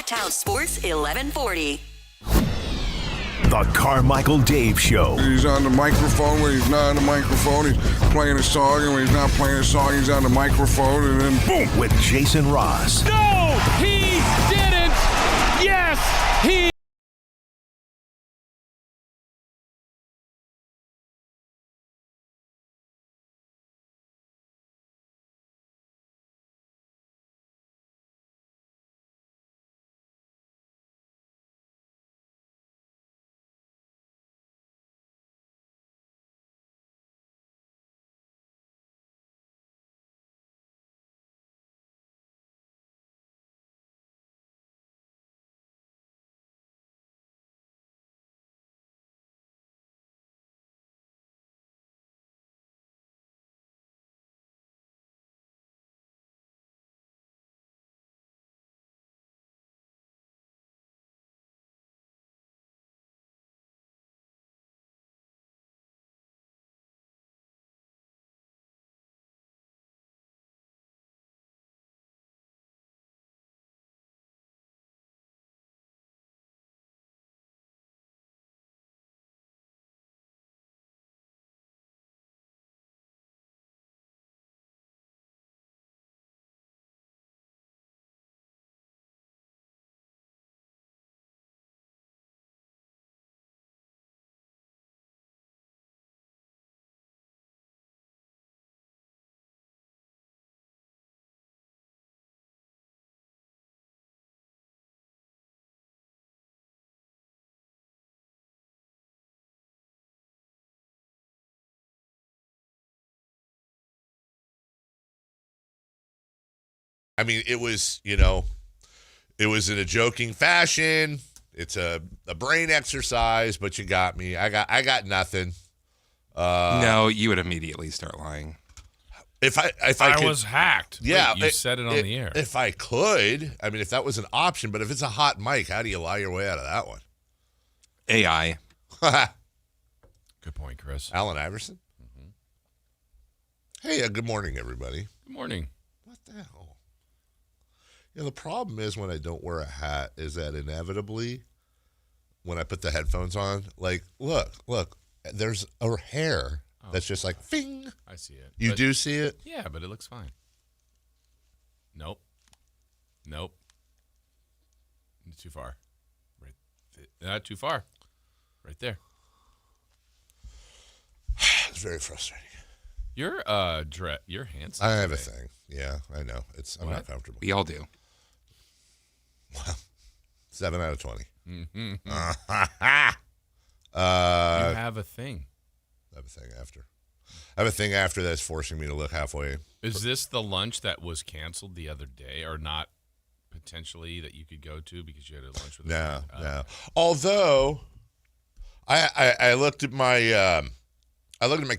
Sactown Sports 1140. The Carmichael Dave Show. He's on the microphone when he's not on the microphone. He's playing a song, and when he's not playing a song, he's on the microphone, and then Boom! With Jason Ross. No, he didn't. Yes, he. I mean, it was, it was in a joking fashion. It's a brain exercise, but you got me. I got nothing. No, you would immediately start lying. If I could, was hacked. Yeah, Wait, you said it on the air. If I could, I mean, if that was an option, but if it's a hot mic, how do you lie your way out of that one? AI. Good point, Chris. Allen Iverson. Hey, good morning, everybody. Good morning. What the hell? The problem is when I don't wear a hat is that inevitably when I put the headphones on, like, look, there's a hair that's just like, fing. I see it. You do see it? Yeah, but it looks fine. Nope. Too far. Right. Not too far. Right there. It's very frustrating. You're handsome. I have a today. thing. Yeah, I know. I'm not comfortable. We all do. Well, 7 out of 20. Mm-hmm. You I have a thing. have a thing after. I have a thing after that's forcing me to look halfway. Is this the lunch that was canceled the other day, or not potentially that you could go to because you had a lunch with? No. Although, I looked at my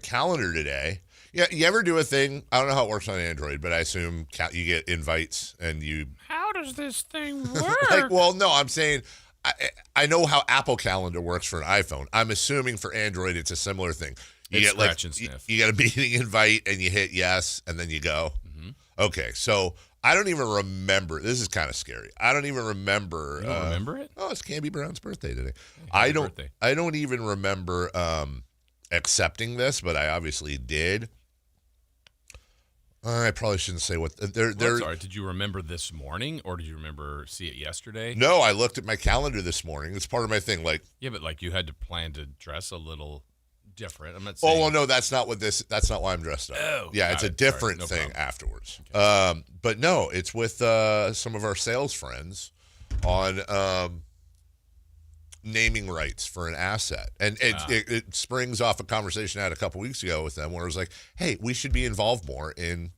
calendar today. Yeah, you ever do a thing? I don't know how it works on Android, but I assume you get invites and you. How does this thing work? No, I'm saying I know how Apple Calendar works for an iPhone. I'm assuming for Android it's a similar thing. You It's get scratch and sniff. You get a meeting invite and you hit yes and then you go. Mm-hmm. Okay, so I don't even remember. This is kind of scary. I don't even remember. You don't remember it? Oh, it's Canby Brown's birthday today. Happy birthday. I don't even remember accepting this, but I obviously did. I probably shouldn't say what they're. Sorry, did you remember this morning, or did you see it yesterday? No, I looked at my calendar this morning. It's part of my thing. Like, yeah, but like you had to plan to dress a little different. I'm not saying. Oh well, no, that's not why I'm dressed up. Oh, yeah, it's a different no thing problem. afterwards. Okay. But no, it's with some of our sales friends on naming rights for an asset, and it springs off a conversation I had a couple weeks ago with them, where it was like, hey, we should be involved more in.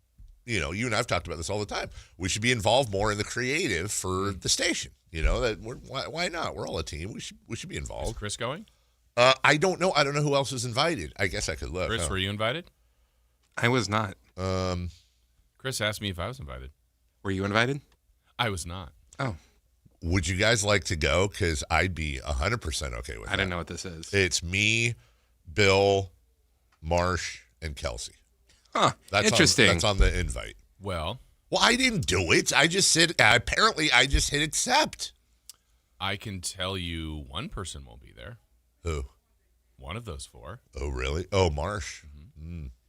You and I've talked about this all the time. We should be involved more in the creative for the station. Why not? We're all a team. We should be Is involved. Chris going? I don't know. I don't know who else is invited. I guess I could look. Chris, were you invited? I was not. Chris asked me if I was invited. Were you invited? I was not. Oh. Would you guys like to go? Because I'd be 100% okay with that. I don't know what this is. It's me, Bill, Marsh, and Kelsey. Huh. Interesting. That's on the invite. Well, I didn't do it. I just said, apparently I just hit accept. I can tell you one person won't be there. Who? One of those 4. Oh, really? Oh, Marsh.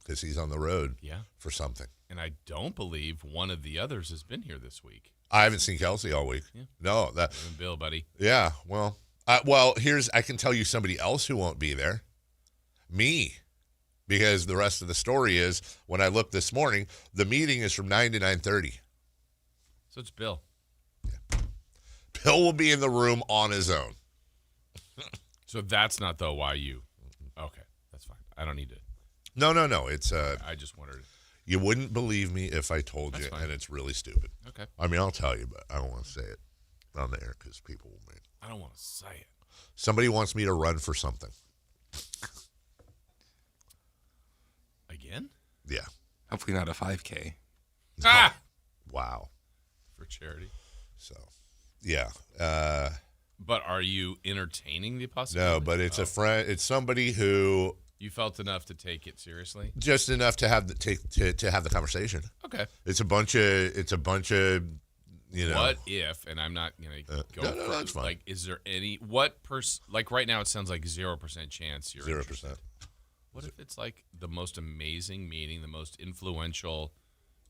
Because he's on the road for something. And I don't believe one of the others has been here this week. I haven't seen Kelsey all week. Yeah. No. Even Bill, buddy. Yeah, well, I can tell you somebody else who won't be there. Me. Because the rest of the story is, when I looked this morning, the meeting is from 9 to 9:30. So it's Bill. Yeah. Bill will be in the room on his own. So that's not the YU. Okay, that's fine. I don't need to. No. It's I just wondered. You wouldn't believe me if I told That's you, fine. and it's really stupid. Okay. I mean, I'll tell you, but I don't want to say it on the air because people will make. I don't want to say it. Somebody wants me to run for something. Again? Yeah. Hopefully not a 5K. Ah! Wow. For charity. So, yeah. But are you entertaining the possibility? No, but it's a friend. It's somebody who You felt enough to take it seriously? just enough to have to have the conversation. Okay. It's a bunch of you know. What if, and I'm not going to go no, for that's fine. like, is there any, like right now it sounds like 0% chance you're 0%. interested. What if it's like the most amazing meeting, the most influential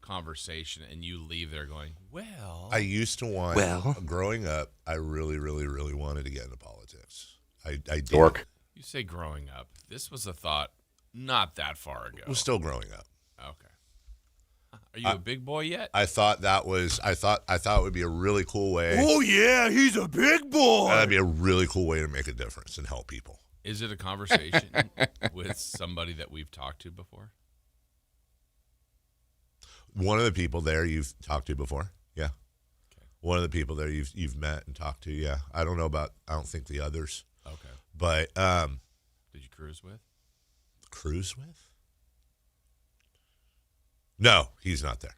conversation, and you leave there going, well. I used to want. Well. Growing up, I really, really, really wanted to get into politics. I did. Dork. You say growing up. This was a thought not that far ago. I was still growing up. Okay. Are you a big boy yet? I thought it would be a really cool way. Oh, yeah, he's a big boy. That'd be a really cool way to make a difference and help people. Is it a conversation with somebody that we've talked to before? One of the people there you've talked to before, yeah. Okay. One of the people there you've met and talked to, yeah. I don't think the others, Okay. but Did you cruise with? cruise with? No, he's not there.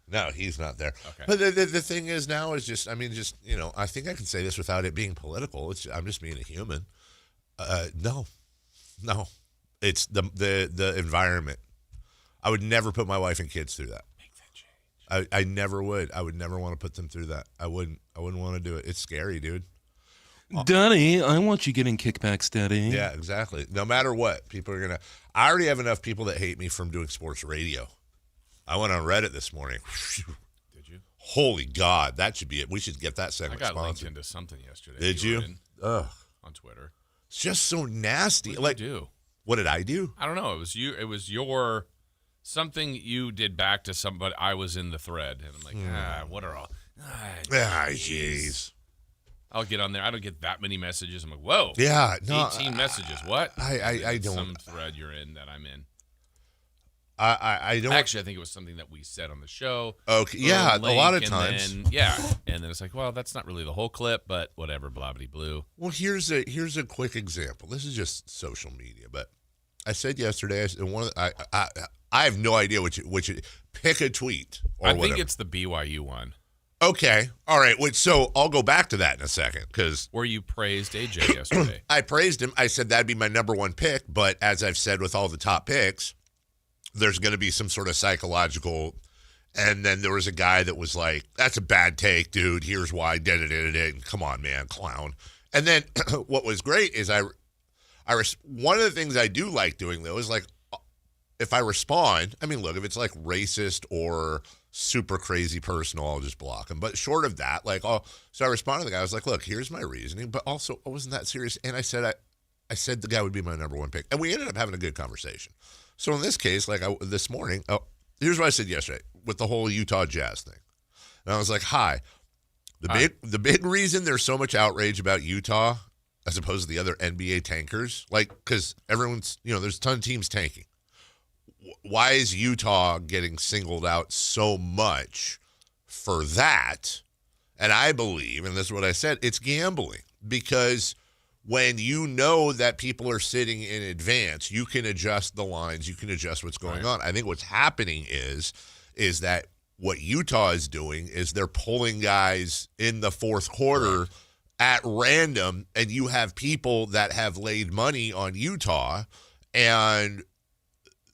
No, he's not there. Okay. But the thing is now is just, I mean, just, you know, I think I can say this without it being political. I'm just being a human. No, it's the environment. I would never put my wife and kids through that. Make that change. I never would. I would never want to put them through that. I wouldn't want to do it. It's scary, dude. Daddy, I want you getting kickbacks, Daddy. Yeah, exactly. No matter what, people are going to. I already have enough people that hate me from doing sports radio. I went on Reddit this morning. Did you? Holy God, that should be it. We should get that I segment got linked sponsored. into something yesterday. Did were you? in Ugh. on Twitter. It's just so nasty. What did you do? What did I do? I don't know. It was you. It was your something you did back to somebody. I was in the thread, and I'm like, what are all? Jeez. I'll get on there. I don't get that many messages. I'm like, whoa. Yeah, no, 18 messages. What? I It's don't. Some thread you're in that I'm in. I don't. Actually, I think it was something that we said on the show. Okay, yeah, a lot of times. And then it's like, well, that's not really the whole clip, but whatever, blah, blah, blue. Well, here's a quick example. This is just social media, but I said yesterday, I have no idea which pick a tweet or I whatever. think it's the BYU one. Okay, all right. So I'll go back to that in a second because Where you praised AJ yesterday. I praised him. I said that'd be my number one pick, but as I've said with all the top picks, there's going to be some sort of psychological. And then there was a guy that was like, "That's a bad take, dude. Here's why." And come on, man, clown. And then what was great is one of the things I do like doing though is like, if I respond, I mean, look, if it's like racist or super crazy personal, I'll just block him. But short of that, so I responded to the guy. I was like, look, here's my reasoning, but also I wasn't that serious. And I said the guy would be my number one pick, and we ended up having a good conversation. So in this case, this morning, here's what I said yesterday with the whole Utah Jazz thing, and I was like, hi. The big reason there's so much outrage about Utah as opposed to the other NBA tankers, because everyone's, there's a ton of teams tanking. Why is Utah getting singled out so much for that? And I believe, and this is what I said, it's gambling. Because when you know that people are sitting in advance, you can adjust the lines, you can adjust what's going on. I think what's happening is that what Utah is doing is they're pulling guys in the fourth quarter at random, and you have people that have laid money on Utah, and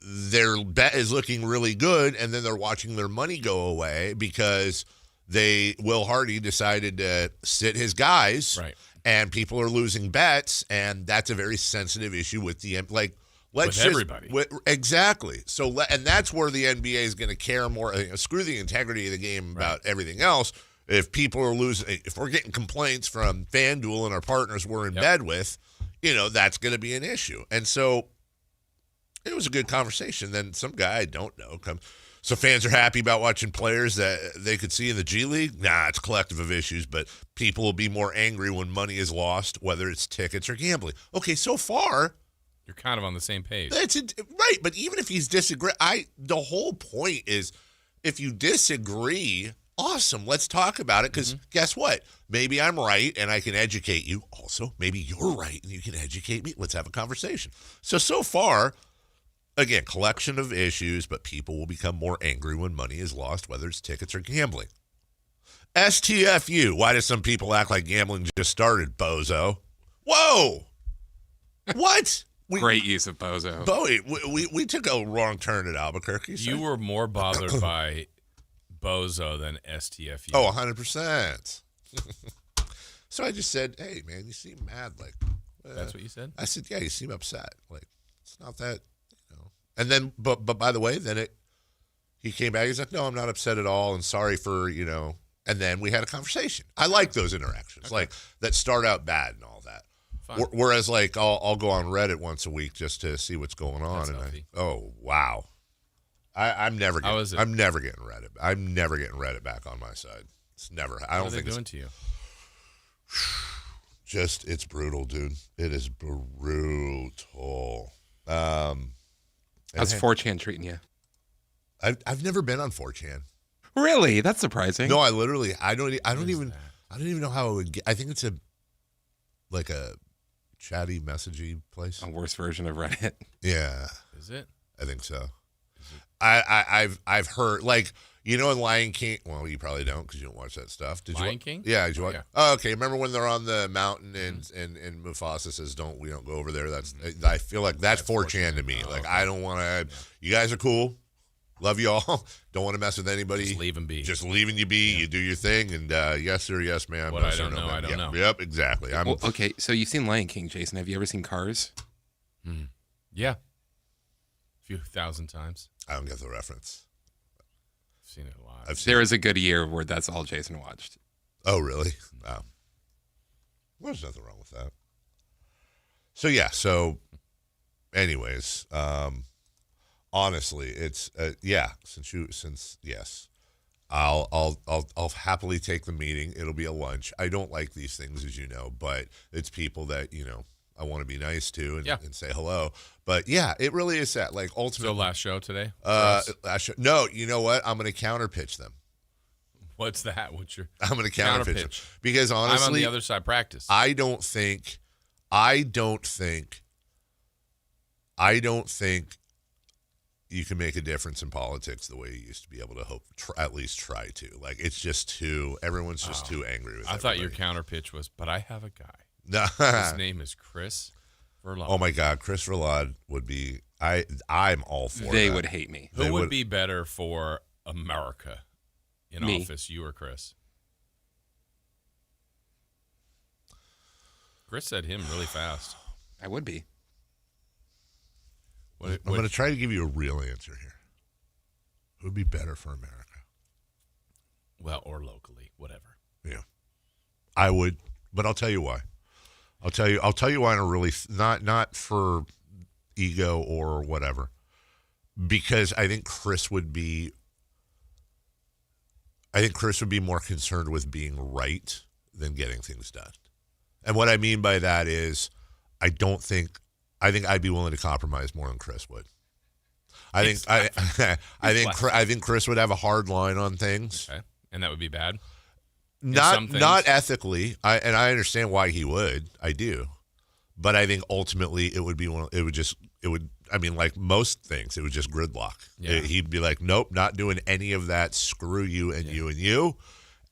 their bet is looking really good, and then they're watching their money go away because Will Hardy decided to sit his guys, Right. and people are losing bets, and that's a very sensitive issue with the let's With everybody. Exactly. So, and that's where the NBA is going to care more. Screw the integrity of the game about everything else. If people are losing, if we're getting complaints from FanDuel and our partners we're in bed with, that's going to be an issue. And so it was a good conversation. Then some guy I don't know comes. So fans are happy about watching players that they could see in the G League? Nah, it's a collective of issues, but people will be more angry when money is lost, whether it's tickets or gambling. Okay, so far, You're kind of on the same page. right, but even if he's disagree, the whole point is if you disagree, awesome, let's talk about it, because guess what? Maybe I'm right and I can educate you. Also, maybe you're right and you can educate me. Let's have a conversation. So far, again, collection of issues, but people will become more angry when money is lost, whether it's tickets or gambling. STFU, why do some people act like gambling just started, bozo? Whoa! What? Great use of bozo. Bowie, we took a wrong turn at Albuquerque. So. You were more bothered by bozo than STFU. Oh, 100%. So I just said, hey, man, you seem mad. Like, That's what you said? I said, yeah, you seem upset. Like, it's not that, And then, but by the way, then he came back. He's like, no, I'm not upset at all. And sorry for, And then we had a conversation. I like those interactions, like that start out bad and all that. Whereas, like, I'll go on Reddit once a week just to see what's going on. That's oh, wow. I'm never getting Reddit. I'm never getting Reddit back on my side. It's never. I don't think it's doing to you. Just, it's brutal, dude. It is brutal. How's 4chan treating you? I've never been on 4chan. Really? That's surprising. No, I don't even know how it would get. I think it's a chatty, messagey place. A worse version of Reddit. Yeah. Is it? I think so. I've heard, like, in Lion King. Well, you probably don't because you don't watch that stuff. Did Lion you? King? Yeah. Did you watch? Yeah. Oh, okay. Remember when they're on the mountain and Mufasa says, we don't go over there. I feel like that's 4chan to me. Oh, like, okay. I don't want to. You guys are cool. Love you all. Don't want to mess with anybody. Just leave them be. Just leaving you be. Yeah. You do your thing, and yes sir, yes ma'am. What no, I sir, don't no, know, ma'am. I don't know. Yep, exactly. Well, okay, so you've seen Lion King, Jason. Have you ever seen Cars? Yeah. A few thousand times. I don't get the reference. I've seen it a lot. There is a good year where that's all Jason watched. Oh, really? Wow. Well, there's nothing wrong with that. So yeah. So, anyways, honestly, it's since yes, I'll happily take the meeting. It'll be a lunch. I don't like these things, as you know, but it's people that I want to be nice to and say hello. But yeah, it really is that. Like, ultimately, So last show today? last show. No, you know what? I'm going to counter pitch them. What's that? I'm going to counter pitch them because honestly, I'm on the other side. Practice. I don't think you can make a difference in politics the way you used to be able to at least try to. Like, it's just everyone's just too angry with I everybody. thought your counter pitch was, but I have a guy. No. His name is Chris Verlade. Oh my God, Chris Verlade would be. I'm all for. They that. would hate me. Who would be better for America in Me. office, you or Chris? Chris said him really fast. I would be. I'm going to try to give you a real answer here. Who would be better for America? Well, or locally, whatever. Yeah, I would, but I'll tell you why. I'll tell you why in a really not for ego or whatever, because I think Chris would be more concerned with being right than getting things done. And what I mean by that is I think I'd be willing to compromise more than Chris would. I think Chris would have a hard line on things. Okay. And that would be bad? Not ethically. I understand why he would. I do. But I think ultimately it would be like most things, it would just gridlock. Yeah. He'd be like, nope, not doing any of that. Screw you and you and you.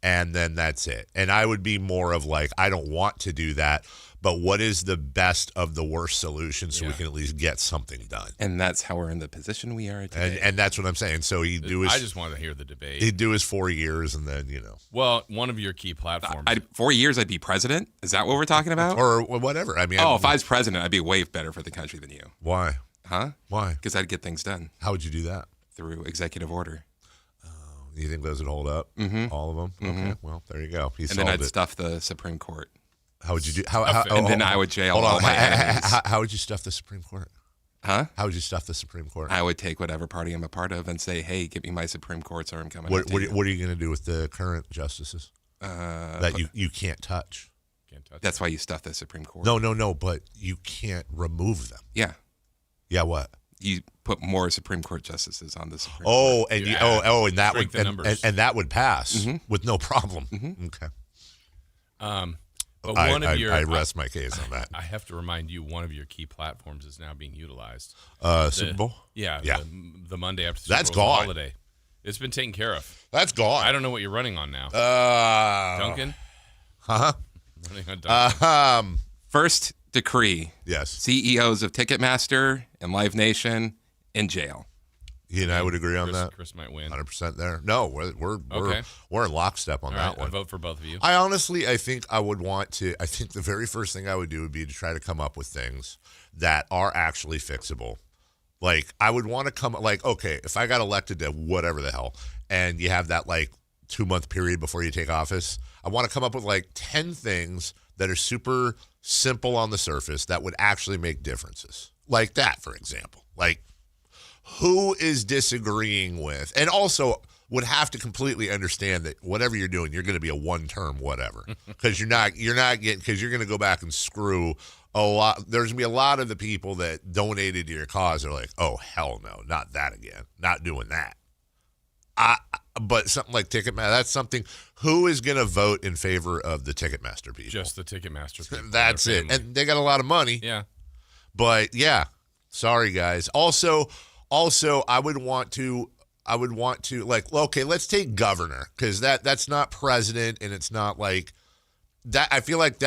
and then that's it. And I would be more of like, I don't want to do that, but what is the best of the worst solution so we can at least get something done? And that's how we're in the position we are today. And that's what I'm saying. So he'd do his. I just wanted to hear the debate. He'd do his 4 years, and then Well, one of your key platforms. 4 years, I'd be president. Is that what we're talking about? or whatever. I mean, if I was president, I'd be way better for the country than you. Why? Huh? Why? Because I'd get things done How would you do that? through executive order. You think those would hold up? Mm-hmm. All of them? Mm-hmm. Okay. Well, there you go. He And solved then I'd it. stuff the Supreme Court. How would you do? And then I would jail all my enemies. How would you stuff the Supreme Court? Huh? How would you stuff the Supreme Court? I would take whatever party I'm a part of and say, hey, get me my Supreme Courts or I'm coming What after you. are you going to do with the current justices that you can't touch? Can't touch That's why you stuff the Supreme Court. No, but you can't remove them. Yeah. Yeah, what? You put more Supreme Court justices on the Supreme Court. Oh, and and that would Shrink the numbers. and that would pass with no problem. Okay. But one of your, I rest my case on that. I have to remind you, one of your key platforms is now being utilized. Super Bowl? Yeah. Yeah. The Monday after Super That's Bowl gone. holiday. It's been taken care of. That's gone. I don't know what you're running on now. Duncan? Huh? Running on Duncan. First decree. Yes. CEOs of Ticketmaster and Live Nation in jail. He and I would agree on that. Chris might win. 100% there. No, we're in lockstep on All that right, one. I vote for both of you. I think I would want to. I think the very first thing I would do would be to try to come up with things that are actually fixable. Like, I would want to come, like, okay, if I got elected to whatever the hell, and you have that, like, 2-month period before you take office, I want to come up with, like, 10 things that are super simple on the surface that would actually make differences. Like that, for example. Like, who is disagreeing with, and also would have to completely understand that whatever you're doing, you're going to be a one-term whatever, because you're not getting, because you're going to go back and screw a lot. There's going to be a lot of the people that donated to your cause are like, oh hell no, not that again, not doing that. But something like Ticketmaster, that's something. Who is going to vote in favor of the Ticketmaster people? Just the Ticketmaster people. That's it, and they got a lot of money. Yeah. But yeah, sorry guys. Also, I would want to like, okay, let's take governor, because that's not president, and it's not like that. I feel like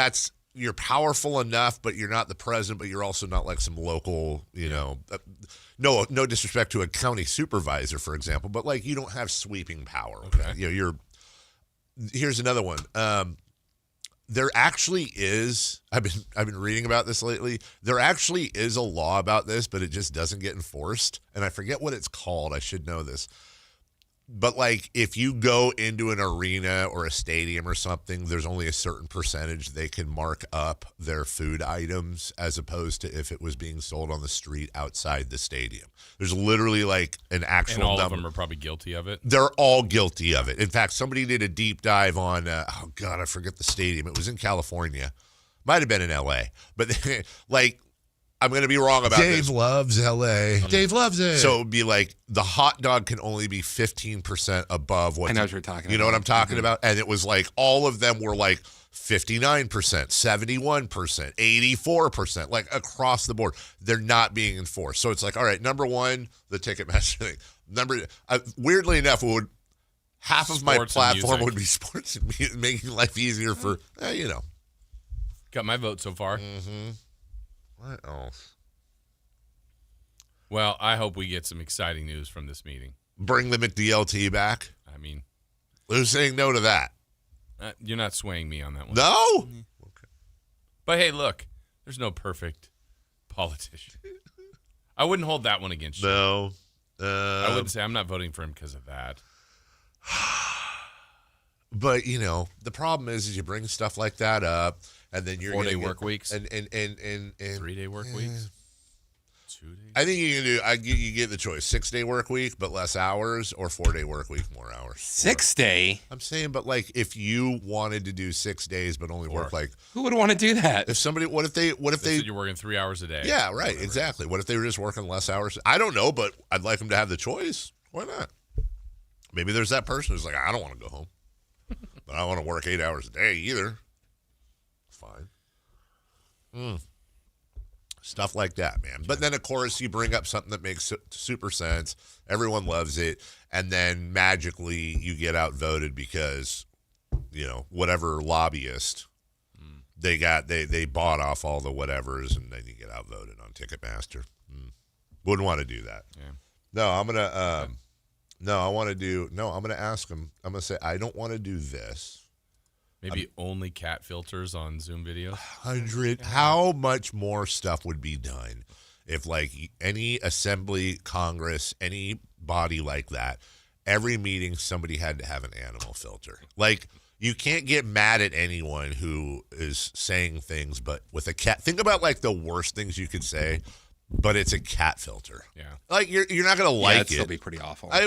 you're powerful enough, but you're not the president, but you're also not like some local, no disrespect to a county supervisor, for example, but like you don't have sweeping power. Okay. Here's another one. There actually is, I've been reading about this lately. There actually is a law about this, but it just doesn't get enforced. And I forget what it's called. I should know this. But like, if you go into an arena or a stadium or something, there's only a certain percentage they can mark up their food items, as opposed to if it was being sold on the street outside the stadium. There's literally like an actual And all number. of them are probably guilty of it. They're all guilty of it. In fact, somebody did a deep dive on, oh God, I forget the stadium. It was in California. Might have been in L.A. But like, I'm going to be wrong about this. Dave loves L.A. Dave loves it. So it would be like the hot dog can only be 15% above what. I know what you're talking about. You know what I'm talking about? And it was like all of them were like 59%, 71%, 84%, like across the board. They're not being enforced. So it's like, all right, number one, the Ticketmaster thing. Weirdly enough, half of my Sports and platform music. would be sports and music, making life easier for, Got my vote so far. Mm-hmm. What else? Well, I hope we get some exciting news from this meeting. Bring the McDLT back. I mean, Who's saying no to that? you're not swaying me on that one. No? Okay. But hey, look, there's no perfect politician. I wouldn't hold that one against you. No. I wouldn't say I'm not voting for him because of that. But the problem is you bring stuff like that up, and then you're 4-day gonna work weeks, and 3-day work weeks, 2 days. I think you can do. You get the choice: 6-day work week, but less hours, or 4-day work week, more hours. 6 day? I'm saying, but like if you wanted to do 6 days, but only work like Who would want to do that? if somebody, what if they Said you're working 3 hours a day. Yeah, right, exactly. What if they were just working less hours? I don't know, but I'd like them to have the choice. Why not? Maybe there's that person who's like, I don't want to go home, but I don't want to work 8 hours a day either. Fine. Stuff like that, man. But then, of course, you bring up something that makes super sense. Everyone loves it. And then magically you get outvoted because whatever lobbyist. They bought off all the whatevers, and then you get outvoted on Ticketmaster. Wouldn't want to do that. Yeah. No, I'm gonna. I'm gonna ask him. I'm gonna say I don't want to do this. Maybe only cat filters on Zoom videos. 100. How much more stuff would be done if, like, any assembly, Congress, any body like that, every meeting somebody had to have an animal filter. Like, you can't get mad at anyone who is saying things, but with a cat. Think about, like, the worst things you could say, but it's a cat filter. Yeah. Like, you're not gonna like it'd it. still be pretty awful. But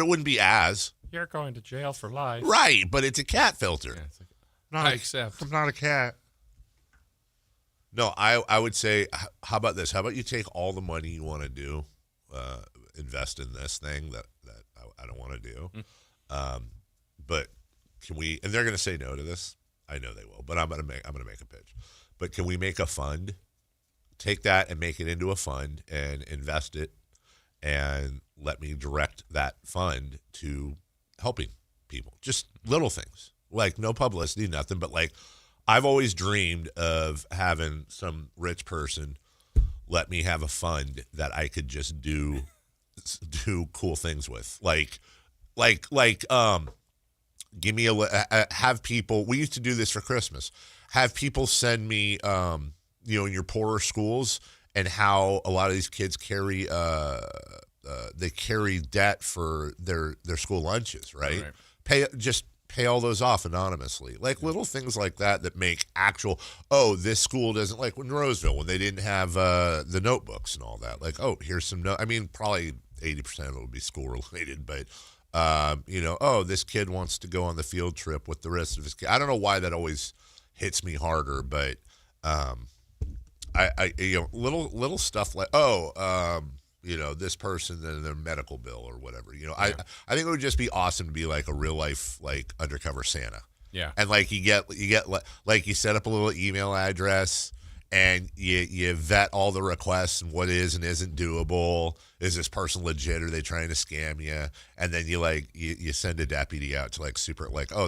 it wouldn't be as You're going to jail for life. right. But it's a cat filter. Yeah, it's like, Not I a- accept. I'm not a cat. No, I would say, how about this? How about you take all the money you want to do, invest in this thing that I don't want to do, but can we? And they're going to say no to this. I know they will, but I'm going to make a pitch. But can we make a fund? Take that and make it into a fund and invest it, and let me direct that fund to helping people. Just little things, like no publicity, nothing, but like. I've always dreamed of having some rich person let me have a fund that I could just do cool things with. Give me have people, we used to do this for Christmas, have people send me, in your poorer schools, and how a lot of these kids carry, they carry debt for their school lunches, right? Pay all those off anonymously. Like little things like that make actual, this school doesn't, like in Roseville when they didn't have the notebooks and all that. Like, here's some I mean, probably 80% of it would be school related, but, this kid wants to go on the field trip with the rest of his kids. I don't know why that always hits me harder, but little stuff like, this person and their medical bill or whatever. I think it would just be awesome to be like a real life, like undercover Santa. Yeah. And like you get like you set up a little email address and you vet all the requests and what is and isn't doable. Is this person legit? Are they trying to scam you? And then you send a deputy out to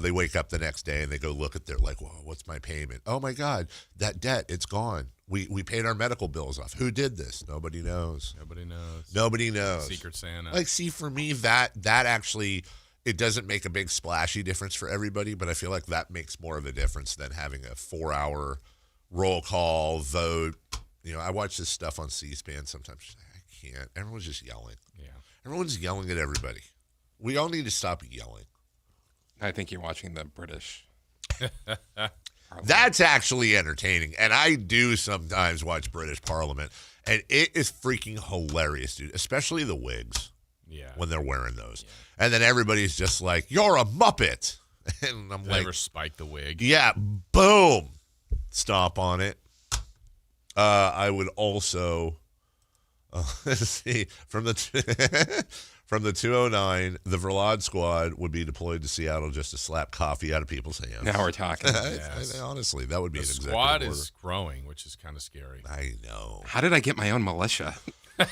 they wake up the next day and they go look at their whoa, what's my payment? Oh my God, that debt, it's gone. We paid our medical bills off. Who did this? Nobody knows. Nobody knows. Secret Santa. For me, that actually, it doesn't make a big splashy difference for everybody, but I feel like that makes more of a difference than having a 4-hour roll call vote. I watch this stuff on C-SPAN sometimes. I can't. Everyone's just yelling. Yeah. Everyone's yelling at everybody. We all need to stop yelling. I think you're watching the British. That's actually entertaining, and I do sometimes watch British Parliament, and it is freaking hilarious, dude, especially the wigs when they're wearing those. Yeah. And then everybody's just like, you're a Muppet. And I'm Never spike the wig. Yeah, boom. Stomp on it. I would also, let's see, from the 209, the Verlad squad would be deployed to Seattle just to slap coffee out of people's hands. Now we're talking. Yes. Honestly, that would be an executive squad order. is growing, which is kind of scary. I know. How did I get my own militia? They're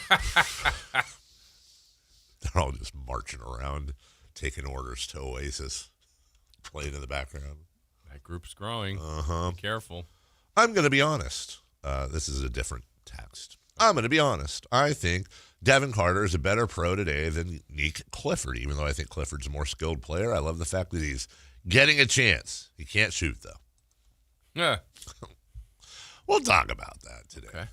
all just marching around, taking orders to Oasis, playing in the background. That group's growing. Be careful. I'm going to be honest. This is a different text. I'm going to be honest. I think Devin Carter is a better pro today than Nick Clifford, even though I think Clifford's a more skilled player. I love the fact that he's getting a chance. He can't shoot, though. Yeah. We'll talk about that today. Okay.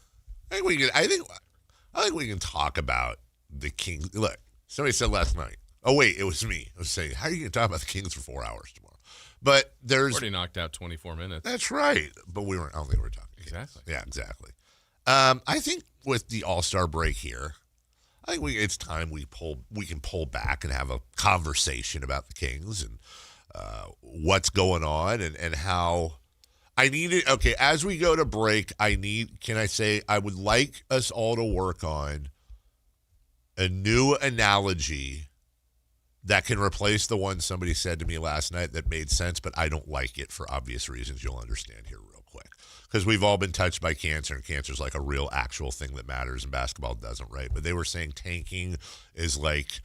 I think we can talk about the Kings. Look, somebody said last night. Oh wait, it was me. I was saying, how are you going to talk about the Kings for 4 hours tomorrow? But there's Already knocked out 24 minutes. That's right. But we weren't. I don't think we were talking. Exactly. Yeah, exactly. I think with the All-Star break here, I think it's time we can pull back and have a conversation about the Kings and what's going on and how I need it. Okay, as we go to break, I would like us all to work on a new analogy that can replace the one somebody said to me last night that made sense, but I don't like it for obvious reasons you'll understand here real quick. Because we've all been touched by cancer, and cancer is like a real actual thing that matters, and basketball doesn't, right? But they were saying tanking is like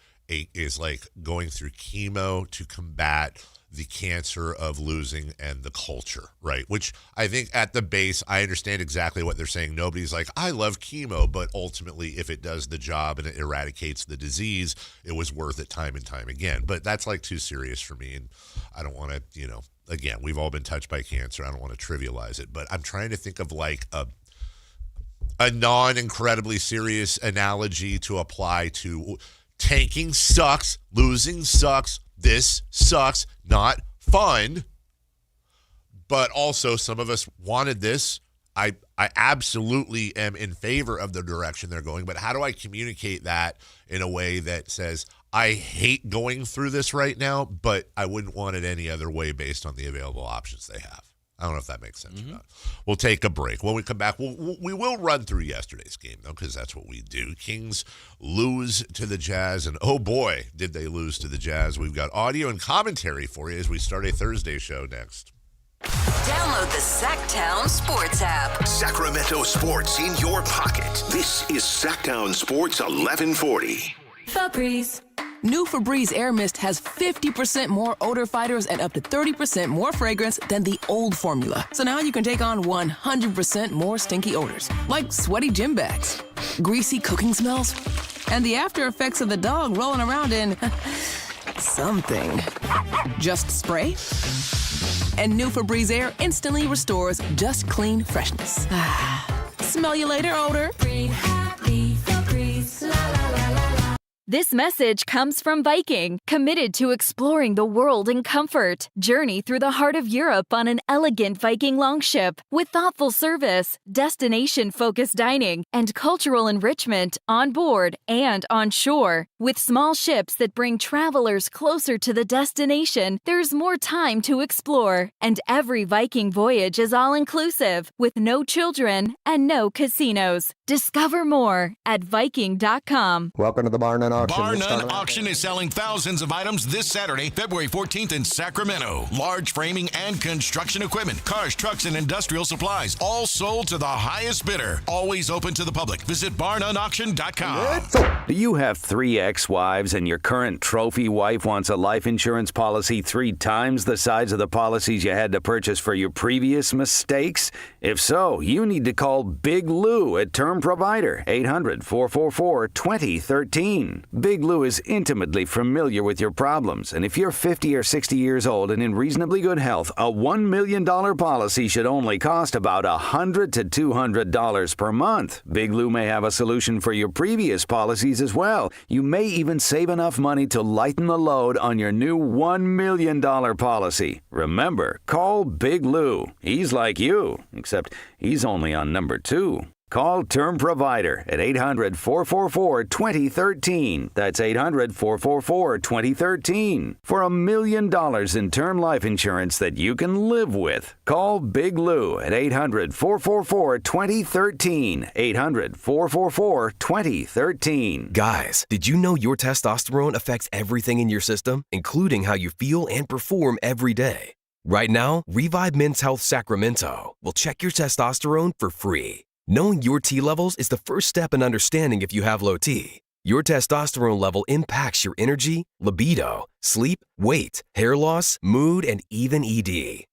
going through chemo to combat the cancer of losing and the culture, right? Which I think at the base, I understand exactly what they're saying. Nobody's like, I love chemo, but ultimately if it does the job and it eradicates the disease, it was worth it time and time again. But that's like too serious for me. And I don't want to, again, we've all been touched by cancer. I don't want to trivialize it, but I'm trying to think of like a non-incredibly serious analogy to apply to tanking sucks, losing sucks, this sucks, not fun. But also some of us wanted this. I absolutely am in favor of the direction they're going, but how do I communicate that in a way that says, I hate going through this right now, but I wouldn't want it any other way based on the available options they have? I don't know if that makes sense or not. We'll take a break. When we come back, we will run through yesterday's game, though, because that's what we do. Kings lose to the Jazz, and oh boy, did they lose to the Jazz. We've got audio and commentary for you as we start a Thursday show next. Download the Sactown Sports app. Sacramento sports in your pocket. This is Sactown Sports 1140. Febreze. New Febreze Air Mist has 50% more odor fighters and up to 30% more fragrance than the old formula. So now you can take on 100% more stinky odors, like sweaty gym bags, greasy cooking smells, and the after effects of the dog rolling around in something. Just spray, and new Febreze Air instantly restores just clean freshness. Smell you later, odor. Breathe happy, Febreze, la la la la la. This message comes from Viking, committed to exploring the world in comfort. Journey through the heart of Europe on an elegant Viking longship with thoughtful service, destination-focused dining, and cultural enrichment on board and on shore. With small ships that bring travelers closer to the destination, there's more time to explore. And every Viking voyage is all-inclusive, with no children and no casinos. Discover more at Viking.com. Welcome to the Bar None Auction. Bar None Auction is selling thousands of items this Saturday, February 14th in Sacramento. Large framing and construction equipment, cars, trucks, and industrial supplies, all sold to the highest bidder. Always open to the public. Visit barnoneauction.com. Do you have 3 ex-wives and your current trophy wife wants a life insurance policy 3 times the size of the policies you had to purchase for your previous mistakes? If so, you need to call Big Lou at Term Provider, 800-444-2013. Big Lou is intimately familiar with your problems, and if you're 50 or 60 years old and in reasonably good health, a $1 million policy should only cost about $100 to $200 per month. Big Lou may have a solution for your previous policies as well. You may even save enough money to lighten the load on your new $1 million policy. Remember, call Big Lou. He's like you, except he's only on number 2. Call Term Provider at 800-444-2013. That's 800-444-2013. For $1 million in term life insurance that you can live with. Call Big Lou at 800-444-2013. 800-444-2013. Guys, did you know your testosterone affects everything in your system, including how you feel and perform every day? Right now, Revive Men's Health Sacramento will check your testosterone for free. Knowing your T levels is the first step in understanding if you have low T. Your testosterone level impacts your energy, libido, sleep, weight, hair loss, mood, and even ED.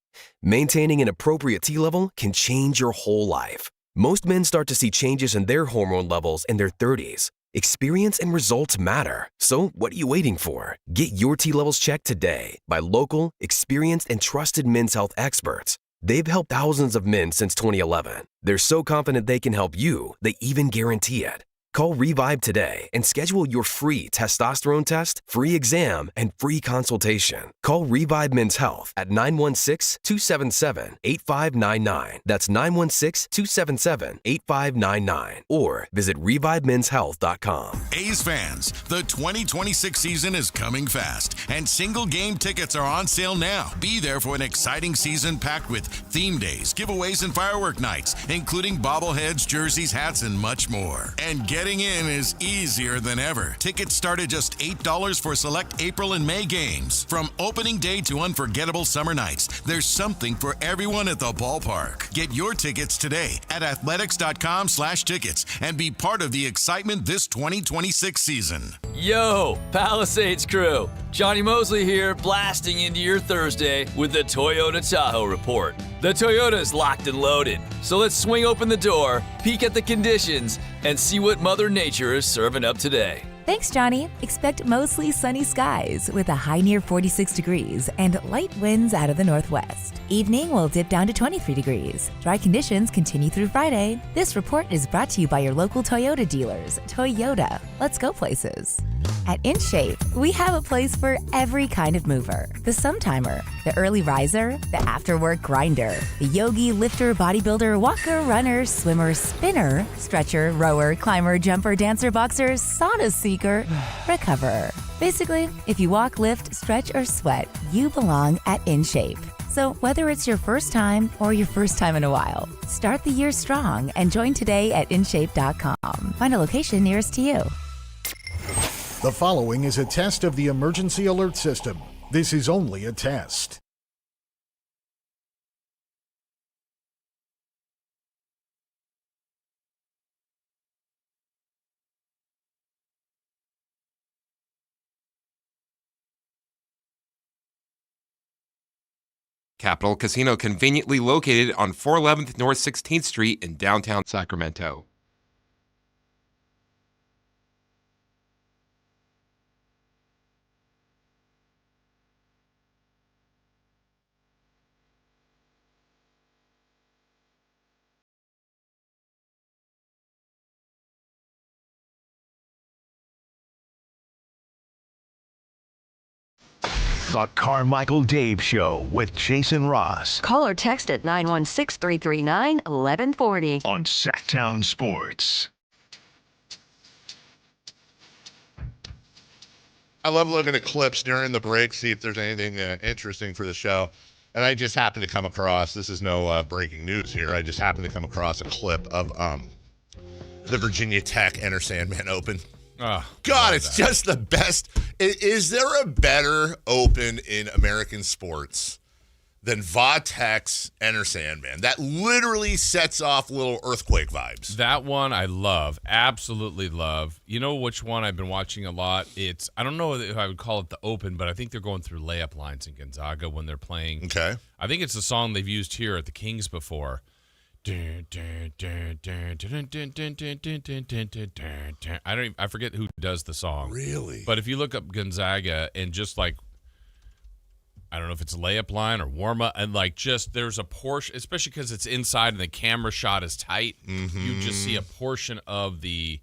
Maintaining an appropriate T level can change your whole life. Most men start to see changes in their hormone levels in their 30s. Experience and results matter. So what are you waiting for? Get your T levels checked today by local, experienced, and trusted men's health experts. They've helped thousands of men since 2011. They're so confident they can help you, they even guarantee it. Call Revive today and schedule your free testosterone test, free exam, and free consultation. Call Revive Men's Health at 916-277-8599. That's 916-277-8599. Or visit ReviveMen'sHealth.com. A's fans, the 2026 season is coming fast, and single game tickets are on sale now. Be there for an exciting season packed with theme days, giveaways, and firework nights, including bobbleheads, jerseys, hats, and much more. And get Getting in is easier than ever. Tickets start at just $8 for select April and May games. From opening day to unforgettable summer nights, there's something for everyone at the ballpark. Get your tickets today at athletics.com/tickets and be part of the excitement this 2026 season. Yo, Palisades crew. Johnny Mosley here, blasting into your Thursday with the Toyota Tahoe Report. The Toyota's locked and loaded, so let's swing open the door, peek at the conditions, and see what Mother Nature is serving up today. Thanks, Johnny. Expect mostly sunny skies with a high near 46 degrees and light winds out of the northwest. Evening will dip down to 23 degrees. Dry conditions continue through Friday. This report is brought to you by your local Toyota dealers. Toyota, let's go places. At InShape, we have a place for every kind of mover. The Sometimer, the early riser, the after-work grinder, the yogi, lifter, bodybuilder, walker, runner, swimmer, spinner, stretcher, rower, climber, jumper, dancer, boxer, sauna seeker, recoverer. Basically, if you walk, lift, stretch, or sweat, you belong at InShape. So whether it's your first time or your first time in a while, start the year strong and join today at InShape.com. Find a location nearest to you. The following is a test of the emergency alert system. This is only a test. Capital Casino, conveniently located on 411th North 16th Street in downtown Sacramento. The Carmichael Dave Show with Jason Ross. Call or text at 916-339-1140. On Sactown Sports. I love looking at clips during the break, see if there's anything interesting for the show. And I just happened to come across, this is no breaking news here, I just happened to come across a clip of the Virginia Tech Enter Sandman Open. Oh, God, it's just the best. Is there a better open in American sports than Va-Tech's Enter Sandman? That literally sets off little earthquake vibes. That one I love, absolutely love. You know which one I've been watching a lot? I don't know if I would call it the open, but I think they're going through layup lines in Gonzaga when they're playing. Okay. I think it's a song they've used here at the Kings before. I forget who does the song. Really? But if you look up Gonzaga and just like, I don't know if it's a layup line or warm up, and like just there's a portion, especially because it's inside and the camera shot is tight. Mm-hmm. You just see a portion of the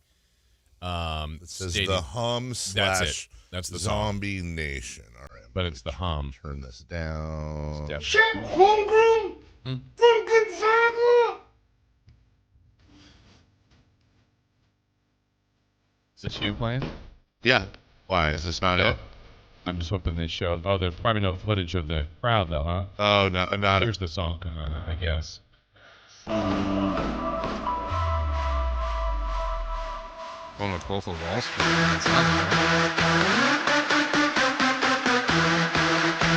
it says stadium. the hum / That's it. That's the Zombie Nation. All right. But it's the hum. Turn this down. Shit, homegrown from Gonzaga. Is this you playing? Yeah. Why? Is this not it? I'm just hoping they showed. Oh, there's probably no footage of the crowd, though, huh? Oh, no, not Here's the song, I guess. On the Wall Street.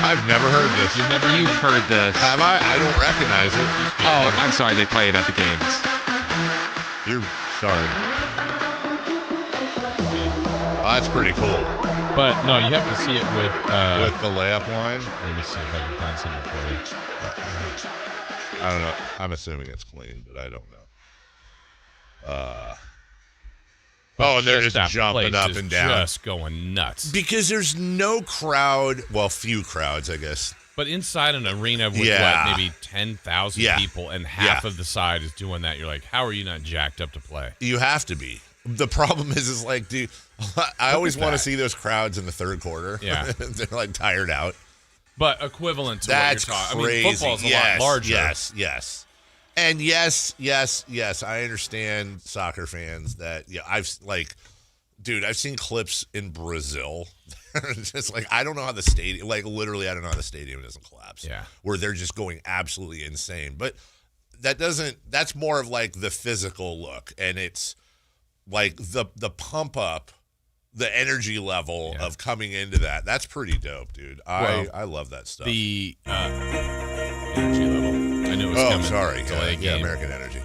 I've never heard this. You've heard this. Have I? I don't recognize it. Oh, I'm sorry. They play it at the games. You're sorry. Oh, that's pretty cool. But no, you have to see it with the layup line. Let me see if I can find something for you. I don't know. I'm assuming it's clean, but I don't know. And they're just jumping up and down. Just going nuts. Because there's no crowd. Well, few crowds, I guess. But inside an arena with maybe 10,000 people, and half of the side is doing that. You're like, how are you not jacked up to play? You have to be. The problem is like, dude, I always want to see those crowds in the third quarter. Yeah. They're like tired out. But equivalent to That's what you're talking. crazy. I mean, football's a lot larger. Yes. And yes, I understand soccer fans that I've seen clips in Brazil. Just like I don't know how the stadium, like literally, I don't know how the stadium doesn't collapse. Yeah, where they're just going absolutely insane. But that's more of like the physical look, and it's like the pump up, the energy level of coming into that. That's pretty dope, dude. I love that stuff. The energy level. I knew it was coming. Sorry. Yeah, American Energy.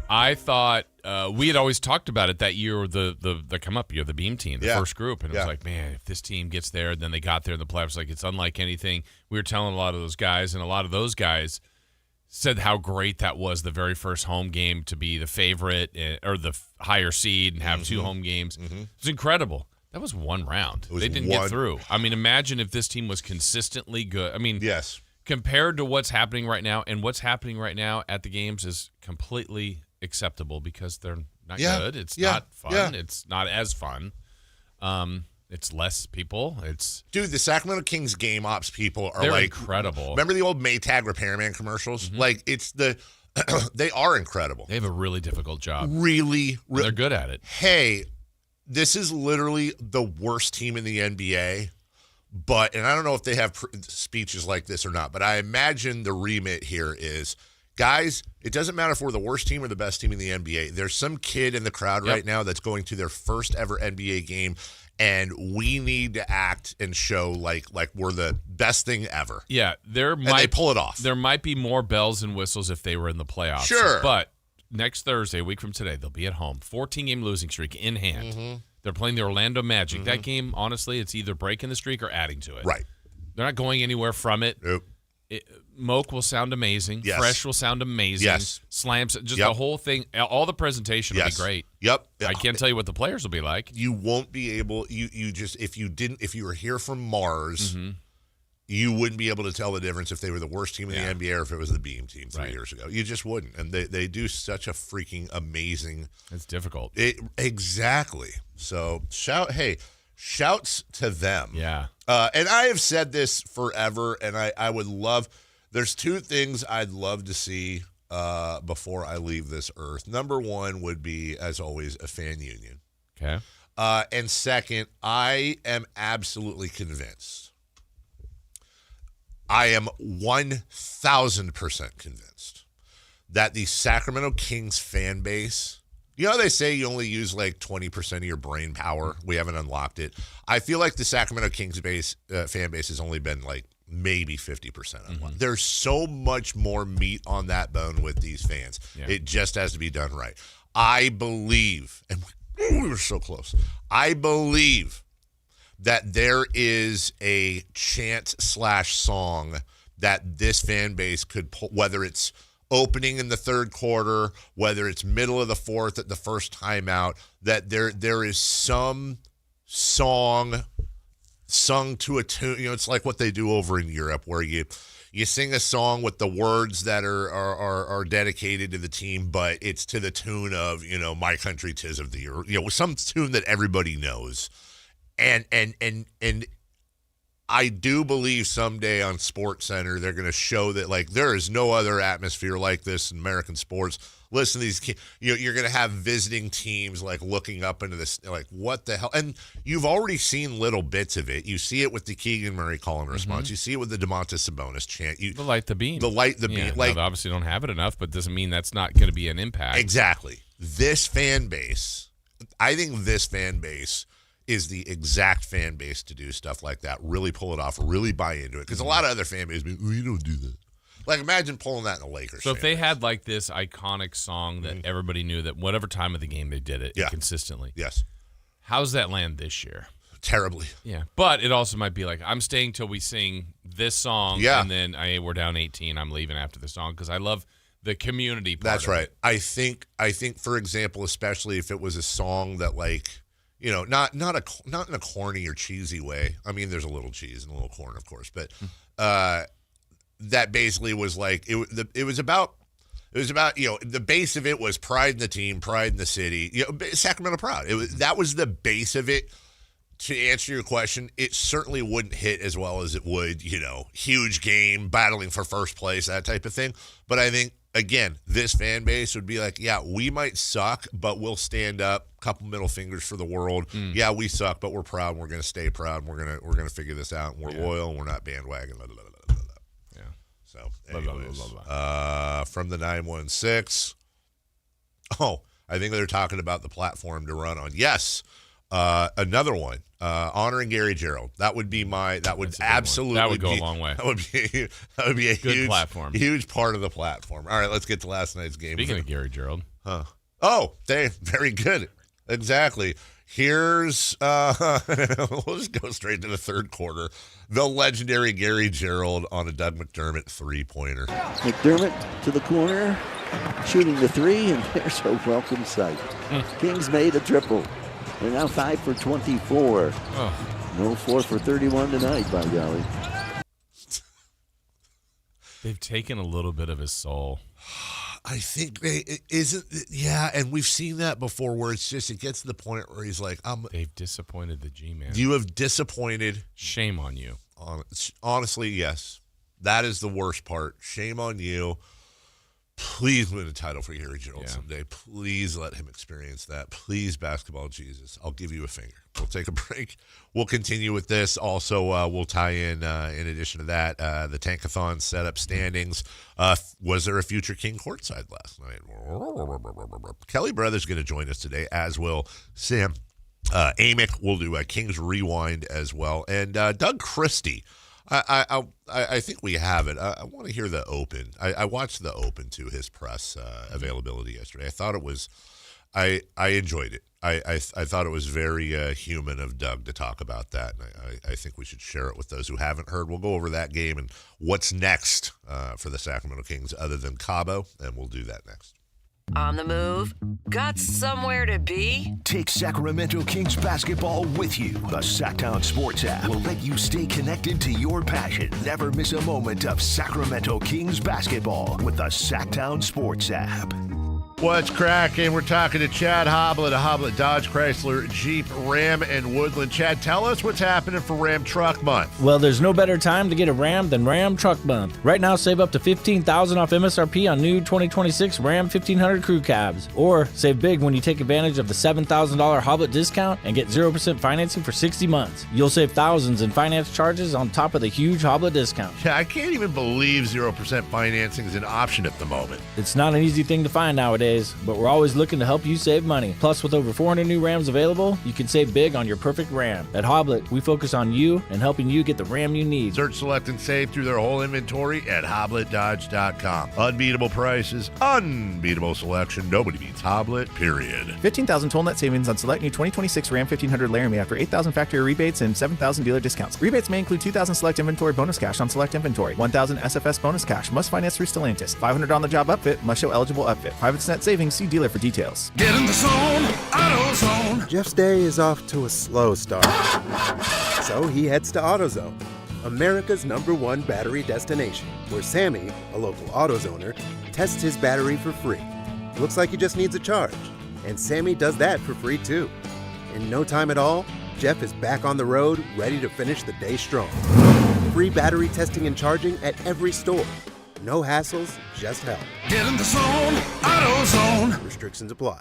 I thought we had always talked about it that year, the come up year, the Beam team, the first group, and it was like, man, if this team gets there, then they got there in the playoffs, like it's unlike anything. We were telling a lot of those guys, and a lot of those guys said how great that was, the very first home game to be the favorite or the higher seed and have two home games. It was incredible. That was one round. They didn't get through. I mean, imagine if this team was consistently good. I mean, yes. Compared to what's happening right now, and what's happening right now at the games is completely acceptable because they're not good. It's not fun. It's not as fun. It's less people. Dude, the Sacramento Kings game ops people are they're like incredible. Remember the old Maytag repairman commercials? Like it's they are incredible. They have a really difficult job. They're good at it. Hey, this is literally the worst team in the NBA. And I don't know if they have speeches like this or not, but I imagine the remit here is, guys, it doesn't matter if we're the worst team or the best team in the NBA. There's some kid in the crowd right now that's going to their first ever NBA game, and we need to act and show like we're the best thing ever. Yeah, they pull it off. There might be more bells and whistles if they were in the playoffs. Sure. But next Thursday, a week from today, they'll be at home. 14-game losing streak in hand. They're playing the Orlando Magic. That game, honestly, it's either breaking the streak or adding to it. Right. They're not going anywhere from it. Nope. Moke will sound amazing. Yes. Fresh will sound amazing. Yes. Slams, just the whole thing, all the presentation will be great. Yep. I can't tell you what the players will be like. You won't be able, you just, if you were here from Mars, you wouldn't be able to tell the difference if they were the worst team in the NBA or if it was the Beam team 3 years ago. You just wouldn't. And they do such a freaking amazing. It's difficult. Exactly. So shouts to them. Yeah. And I have said this forever, and I would love, there's two things I'd love to see before I leave this earth. Number one would be, as always, a fan union. Okay. And second, I am absolutely convinced. I am 1,000% convinced that the Sacramento Kings fan base, you know, they say you only use like 20% of your brain power. We haven't unlocked it. I feel like the Sacramento Kings fan base has only been like maybe 50% unlocked. There's so much more meat on that bone with these fans. Yeah. It just has to be done right. I believe, and we were so close, I believe that there is a chant/song that this fan base could pull, whether it's opening in the third quarter, whether it's middle of the fourth at the first timeout, that there is some song sung to a tune. You know, it's like what they do over in Europe, where you sing a song with the words that are dedicated to the team, but it's to the tune of, you know, My Country 'Tis of Thee, or, you know, some tune that everybody knows. And I do believe someday on SportsCenter they're going to show that, like, there is no other atmosphere like this in American sports. Listen to these, you're going to have visiting teams like looking up into this, like, what the hell? And you've already seen little bits of it. You see it with the Keegan Murray call and response. You see it with the Domantas Sabonis chant. The light the beam. The light the beam. Like, they obviously don't have it enough, but doesn't mean that's not going to be an impact. Exactly. This fan base, I think this fan base is the exact fan base to do stuff like that, really pull it off, really buy into it. Because a lot of other fan bases, you don't do that. Like, imagine pulling that in a Lakers. So if they had, like, this iconic song that everybody knew that whatever time of the game they did it consistently. Yes. How's that land this year? Terribly. Yeah. But it also might be like, I'm staying till we sing this song, and then we're down 18. I'm leaving after the song because I love the community part. That's right. I think, for example, especially if it was a song that, like, you know, not in a corny or cheesy way. I mean, there's a little cheese and a little corn, of course, but that basically was like it was about, you know, the base of it was pride in the team, pride in the city, you know, Sacramento proud. That was the base of it. To answer your question, it certainly wouldn't hit as well as it would, you know, huge game, battling for first place, that type of thing. But I think, again, this fan base would be like, yeah, we might suck, but we'll stand up, couple middle fingers for the world. Yeah, we suck, but we're proud, and we're going to stay proud, and we're going to figure this out, and we're loyal, and we're not bandwagon. Blah, blah, blah, blah, blah. Yeah. So, anyways, from the 916. Oh, I think they're talking about the platform to run on. Yes, another one. Honoring Gary Gerald. That would be that would absolutely that would go a long way. That would be a good huge platform. Huge part of the platform. All right, let's get to last night's game. Speaking of Gary Gerald. Oh, very good. Exactly. Here's we'll just go straight to the third quarter. The legendary Gary Gerald on a Doug McDermott 3-pointer. McDermott to the corner, shooting the 3, and there's a welcome sight. Kings made a triple. They're now 5 for 24. No 4 for 31 tonight, by golly. They've taken a little bit of his soul. I think and we've seen that before where it gets to the point where he's like, they've disappointed the G-Man. You have disappointed. Shame on you. Honestly, yes. That is the worst part. Shame on you. Please win a title for Gary Gerald someday. Please let him experience that. Please, basketball Jesus. I'll give you a finger. We'll take a break. We'll continue with this. Also, we'll tie in addition to that, the Tankathon setup standings. Was there a future King courtside last night? Kelly Brothers going to join us today, as will Sam Amick. We'll do a Kings Rewind as well. And Doug Christie. I think we have it. I want to hear the Open. I watched the Open to his press availability yesterday. I thought it was, I enjoyed it. I thought it was very human of Doug to talk about that. And I think we should share it with those who haven't heard. We'll go over that game and what's next for the Sacramento Kings other than Cabo, and we'll do that next. On the move? Got somewhere to be? Take Sacramento Kings basketball with you. The Sactown Sports app will let you stay connected to your passion. Never miss a moment of Sacramento Kings basketball with the Sactown Sports app. What's cracking? We're talking to Chad Hoblet of Hoblet Dodge Chrysler Jeep Ram and Woodland. Chad, tell us what's happening for Ram Truck Month. Well, there's no better time to get a Ram than Ram Truck Month. Right now, save up to $15,000 off MSRP on new 2026 Ram 1500 Crew Cabs. Or save big when you take advantage of the $7,000 Hoblet discount and get 0% financing for 60 months. You'll save thousands in finance charges on top of the huge Hoblet discount. Yeah, I can't even believe 0% financing is an option at the moment. It's not an easy thing to find nowadays, but we're always looking to help you save money. Plus, with over 400 new Rams available, you can save big on your perfect Ram. At Hoblet, we focus on you and helping you get the Ram you need. Search, select, and save through their whole inventory at HobletDodge.com. Unbeatable prices, unbeatable selection. Nobody beats Hoblet, period. 15,000 total net savings on select new 2026 Ram 1500 Laramie after 8,000 factory rebates and 7,000 dealer discounts. Rebates may include 2,000 select inventory bonus cash on select inventory, 1,000 SFS bonus cash, must finance through Stellantis, 500 on the job upfit, must show eligible upfit. Private net savings, see dealer for details. Get in the zone, AutoZone. Jeff's day is off to a slow start. So he heads to AutoZone, America's #1 battery destination, where Sammy, a local AutoZoner, tests his battery for free. Looks like he just needs a charge. And Sammy does that for free too. In no time at all, Jeff is back on the road, ready to finish the day strong. Free battery testing and charging at every store. No hassles, just help. Get in the zone, AutoZone. Restrictions apply.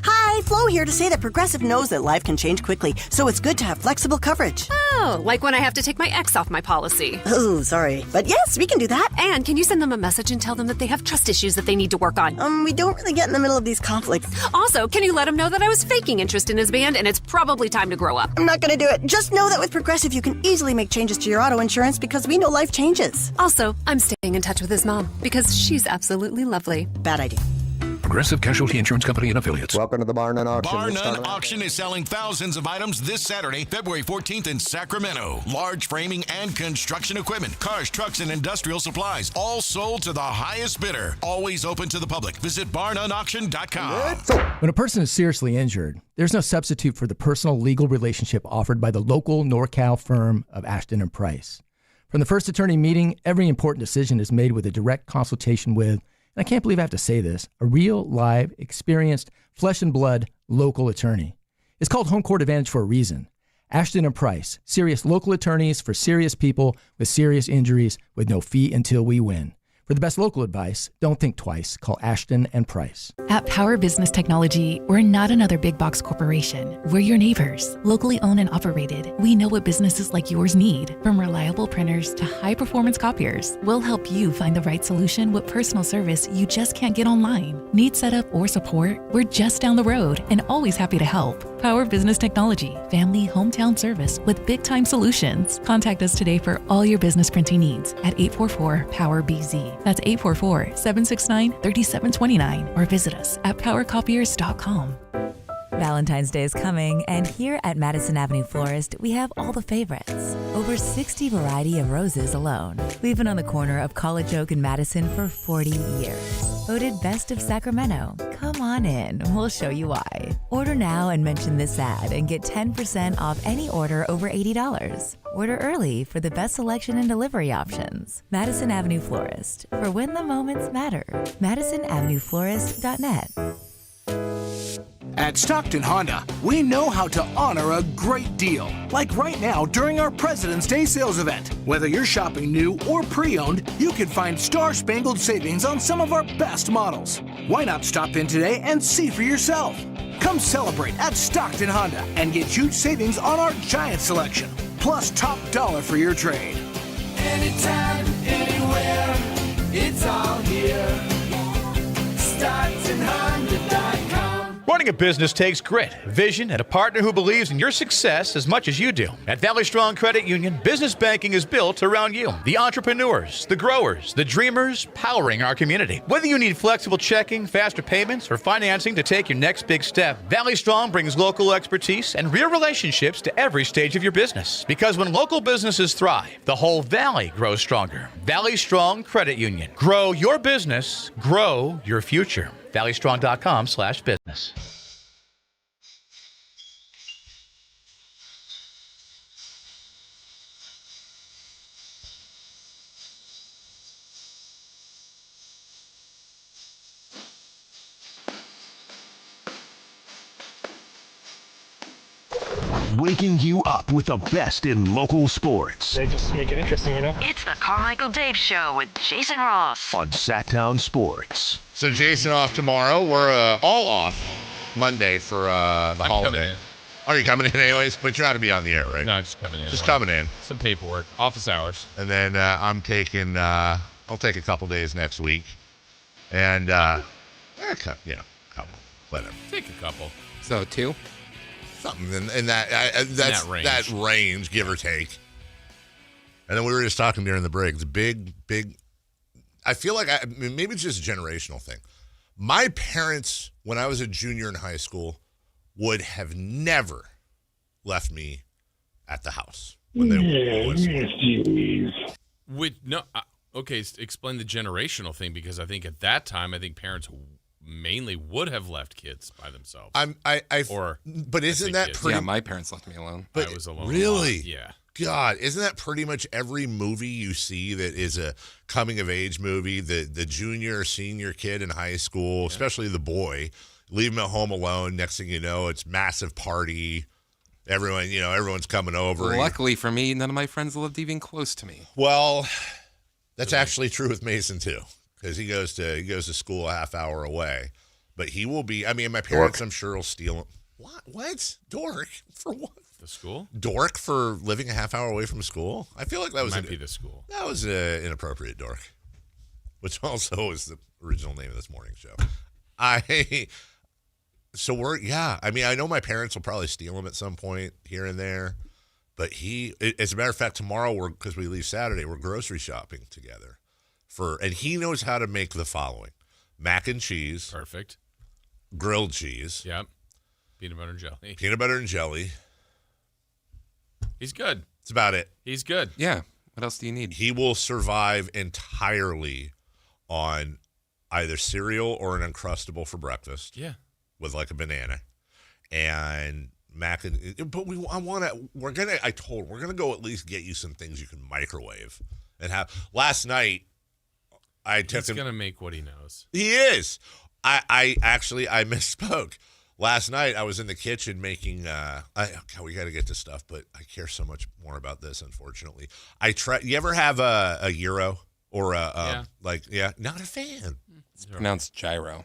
Hi, Flo here to say that Progressive knows that life can change quickly, so it's good to have flexible coverage. Oh, like when I have to take my ex off my policy. Oh, sorry. But yes, we can do that. And can you send them a message and tell them that they have trust issues that they need to work on? We don't really get in the middle of these conflicts. Also, can you let them know that I was faking interest in his band and it's probably time to grow up? I'm not going to do it. Just know that with Progressive, you can easily make changes to your auto insurance because we know life changes. Also, I'm staying in touch with his mom because she's absolutely lovely. Bad idea. Progressive Casualty Insurance Company and Affiliates. Welcome to the Bar None Auction. Bar None Auction is selling thousands of items this Saturday, February 14th in Sacramento. Large framing and construction equipment, cars, trucks, and industrial supplies, all sold to the highest bidder. Always open to the public. Visit barnoneauction.com. When a person is seriously injured, there's no substitute for the personal legal relationship offered by the local NorCal firm of Ashton & Price. From the first attorney meeting, every important decision is made with a direct consultation with, and I can't believe I have to say this, a real, live, experienced, flesh and blood local attorney. It's called Home Court Advantage for a reason. Ashton & Price, serious local attorneys for serious people with serious injuries with no fee until we win. For the best local advice, don't think twice. Call Ashton and Price. At Power Business Technology, we're not another big box corporation. We're your neighbors, locally owned and operated. We know what businesses like yours need, from reliable printers to high-performance copiers. We'll help you find the right solution with personal service you just can't get online. Need setup or support? We're just down the road and always happy to help. Power Business Technology, family hometown service with big-time solutions. Contact us today for all your business printing needs at 844-POWER-BZ. That's 844-769-3729, or visit us at powercopiers.com. Valentine's Day is coming, and here at Madison Avenue Florist, we have all the favorites. Over 60 variety of roses alone. We've been on the corner of College Oak and Madison for 40 years. Voted Best of Sacramento. Come on in, we'll show you why. Order now and mention this ad and get 10% off any order over $80. Order early for the best selection and delivery options. Madison Avenue Florist, for when the moments matter. MadisonAvenueFlorist.net. At Stockton Honda, we know how to honor a great deal. Like right now during our President's Day sales event. Whether you're shopping new or pre-owned, you can find star-spangled savings on some of our best models. Why not stop in today and see for yourself? Come celebrate at Stockton Honda and get huge savings on our giant selection. Plus top dollar for your trade. Anytime, anywhere, it's all here. StocktonHonda.com. Running a business takes grit, vision, and a partner who believes in your success as much as you do. At Valley Strong Credit Union, business banking is built around you. The entrepreneurs, the growers, the dreamers powering our community. Whether you need flexible checking, faster payments, or financing to take your next big step, Valley Strong brings local expertise and real relationships to every stage of your business. Because when local businesses thrive, the whole valley grows stronger. Valley Strong Credit Union. Grow your business, grow your future. ValleyStrong.com/business. Waking you up with the best in local sports. They just make it interesting, you know? It's the Carmichael Dave Show with Jason Ross on Sactown Sports. So Jason off tomorrow. We're all off Monday for the holiday. Are you coming in anyways? But you're not to be on the air, right? No, just coming in. Just coming in. Some paperwork, office hours. And then I'm taking, I'll take a couple days next week. And, couple, whatever. Take a couple. So 2? Something in that range, give or take. And then we were just talking during the break. It's big. I feel like maybe it's just a generational thing. My parents, when I was a junior in high school, would have never left me at the house when they were okay. Explain the generational thing, because I think at that time, parents mainly would have left kids by themselves. But isn't that pretty? Yeah, my parents left me alone. But I was alone. Really? Yeah. God, isn't that pretty much every movie you see that is a coming of age movie? The junior or senior kid in high school, especially the boy, leave him at home alone. Next thing you know, it's massive party. Everyone's coming over. Well, luckily for me, none of my friends lived even close to me. Well, that's actually true with Mason too, because he goes to school a half hour away. But he will be. I mean, my parents, I'm sure, will steal him. What? Dork? For what? The school? Dork for living a half hour away from school? I feel like that was might be the school. That was an inappropriate dork, which also is the original name of this morning show. I know my parents will probably steal him at some point here and there, but as a matter of fact, tomorrow because we leave Saturday, we're grocery shopping together and he knows how to make the following: mac and cheese. Perfect. Grilled cheese. Yep. Peanut butter and jelly. Peanut butter and jelly. He's good. That's about it. He's good. Yeah. What else do you need? He will survive entirely on either cereal or an Uncrustable for breakfast. Yeah. With like a banana. And mac and but we're gonna go at least get you some things you can microwave and have. Last night He's gonna make what he knows. He is. I misspoke. Last night, I was in the kitchen making, we got to get to stuff, but I care so much more about this, unfortunately. You ever have a gyro? or not a fan. It's pronounced gyro.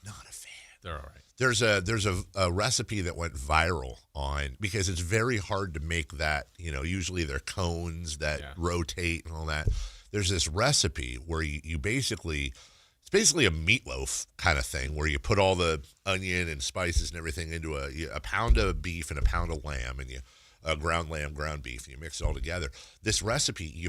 Not a fan. They're all right. There's a recipe that went viral on, because it's very hard to make that, usually they're cones that rotate and all that. There's this recipe where you basically, it's basically a meatloaf kind of thing where you put all the onion and spices and everything into a pound of beef and a pound of lamb, and ground lamb, ground beef, and you mix it all together. This recipe, you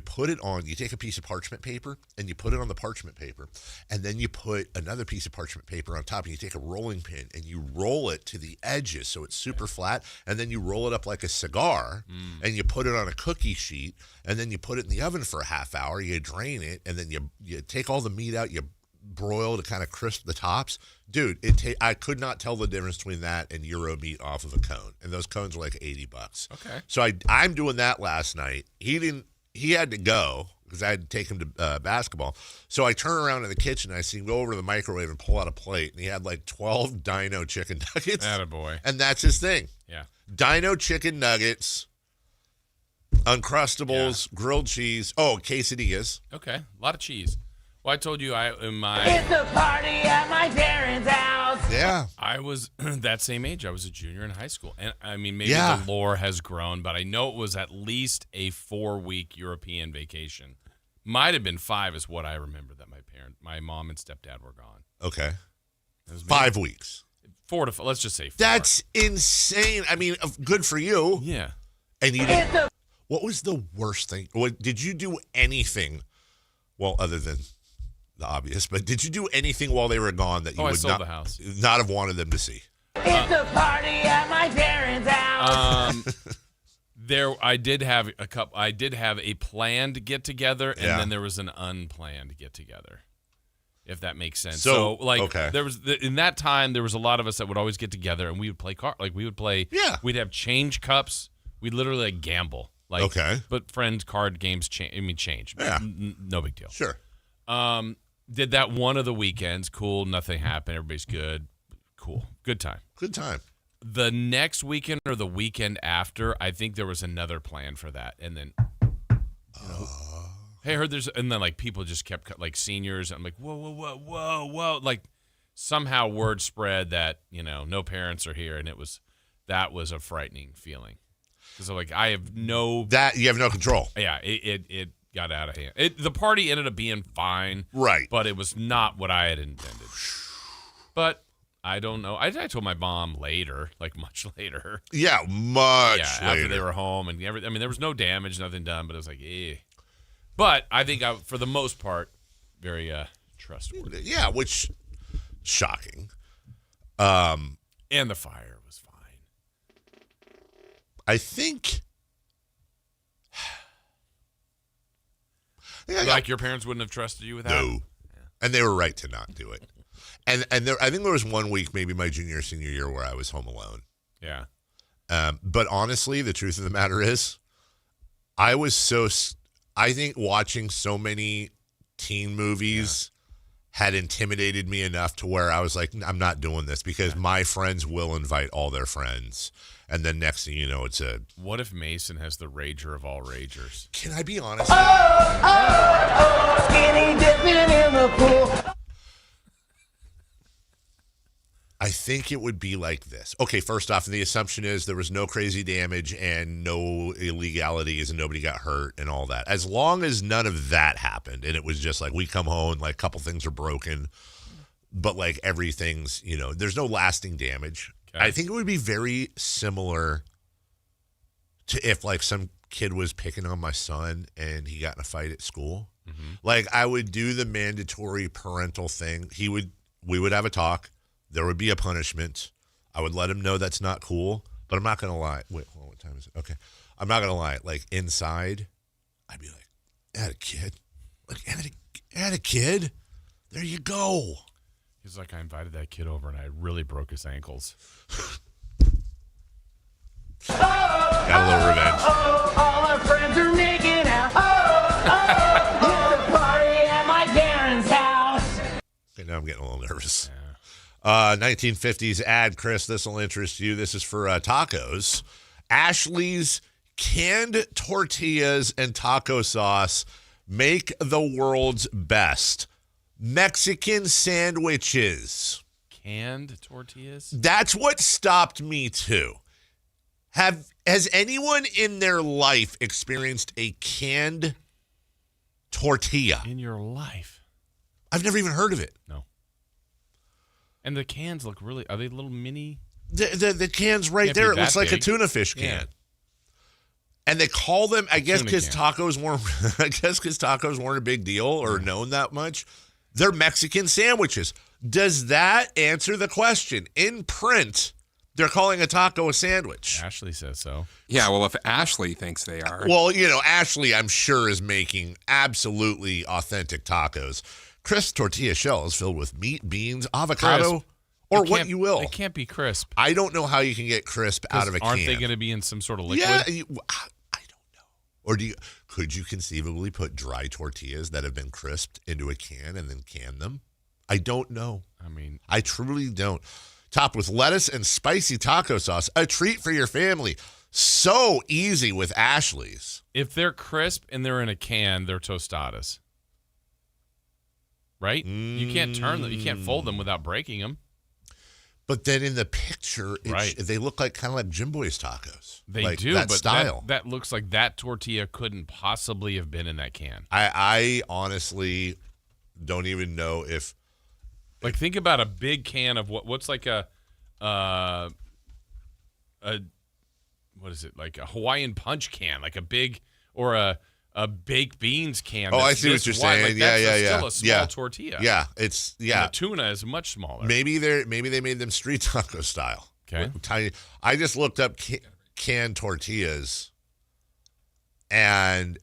take a piece of parchment paper and you put it on the parchment paper, and then you put another piece of parchment paper on top, and you take a rolling pin and you roll it to the edges so it's super flat, and then you roll it up like a cigar, and you put it on a cookie sheet, and then you put it in the oven for a half hour, you drain it, and then you take all the meat out, you broil to kind of crisp the tops. Dude, I could not tell the difference between that and Euro meat off of a cone, and those cones were like $80. Okay. So I'm doing that last night. He had to go because I had to take him to basketball. So I turn around in the kitchen, and I see him go over to the microwave and pull out a plate, and he had like 12 Dino chicken nuggets. Attaboy. And that's his thing. Yeah. Dino chicken nuggets, Uncrustables, grilled cheese, quesadillas. Okay, a lot of cheese. Well, I told you It's a party at my parents' house. Yeah. I was that same age. I was a junior in high school. And I mean, maybe the lore has grown, but I know it was at least a 4-week European vacation. Might have been 5 is what I remember that my mom and stepdad were gone. Okay. 5 weeks. 4 to 5, let's just say 4. That's insane. I mean, good for you. Yeah. And you didn't. What was the worst thing? Did you do anything, other than the obvious, but did you do anything while they were gone that you would sold the house. not have wanted them to see? It's a party at my parents' house. I did have a planned get together, and then there was an unplanned get together. If that makes sense. So there was in that time there was a lot of us that would always get together, and we would play we'd have change cups. We'd literally gamble. But friends card games change. Yeah. No big deal. Sure. Did that one of the weekends. Cool. Nothing happened. Everybody's good. Cool. Good time. Good time. The next weekend or the weekend after, I think there was another plan for that. And then, hey, I heard there's, and then like people just kept like seniors. And I'm like, whoa. Like somehow word spread that, no parents are here. And that was a frightening feeling. Because I have you have no control. Yeah. It got out of hand. The party ended up being fine. Right. But it was not what I had intended. But I don't know. I told my mom later, like much later. Yeah, much later. After they were home. And there was no damage, nothing done, but it was like, eh. But I think for the most part, very trustworthy. Yeah, which, shocking. And the fire was fine. I think... Like your parents wouldn't have trusted you with that? No. Yeah. And they were right to not do it. And I think there was 1 week, maybe my junior or senior year, where I was home alone. Yeah. But honestly, the truth of the matter is, I think watching so many teen movies had intimidated me enough to where I was like, I'm not doing this because my friends will invite all their friends. And then next thing you know, it's what if Mason has the rager of all ragers? Can I be honest? Skinny dipping in the pool. I think it would be like this. Okay, first off, the assumption is there was no crazy damage and no illegalities and nobody got hurt and all that. As long as none of that happened and it was just like we come home and like a couple things are broken, but like everything's, there's no lasting damage. Okay. I think it would be very similar to if like some kid was picking on my son and he got in a fight at school. Mm-hmm. Like I would do the mandatory parental thing. We would have a talk. There would be a punishment. I would let him know that's not cool, but I'm not going to lie. Wait, hold on, what time is it? Okay. I'm not going to lie. Like inside, I'd be like, add a kid. Like, add a kid. There you go. He's like, I invited that kid over and I really broke his ankles. Got a little revenge. All our friends are making out. It's a party at my parents' house. Okay, now I'm getting a little nervous. 1950s ad, Chris, this will interest you. This is for tacos. Ashley's canned tortillas and taco sauce make the world's best Mexican sandwiches. Canned tortillas? That's what stopped me too. Has anyone in their life experienced a canned tortilla? In your life? I've never even heard of it. No. And the cans look really, are they little mini? The can's right there. It looks like a tuna fish can. Yeah. And they call them, I guess because tacos weren't a big deal or known that much. They're Mexican sandwiches. Does that answer the question? In print, they're calling a taco a sandwich. Ashley says so. Yeah, well, if Ashley thinks they are. Well, Ashley, I'm sure, is making absolutely authentic tacos. Crisp tortilla shells filled with meat, beans, avocado, or what you will. They can't be crisp. I don't know how you can get crisp out of a can. Aren't they going to be in some sort of liquid? Yeah, I don't know. Or could you conceivably put dry tortillas that have been crisped into a can and then can them? I don't know. I truly don't. Topped with lettuce and spicy taco sauce. A treat for your family. So easy with Ashley's. If they're crisp and they're in a can, they're tostadas. Right? You can't turn them. You can't fold them without breaking them. But then in the picture, they look like kind of like Jim Boy's tacos. They do, but style. That looks like that tortilla couldn't possibly have been in that can. I honestly don't even know if... Like, think about a big can of what's like what is it? Like a Hawaiian Punch can, like a big, or a baked beans can. Oh, I see what you're saying. Like, that's still a small tortilla. Yeah, And the tuna is much smaller. Maybe they made them street taco style. Okay. Tiny. I just looked up canned tortillas, and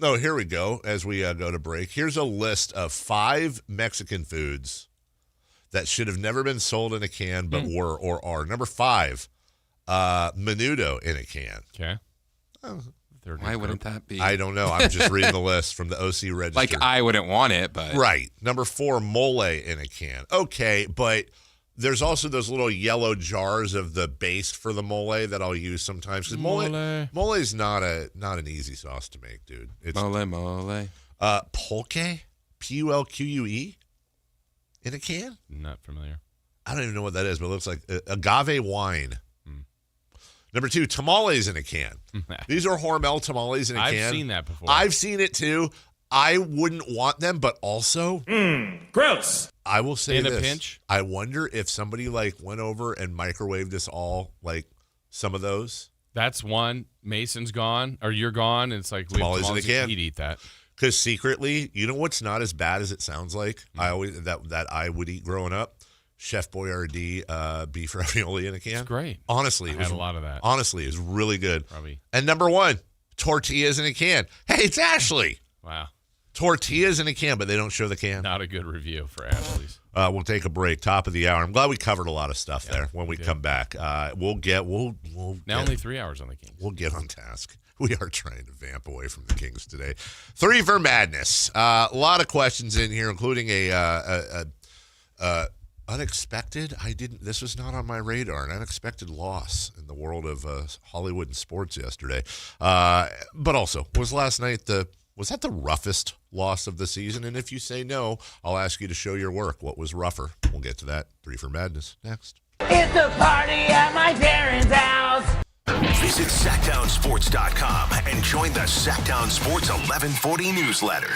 here we go. As we go to break, here's a list of 5 Mexican foods that should have never been sold in a can, but were or are. Number 5, menudo in a can. Okay. Why wouldn't that be? I don't know. I'm just reading the list from the OC Register. Like, I wouldn't want it, but... Right. Number 4, mole in a can. Okay, but there's also those little yellow jars of the base for the mole that I'll use sometimes. Because mole is not an easy sauce to make, dude. It's mole. Pulque, Pulque, in a can? Not familiar. I don't even know what that is, but it looks like agave wine. Number 2, tamales in a can. These are Hormel tamales in a can. I've seen that before. I've seen it too. I wouldn't want them, but also... gross. I will say this. In a pinch? I wonder if somebody went over and microwaved us all, some of those. That's one. Mason's gone, or you're gone, and it's like... Tamales in a can. He'd eat that. Because secretly, you know what's not as bad as it sounds like? I always that I would eat growing up? Chef Boyardee beef ravioli in a can. It's great. Honestly, I had a lot of that. Honestly, it was really good. Probably. And number 1, tortillas in a can. Hey, it's Ashley. Wow. Tortillas in a can, but they don't show the can. Not a good review for Ashley's. We'll take a break. Top of the hour. I'm glad we covered a lot of stuff there. When we come back, we'll only 3 hours on the Kings. We'll get on task. We are trying to vamp away from the Kings today. 3 for Madness. A lot of questions in here, including a unexpected. This was not on my radar. An unexpected loss in the world of Hollywood and sports yesterday. But also, was last night was that the roughest loss of the season? And if you say no, I'll ask you to show your work. What was rougher? We'll get to that. 3 for Madness next. It's a party at my parents' house. Visit SactownSports.com and join the Sactown Sports 1140 newsletter.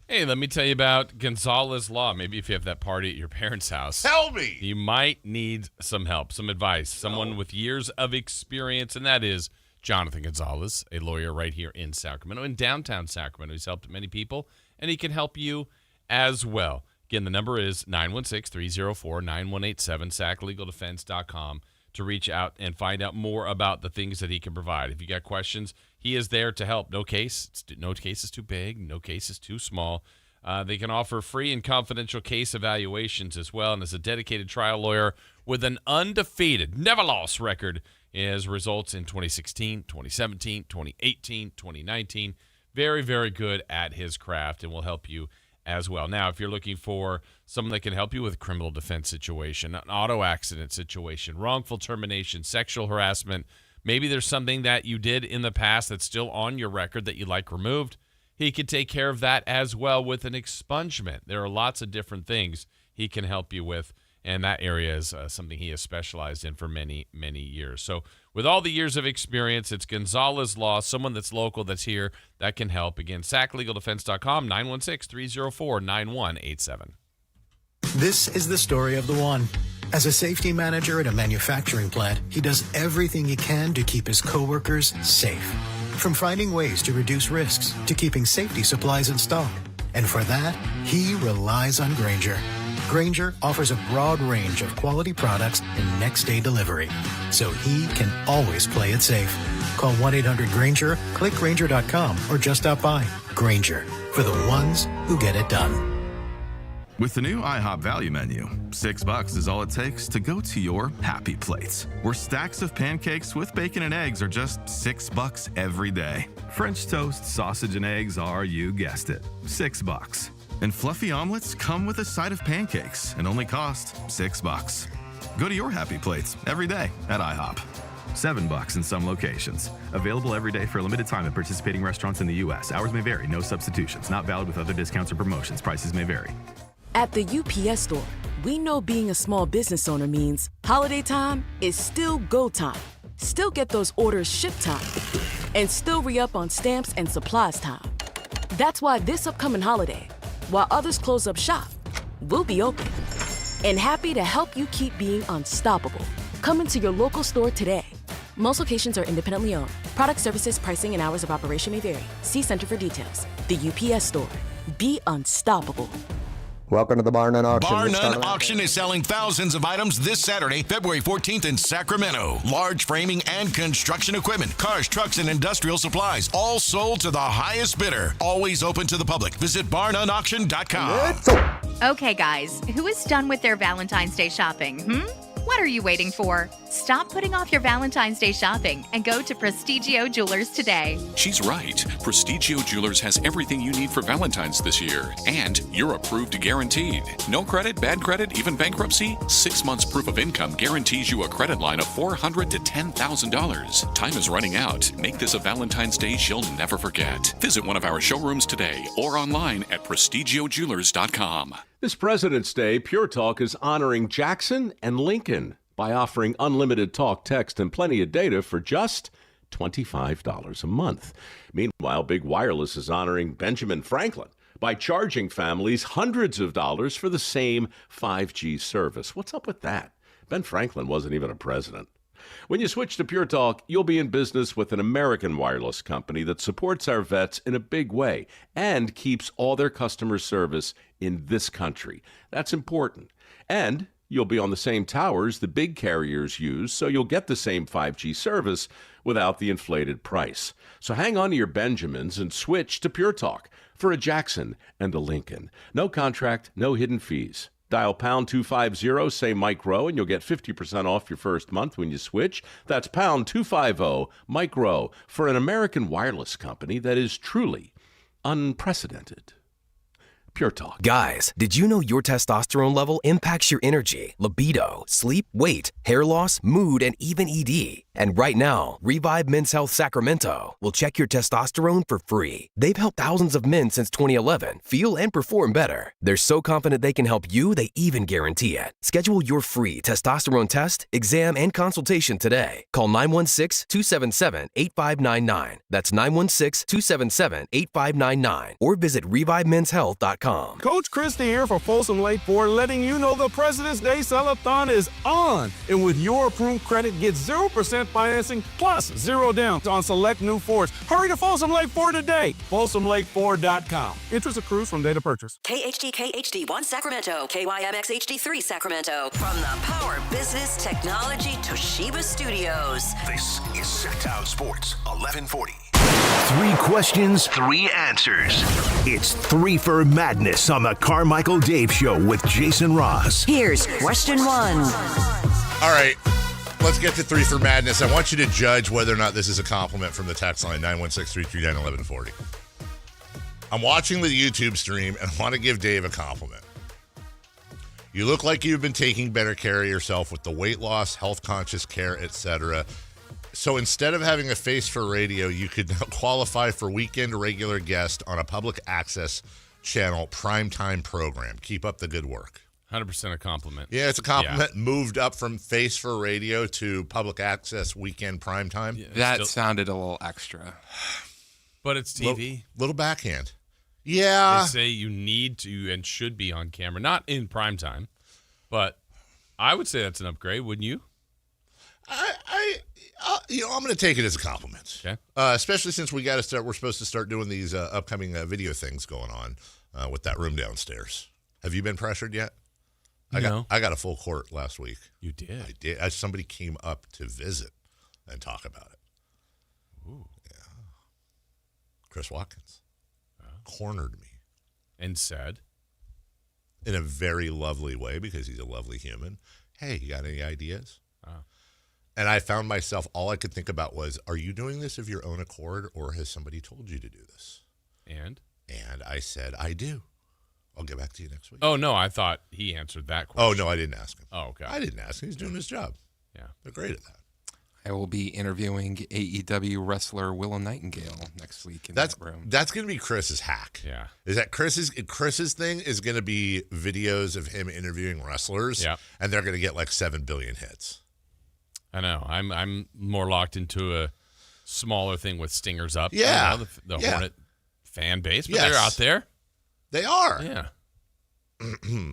Hey, let me tell you about Gonzalez Law. Maybe if you have that party at your parents' house. Tell me! You might need some help, some advice. Someone with years of experience, and that is Jonathan Gonzalez, a lawyer right here in Sacramento, in downtown Sacramento. He's helped many people, and he can help you as well. Again, the number is 916-304-9187, saclegaldefense.com, to reach out and find out more about the things that he can provide. If you got questions, he is there to help. No case is too big. No case is too small. They can offer free and confidential case evaluations as well. And as a dedicated trial lawyer with an undefeated, never lost record, as results in 2016, 2017, 2018, 2019. Very, very good at his craft and will help you as well. Now, if you're looking for someone that can help you with a criminal defense situation, an auto accident situation, wrongful termination, sexual harassment, Maybe there's something that you did in the past that's still on your record that you'd like removed. He could take care of that as well with an expungement. There are lots of different things he can help you with, and that area is something he has specialized in for many, many years. So with all the years of experience, it's Gonzalez Law, someone that's local that's here that can help. Again, SacLegalDefense.com, 916-304-9187. This is the story of the one. As a safety manager at a manufacturing plant, he does everything he can to keep his coworkers safe. From finding ways to reduce risks to keeping safety supplies in stock. And for that, he relies on Grainger. Grainger offers a broad range of quality products and next-day delivery, so he can always play it safe. Call 1-800-GRAINGER, click Grainger.com, or just stop by. Grainger, for the ones who get it done. With the new IHOP value menu, $6 is all it takes to go to your happy place, where stacks of pancakes with bacon and eggs are just $6 every day. French toast, sausage, and eggs are, you guessed it, $6. And fluffy omelets come with a side of pancakes and only cost $6. Go to your happy plates every day at IHOP. $7 in some locations. Available every day for a limited time at participating restaurants in the U.S. Hours may vary. No substitutions. Not valid with other discounts or promotions. Prices may vary. At the UPS Store, we know being a small business owner means holiday time is still go time. Still get those orders shipped time. And still re-up on stamps and supplies time. That's why this upcoming holiday, while others close up shop, we'll be open. And happy to help you keep being unstoppable. Come into your local store today. Most locations are independently owned. Product services, pricing, and hours of operation may vary. See Center for details. The UPS Store. Be unstoppable. Welcome to the Bar None Auction. Bar None Auction is selling thousands of items this Saturday, February 14th in Sacramento. Large framing and construction equipment, cars, trucks, and industrial supplies, all sold to the highest bidder. Always open to the public. Visit barnoneauction.com. Okay, guys, who is done with their Valentine's Day shopping? What are you waiting for? Stop putting off your Valentine's Day shopping and go to Prestigio Jewelers today. She's right. Prestigio Jewelers has everything you need for Valentine's this year. And you're approved guaranteed. No credit, bad credit, even bankruptcy? 6 months proof of income guarantees you a credit line of $400 to $10,000. Time is running out. Make this a Valentine's Day she'll never forget. Visit one of our showrooms today or online at prestigiojewelers.com. This President's Day, Pure Talk is honoring Jackson and Lincoln by offering unlimited talk, text, and plenty of data for just $25 a month. Meanwhile, Big Wireless is honoring Benjamin Franklin by charging families hundreds of dollars for the same 5G service. What's up with that? Ben Franklin wasn't even a president. When you switch to Pure Talk, you'll be in business with an American wireless company that supports our vets in a big way and keeps all their customer service in this country. That's important. And you'll be on the same towers the big carriers use, so you'll get the same 5G service without the inflated price. So hang on to your Benjamins and switch to Pure Talk for a Jackson and a Lincoln. No contract, no hidden fees. Dial pound 250, say Mike Rowe, and you'll get 50% off your first month when you switch. That's pound 250, Mike Rowe, for an American wireless company that is truly unprecedented. Pure Talk. Guys, did you know your testosterone level impacts your energy, libido, sleep, weight, hair loss, mood, and even ED? And right now, Revive Men's Health Sacramento will check your testosterone for free. They've helped thousands of men since 2011 feel and perform better. They're so confident they can help you, they even guarantee it. Schedule your free testosterone test, exam, and consultation today. Call 916-277-8599. That's 916-277-8599. Or visit ReviveMen'sHealth.com. Coach Christie here for Folsom Lake Ford, letting you know the President's Day Sell-a-thon is on. And with your approved credit, get 0% financing plus 0 down on select new Fords. Hurry to Folsom Lake Ford today. FolsomLakeFord.com. Interest accrues from date of purchase. KHD HD1 Sacramento, KYMX HD3 Sacramento. From the Power Business Technology Toshiba Studios. This is Sac-Town Sports 1140. 3 questions, 3 answers. It's 3 for Madness on the Carmichael Dave Show with Jason Ross. Here's question 1. All right, let's get to 3 for Madness. I want you to judge whether or not this is a compliment from the text line, 916-339-1140. I'm watching the YouTube stream, and I want to give Dave a compliment. You look like you've been taking better care of yourself with the weight loss, health-conscious care, etc. So instead of having a face for radio, you could now qualify for weekend regular guest on a public access channel primetime program. Keep up the good work. 100% a compliment. Yeah, it's a compliment. Yeah. Moved up from face for radio to public access weekend primetime. Yeah, that sounded a little extra. But it's TV. Little backhand. Yeah. They say you need to and should be on camera. Not in primetime, but I would say that's an upgrade, wouldn't you? I'm going to take it as a compliment. Okay. Especially since we're supposed to start doing these upcoming video things going on with that room downstairs. Have you been pressured yet? No. I got a full court last week. You did? I did. Somebody came up to visit and talk about it. Ooh. Yeah. Chris Watkins cornered me. And said? In a very lovely way, because he's a lovely human. Hey, you got any ideas? And I found myself, all I could think about was, are you doing this of your own accord, or has somebody told you to do this? And I said, I do. I'll get back to you next week. Oh, no, I thought he answered that question. Oh, no, I didn't ask him. Oh, okay. I didn't ask him. He's doing his job. Yeah. They're great at that. I will be interviewing AEW wrestler Willow Nightingale next week in that room. That's going to be Chris's hack. Yeah. Is that Chris's thing is going to be videos of him interviewing wrestlers, and they're going to get like 7 billion hits. I know. I'm more locked into a smaller thing with Stingers Up. Yeah. The Hornet fan base, but they're out there. They are. Yeah.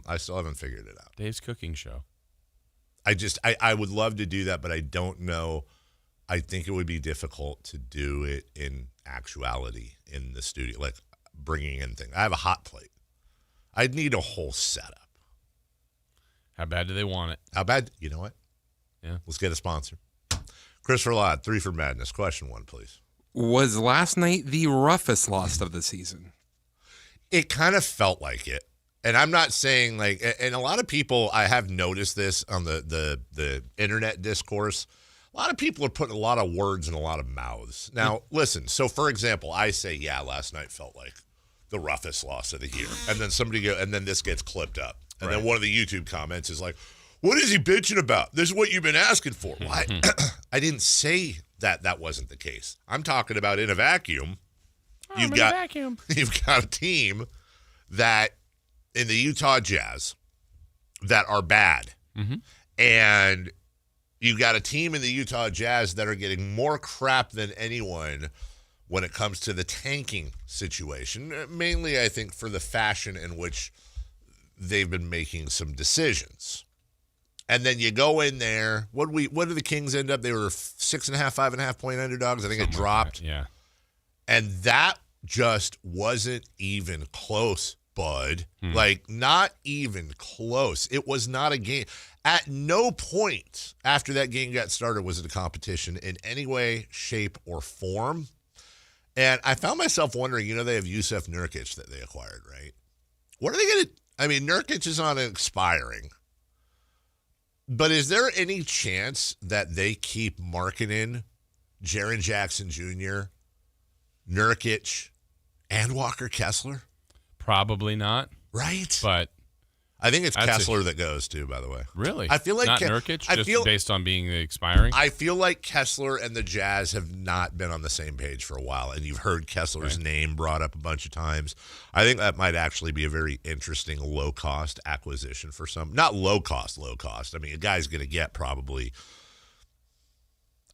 I still haven't figured it out. Dave's cooking show. I would love to do that, but I don't know. I think it would be difficult to do it in actuality in the studio, like bringing in things. I have a hot plate. I'd need a whole setup. How bad do they want it? How bad? You know what? Yeah. Let's get a sponsor. Christopher Ladd, 3 for Madness. Question 1, please. Was last night the roughest loss of the season? It kind of felt like it. And I'm not saying and a lot of people, I have noticed this on the internet discourse. A lot of people are putting a lot of words in a lot of mouths. Now, listen. So, for example, I say, yeah, last night felt like the roughest loss of the year. And then and then this gets clipped up. And then one of the YouTube comments is like, what is he bitching about? This is what you've been asking for. Well, I didn't say that wasn't the case. I'm talking about in a vacuum. You've got a team that in the Utah Jazz that are bad. Mm-hmm. And you got a team in the Utah Jazz that are getting more crap than anyone when it comes to the tanking situation. Mainly, I think, for the fashion in which they've been making some decisions. And then you go in there. What did the Kings end up? They were 6.5, 5.5 point underdogs. I think it dropped. Like yeah. And that just wasn't even close, bud. Like, not even close. It was not a game. At no point after that game got started was it a competition in any way, shape, or form. And I found myself wondering, they have Yusuf Nurkic that they acquired, right? What are they going to – I mean, Nurkic is on expiring. But is there any chance that they keep marketing Jaren Jackson Jr., Nurkic, and Walker Kessler? Probably not. Right? But I think it's Kessler that goes too, by the way. Really? I feel like not Nurkic, based on being expiring? I feel like Kessler and the Jazz have not been on the same page for a while, and you've heard Kessler's name brought up a bunch of times. I think that might actually be a very interesting low-cost acquisition for some. Not low-cost. I mean, a guy's going to get probably,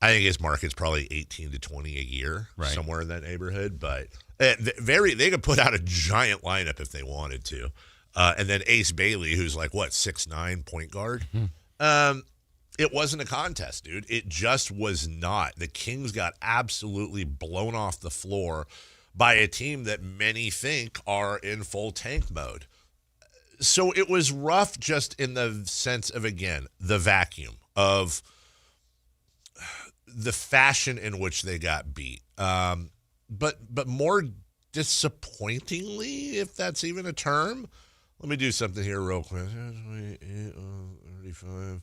I think his market's probably 18 to 20 a year, somewhere in that neighborhood. But they could put out a giant lineup if they wanted to. And then Ace Bailey, who's like, 6'9" point guard. It wasn't a contest, dude. It just was not. The Kings got absolutely blown off the floor by a team that many think are in full tank mode. So it was rough just in the sense of, again, the vacuum of the fashion in which they got beat. But more disappointingly, if that's even a term. Let me do something here real quick. 35, 40,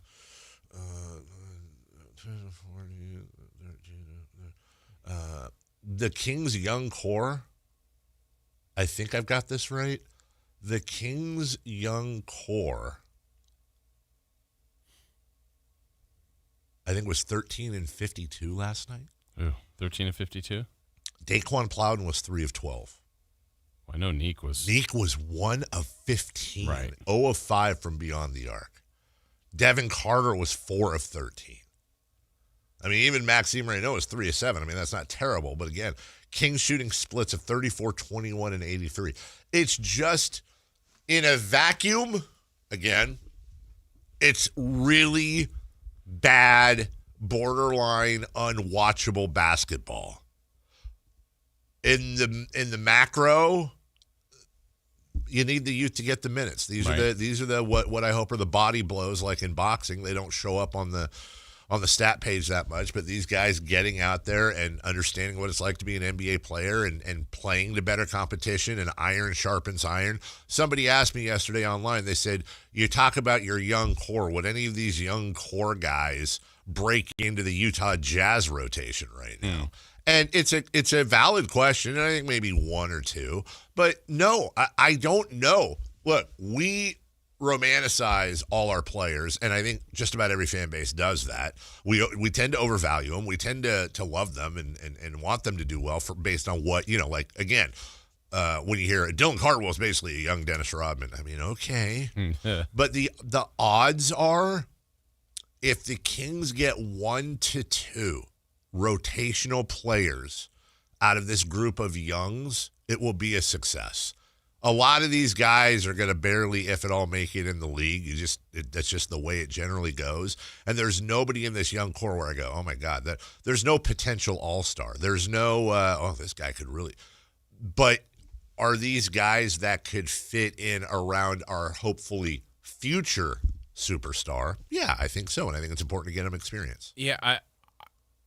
the Kings' young core, I think I've got this right. The Kings' young core, I think, was 13 and 52 last night. Ooh, 13 and 52? Daquan Plowden was 3 of 12. I know Neek was 1 of 15. Right. 0 of 5 from beyond the arc. Devin Carter was 4 of 13. I mean, even Maxime Reynaud was 3 of 7. I mean, that's not terrible. But again, Kings shooting splits of 34, 21, and 83. It's just in a vacuum, again, it's really bad, borderline unwatchable basketball. In the macro, you need the youth to get the minutes. These are the what I hope are the body blows, like in boxing. They don't show up on the stat page that much, but these guys getting out there and understanding what it's like to be an NBA player and playing to better competition, and iron sharpens iron. Somebody asked me yesterday online, they said, you talk about your young core. Would any of these young core guys break into the Utah Jazz rotation right now? And it's a valid question, and I think maybe one or two. But no, I don't know. Look, we romanticize all our players, and I think just about every fan base does that. We tend to overvalue them. We tend to love them and want them to do well based on what, like, again, when you hear Dylan Cardwell is basically a young Dennis Rodman. I mean, okay. But the odds are, if the Kings get 1 to 2 rotational players out of this group of youngs, it will be a success. A lot of these guys are going to barely, if at all, make it in the league. That's just the way it generally goes. And there's nobody in this young core where I go, oh my God, there's no potential all-star. There's no, this guy could really. But are these guys that could fit in around our hopefully future superstar? Yeah, I think so. And I think it's important to get them experience. Yeah,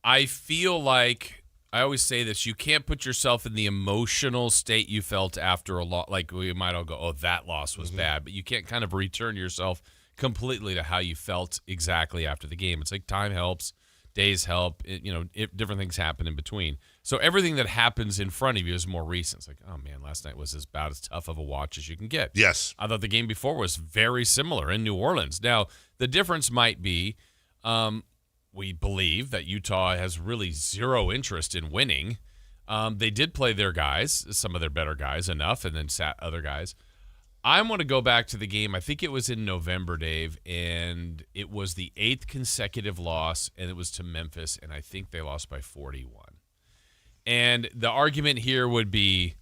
I feel like I always say this: you can't put yourself in the emotional state you felt after a loss. Like, we might all go, "Oh, that loss was bad," but you can't kind of return yourself completely to how you felt exactly after the game. It's like time helps, days help. Different things happen in between. So everything that happens in front of you is more recent. It's like, oh man, last night was about as tough of a watch as you can get. Yes, I thought the game before was very similar in New Orleans. Now the difference might be. We believe that Utah has really zero interest in winning. They did play their guys, some of their better guys, enough, and then sat other guys. I want to go back to the game. I think it was in November, Dave, and it was the 8th consecutive loss, and it was to Memphis, and I think they lost by 41. And the argument here would be,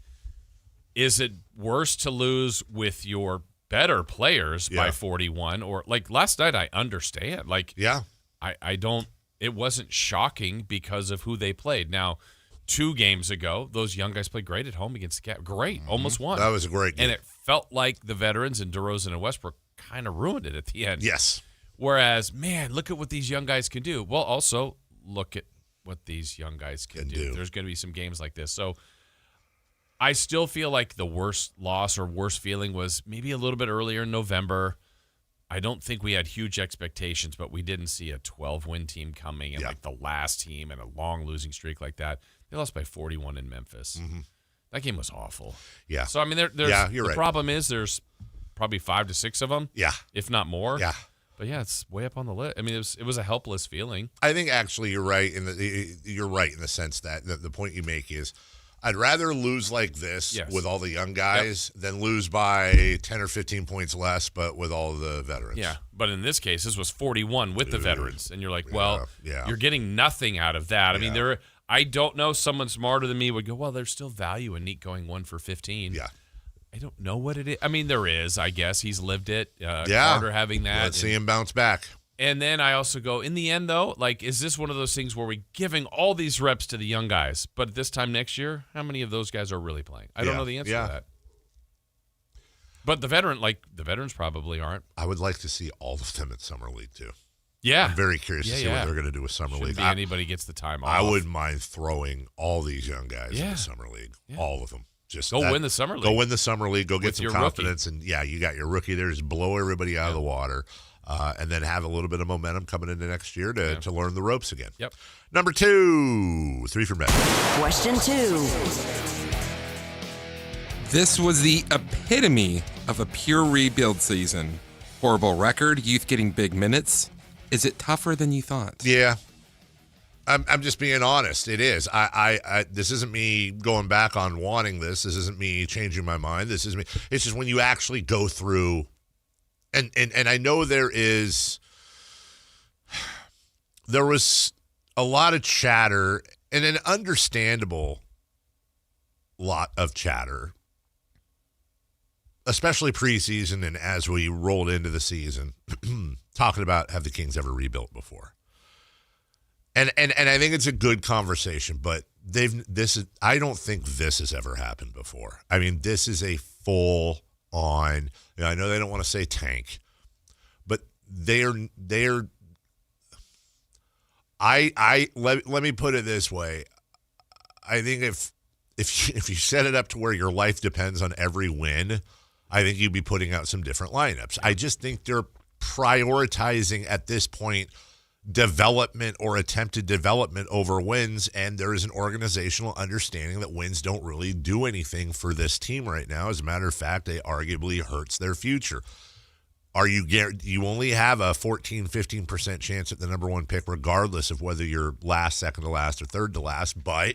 is it worse to lose with your better players by 41? Or, like, last night, I understand. Like, yeah. I don't – it wasn't shocking because of who they played. Now, 2 games ago, those young guys played great at home against the Cavs. Great. Almost won. That was a great game. And it felt like the veterans and DeRozan and Westbrook kind of ruined it at the end. Yes. Whereas, man, look at what these young guys can do. Well, also, look at what these young guys can do. There's going to be some games like this. So, I still feel like the worst loss or worst feeling was maybe a little bit earlier in November. I don't think we had huge expectations, but we didn't see a 12-win team coming and like the last team and a long losing streak like that. They lost by 41 in Memphis. Mm-hmm. That game was awful. Yeah. So, I mean, the right. problem is there's probably 5 to 6 of them. Yeah. If not more. Yeah. But, yeah, it's way up on the list. I mean, it was a helpless feeling. I think actually you're right in the sense that the point you make is I'd rather lose like this with all the young guys than lose by 10 or 15 points less, but with all the veterans. Yeah, but in this case, this was 41 with the veterans. And you're like, well, you're getting nothing out of that. I mean, I don't know, someone smarter than me would go, well, there's still value in Neek going 1 for 15. Yeah. I don't know what it is. I mean, there is, I guess. He's lived it. Carter having that. Let's see him bounce back. And then I also go, in the end, though, like, is this one of those things where we're giving all these reps to the young guys, but this time next year, how many of those guys are really playing? I don't know the answer to that. But the veterans probably aren't. I would like to see all of them at Summer League, too. Yeah. I'm very curious to see what they're going to do with Summer League. Anybody gets the time off. I wouldn't mind throwing all these young guys in the Summer League. Yeah. All of them. Just win the Summer League. Go win the Summer League. Go get some confidence. Rookie. And, you got your rookie there. Just blow everybody out of the water. And then have a little bit of momentum coming into next year to learn the ropes again. Yep. Number 2, 3 from Beck. Question 2. This was the epitome of a pure rebuild season. Horrible record, youth getting big minutes. Is it tougher than you thought? Yeah. I'm just being honest. It is. I this isn't me going back on wanting this. This isn't me changing my mind. This is me. It's just when you actually go through, and I know there was a lot of chatter and an understandable lot of chatter, especially preseason and as we rolled into the season, talking about have the Kings ever rebuilt before. And I think it's a good conversation, but I don't think this has ever happened before. I mean, this is a full on, I know they don't want to say tank, but let me put it this way. I think if you set it up to where your life depends on every win, I think you'd be putting out some different lineups. I just think they're prioritizing at this point development or attempted development over wins, and there is an organizational understanding that wins don't really do anything for this team right now. As a matter of fact, they arguably hurts their future. You only have a 14-15% chance at the number one pick, regardless of whether you're last, second to last, or third to last. But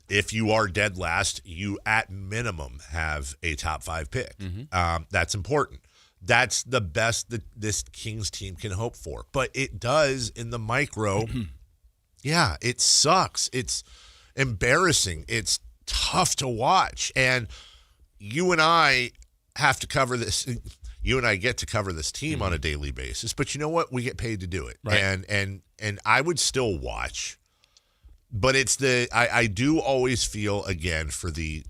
if you are dead last, you at minimum have a top 5 pick. That's important. That's the best that this Kings team can hope for. But it does in the micro. Yeah, it sucks. It's embarrassing. It's tough to watch. And you and I have to cover this. You and I get to cover this team on a daily basis. But you know what? We get paid to do it. Right. And I would still watch. But it's I do always feel, again, for the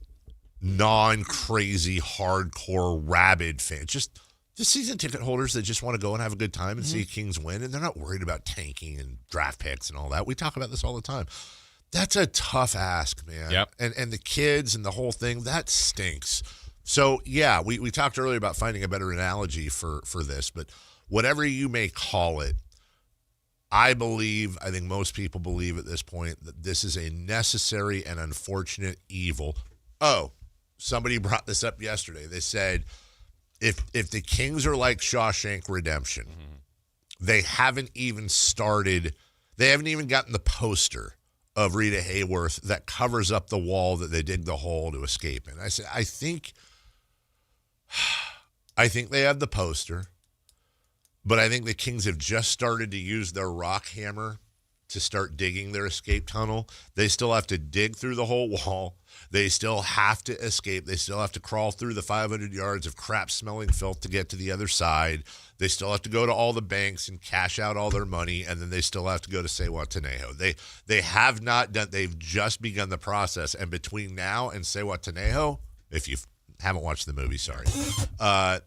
non-crazy, hardcore, rabid fans, just the season ticket holders that just want to go and have a good time and see Kings win, and they're not worried about tanking and draft picks and all that. We talk about this all the time. That's a tough ask, man. Yep. And the kids and the whole thing, that stinks. So, yeah, we talked earlier about finding a better analogy for this, but whatever you may call it, I think most people believe at this point that this is a necessary and unfortunate evil. Oh, somebody brought this up yesterday. They said, if the Kings are like Shawshank Redemption, they haven't even gotten the poster of Rita Hayworth that covers up the wall that they dig the hole to escape in. I said, I think they have the poster, but I think the Kings have just started to use their rock hammer to start digging their escape tunnel. They still have to dig through the whole wall. They still have to escape. They still have to crawl through the 500 yards of crap-smelling filth to get to the other side. They still have to go to all the banks and cash out all their money, and then they still have to go to Sewatenejo. They have not done. They've just begun the process, and between now and Sewatenejo, if you haven't watched the movie, sorry,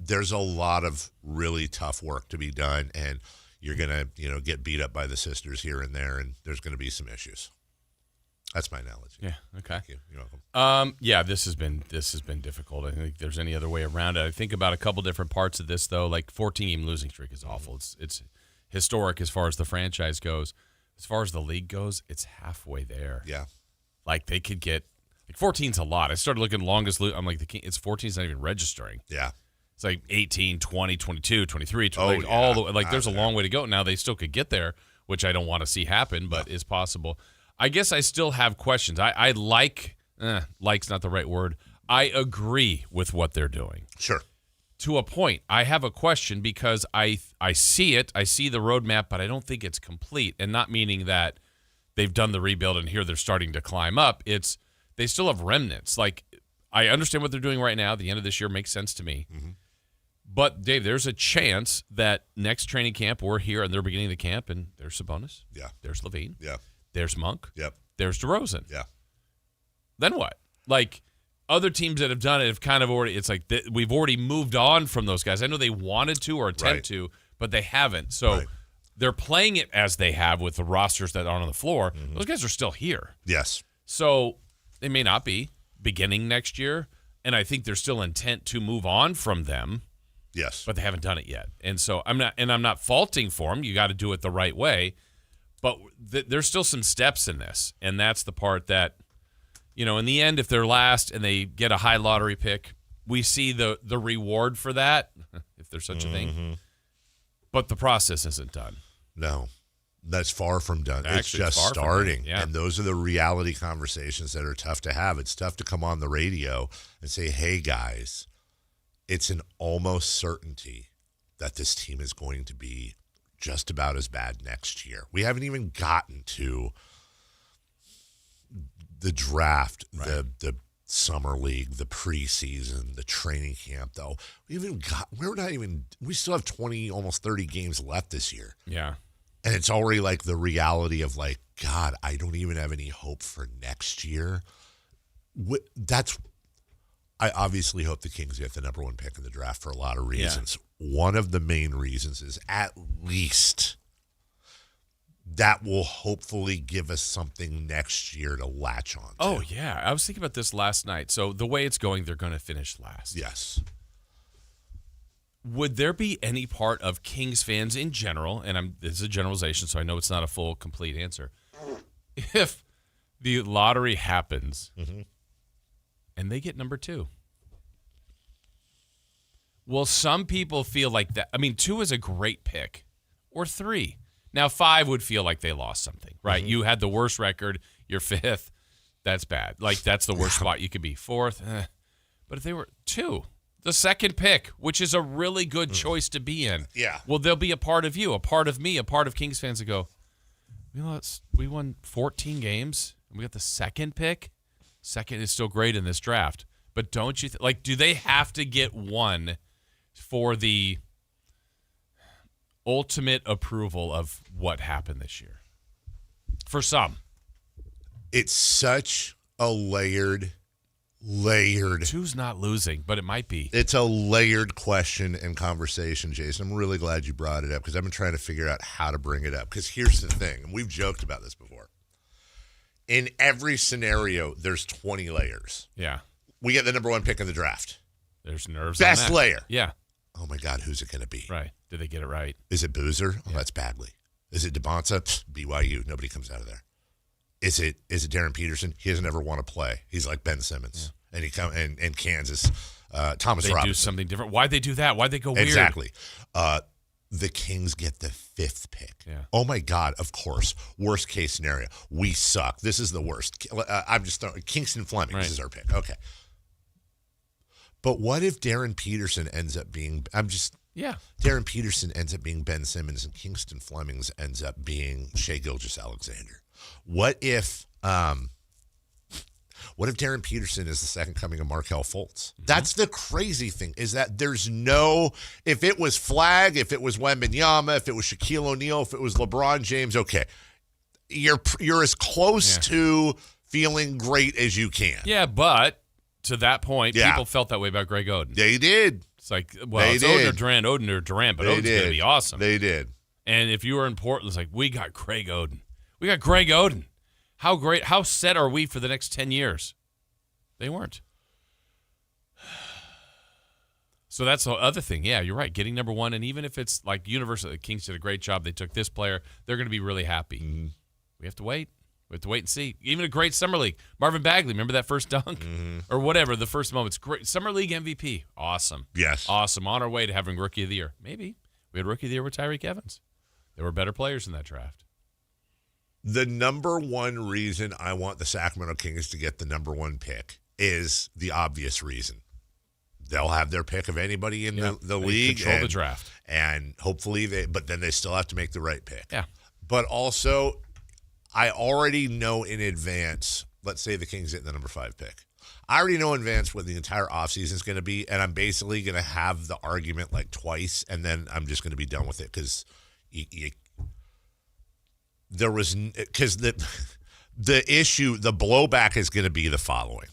there's a lot of really tough work to be done, and you're gonna get beat up by the sisters here and there, and there's gonna be some issues. That's my analogy. Yeah. Okay. Thank you. You're welcome. Yeah, this has been difficult. I don't think there's any other way around it. I think about a couple different parts of this though. Like 14-game losing streak is awful. It's historic as far as the franchise goes. As far as the league goes, it's halfway there. Yeah. Like they could get 14's a lot. I started looking longest. I'm like it's 14's not even registering. Yeah. It's like 18, 20, 22, 23, all the way. There's a long way to go. Now they still could get there, which I don't want to see happen, but is possible. I guess I still have questions. I like's not the right word. I agree with what they're doing. Sure. To a point. I have a question because I see it. I see the roadmap, but I don't think it's complete. And not meaning that they've done the rebuild and here they're starting to climb up. It's they still have remnants. Like I understand what they're doing right now. The end of this year makes sense to me. Mm-hmm. But, Dave, there's a chance that next training camp we're here and they're beginning the camp and there's Sabonis. Yeah. There's Levine. Yeah. There's Monk. Yep. There's DeRozan. Yeah. Then what? Like, other teams that have done it have kind of already – it's like we've already moved on from those guys. I know they wanted to or attempt to, but they haven't. So they're playing it as they have with the rosters that aren't on the floor. Mm-hmm. Those guys are still here. Yes. So they may not be beginning next year, and I think there's still intent to move on from them. Yes. But they haven't done it yet. And so I'm not faulting for them. You got to do it the right way. But there's still some steps in this. And that's the part that, in the end, if they're last and they get a high lottery pick, we see the reward for that, if there's such a thing. But the process isn't done. No. That's far from done. Actually, it's just far from starting. done, yeah. And those are the reality conversations that are tough to have. It's tough to come on the radio and say, hey, guys, it's an almost certainty that this team is going to be just about as bad next year. We haven't even gotten to the draft, right. the summer league, the preseason, the training camp, though. We still have 20, almost 30 games left this year. Yeah. And it's already like the reality of like, God, I don't even have any hope for next year. I obviously hope the Kings get the number one pick in the draft for a lot of reasons. Yeah. One of the main reasons is at least that will hopefully give us something next year to latch on to. Oh, yeah. I was thinking about this last night. So the way it's going, they're going to finish last. Yes. Would there be any part of Kings fans in general, and this is a generalization, so I know it's not a full, complete answer, if the lottery happens and they get number 2? Will some people feel like that? I mean, 2 is a great pick, or 3. Now, 5 would feel like they lost something, right? You had the worst record. You're 5th. That's bad. Like, that's the worst spot you could be. 4th. But if they were 2, the second pick, which is a really good choice to be in. Yeah. Well, there'll be a part of you, a part of me, a part of Kings fans that go, we won 14 games, and we got the second pick. Second is still great in this draft. But don't you do they have to get one for the ultimate approval of what happened this year? For some. It's such a layered. 2's not losing, but it might be. It's a layered question and conversation, Jason. I'm really glad you brought it up because I've been trying to figure out how to bring it up. Because here's the thing, and we've joked about this before. In every scenario, there's 20 layers. Yeah. We get the number 1 pick in the draft. There's nerves. Best layer. Yeah. Oh my God, who's it going to be? Right. Did they get it right? Is it Boozer? Oh, that's Bagley. Is it DeBonsa? BYU. Nobody comes out of there. Is it Darren Peterson? He doesn't ever want to play. He's like Ben Simmons. Yeah. And Kansas. Thomas Robinson. They do something different. Why'd they do that? Why'd they go weird? Exactly. The Kings get the 5th pick. Yeah. Oh my God, of course. Worst case scenario. We suck. This is the worst. I'm just throwing Kingston Fleming. Right. This is our pick. Okay. But what if Darren Peterson ends up being Darren Peterson ends up being Ben Simmons and Kingston Flemings ends up being Shai Gilgeous-Alexander? What if Darren Peterson is the second coming of Markelle Fultz? That's the crazy thing, is that there's if it was Flag, if it was Wembanyama, if it was Shaquille O'Neal, if it was LeBron James, okay. You're as close to feeling great as you can. Yeah, but to that point, people felt that way about Greg Oden. They did. It's like, well, it's Oden or Durant, but Oden's going to be awesome. They did. And if you were in Portland, it's like, we got Greg Oden. We got Greg Oden. How great, how set are we for the next 10 years? They weren't. So that's the other thing. Yeah, you're right. Getting number 1, and even if it's like University, the Kings did a great job. They took this player. They're going to be really happy. Mm-hmm. We have to wait. We have to wait and see. Even a great summer league. Marvin Bagley, remember that first dunk? Or whatever, the first moments. Great. Summer league MVP. Awesome. Yes. Awesome. On our way to having Rookie of the Year. Maybe. We had Rookie of the Year with Tyreek Evans. There were better players in that draft. The number 1 reason I want the Sacramento Kings to get the number 1 pick is the obvious reason. They'll have their pick of anybody in the league. Control the draft. And hopefully but then they still have to make the right pick. Yeah. But also, I already know in advance, let's say the Kings get the number 5 pick. I already know in advance what the entire offseason is going to be, and I'm basically going to have the argument like twice, and then I'm just going to be done with it because the issue, the blowback is going to be the following.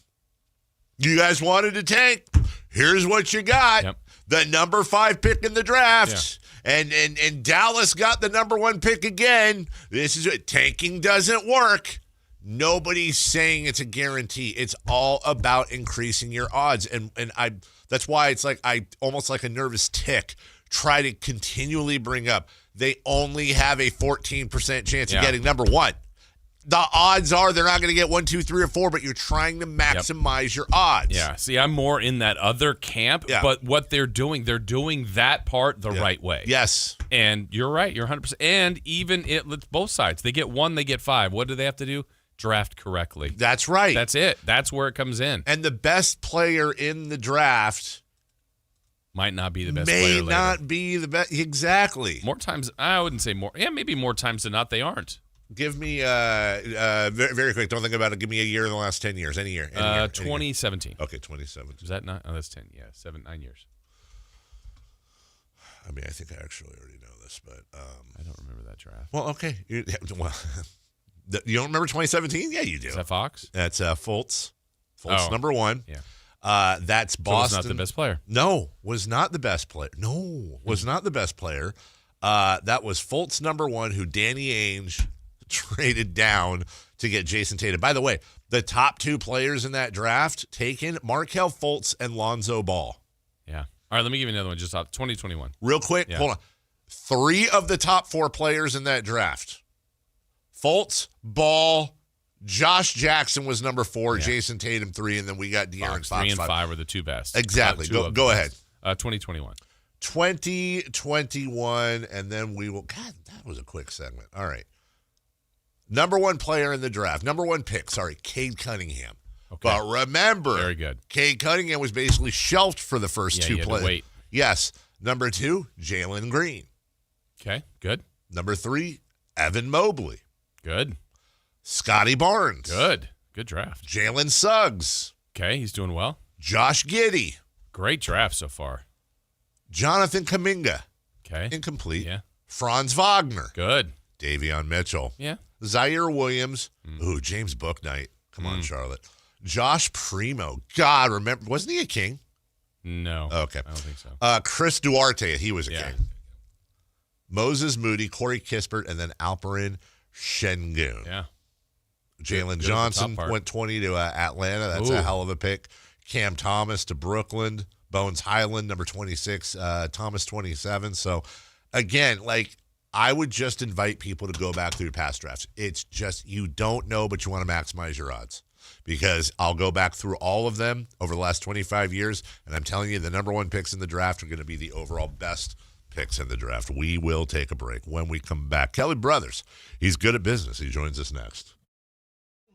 You guys wanted to tank. Here's what you got. Yep. The number 5 pick in the draft. Yeah. And Dallas got the number 1 pick again. This is it. Tanking doesn't work. Nobody's saying it's a guarantee. It's all about increasing your odds. And that's why it's like I almost like a nervous tick try to continually bring up they only have a 14% chance of getting number 1. the odds are they're not going to get 1, 2, 3, or 4, but you're trying to maximize your odds. Yeah. See, I'm more in that other camp, but what they're doing that part the right way. Yes. And you're right. You're 100%. And even it's both sides. They get 1, they get 5. What do they have to do? Draft correctly. That's right. That's it. That's where it comes in. And the best player in the draft might not be the best player later. May not be the best. Exactly. More times, I wouldn't say more. Yeah, maybe more times than not, they aren't. Give me, very, very quick, don't think about it. Give me a year in the last 10 years. Any year. 2017. Okay, 2017. Is that 9? Oh, that's 10. Yeah, 9 years. I mean, I think I actually already know this, but. I don't remember that draft. Well, okay. You don't remember 2017? Yeah, you do. Is that Fox? That's Fultz. Fultz, number 1. Yeah. That's Boston. So was not the best player. No, was not the best player. Was not the best player. That was Fultz, number 1, who Danny Ainge traded down to get Jason Tatum. By the way, the top 2 players in that draft taken, Markelle Fultz and Lonzo Ball. Yeah. All right, let me give you another one just off 2021. Real quick, hold on. 3 of the top 4 players in that draft. Fultz, Ball, Josh Jackson was number 4, Jason Tatum 3, and then we got De'Aaron Fox 3 and 5 were the 2 best. Exactly. Go ahead. 2021. 2021, and then we will. God, that was a quick segment. All right. Number 1 player in the draft. Number 1 pick. Sorry, Cade Cunningham. Okay. But remember, very good. Cade Cunningham was basically shelved for the first 2 plays. Wait. Yes. Number 2, Jalen Green. Okay, good. Number 3, Evan Mobley. Good. Scotty Barnes. Good draft. Jalen Suggs. Okay, he's doing well. Josh Giddey. Great draft so far. Jonathan Kuminga. Okay. Incomplete. Yeah. Franz Wagner. Good. Davion Mitchell. Yeah. Zaire Williams. Ooh, James Bouknight. Come on, Charlotte. Josh Primo. God, remember, wasn't he a King? No. Okay. I don't think so. Chris Duarte. He was a King. Moses Moody, Corey Kispert, and then Alperen Şengün. Yeah. Jalen Johnson went 20 to Atlanta. That's a hell of a pick. Cam Thomas to Brooklyn. Bones Highland, number 26. Thomas, 27. So, again, I would just invite people to go back through past drafts. It's just you don't know, but you want to maximize your odds. Because I'll go back through all of them over the last 25 years, and I'm telling you the number 1 picks in the draft are going to be the overall best picks in the draft. We will take a break. When we come back, Kelly Brothers, he's good at business. He joins us next.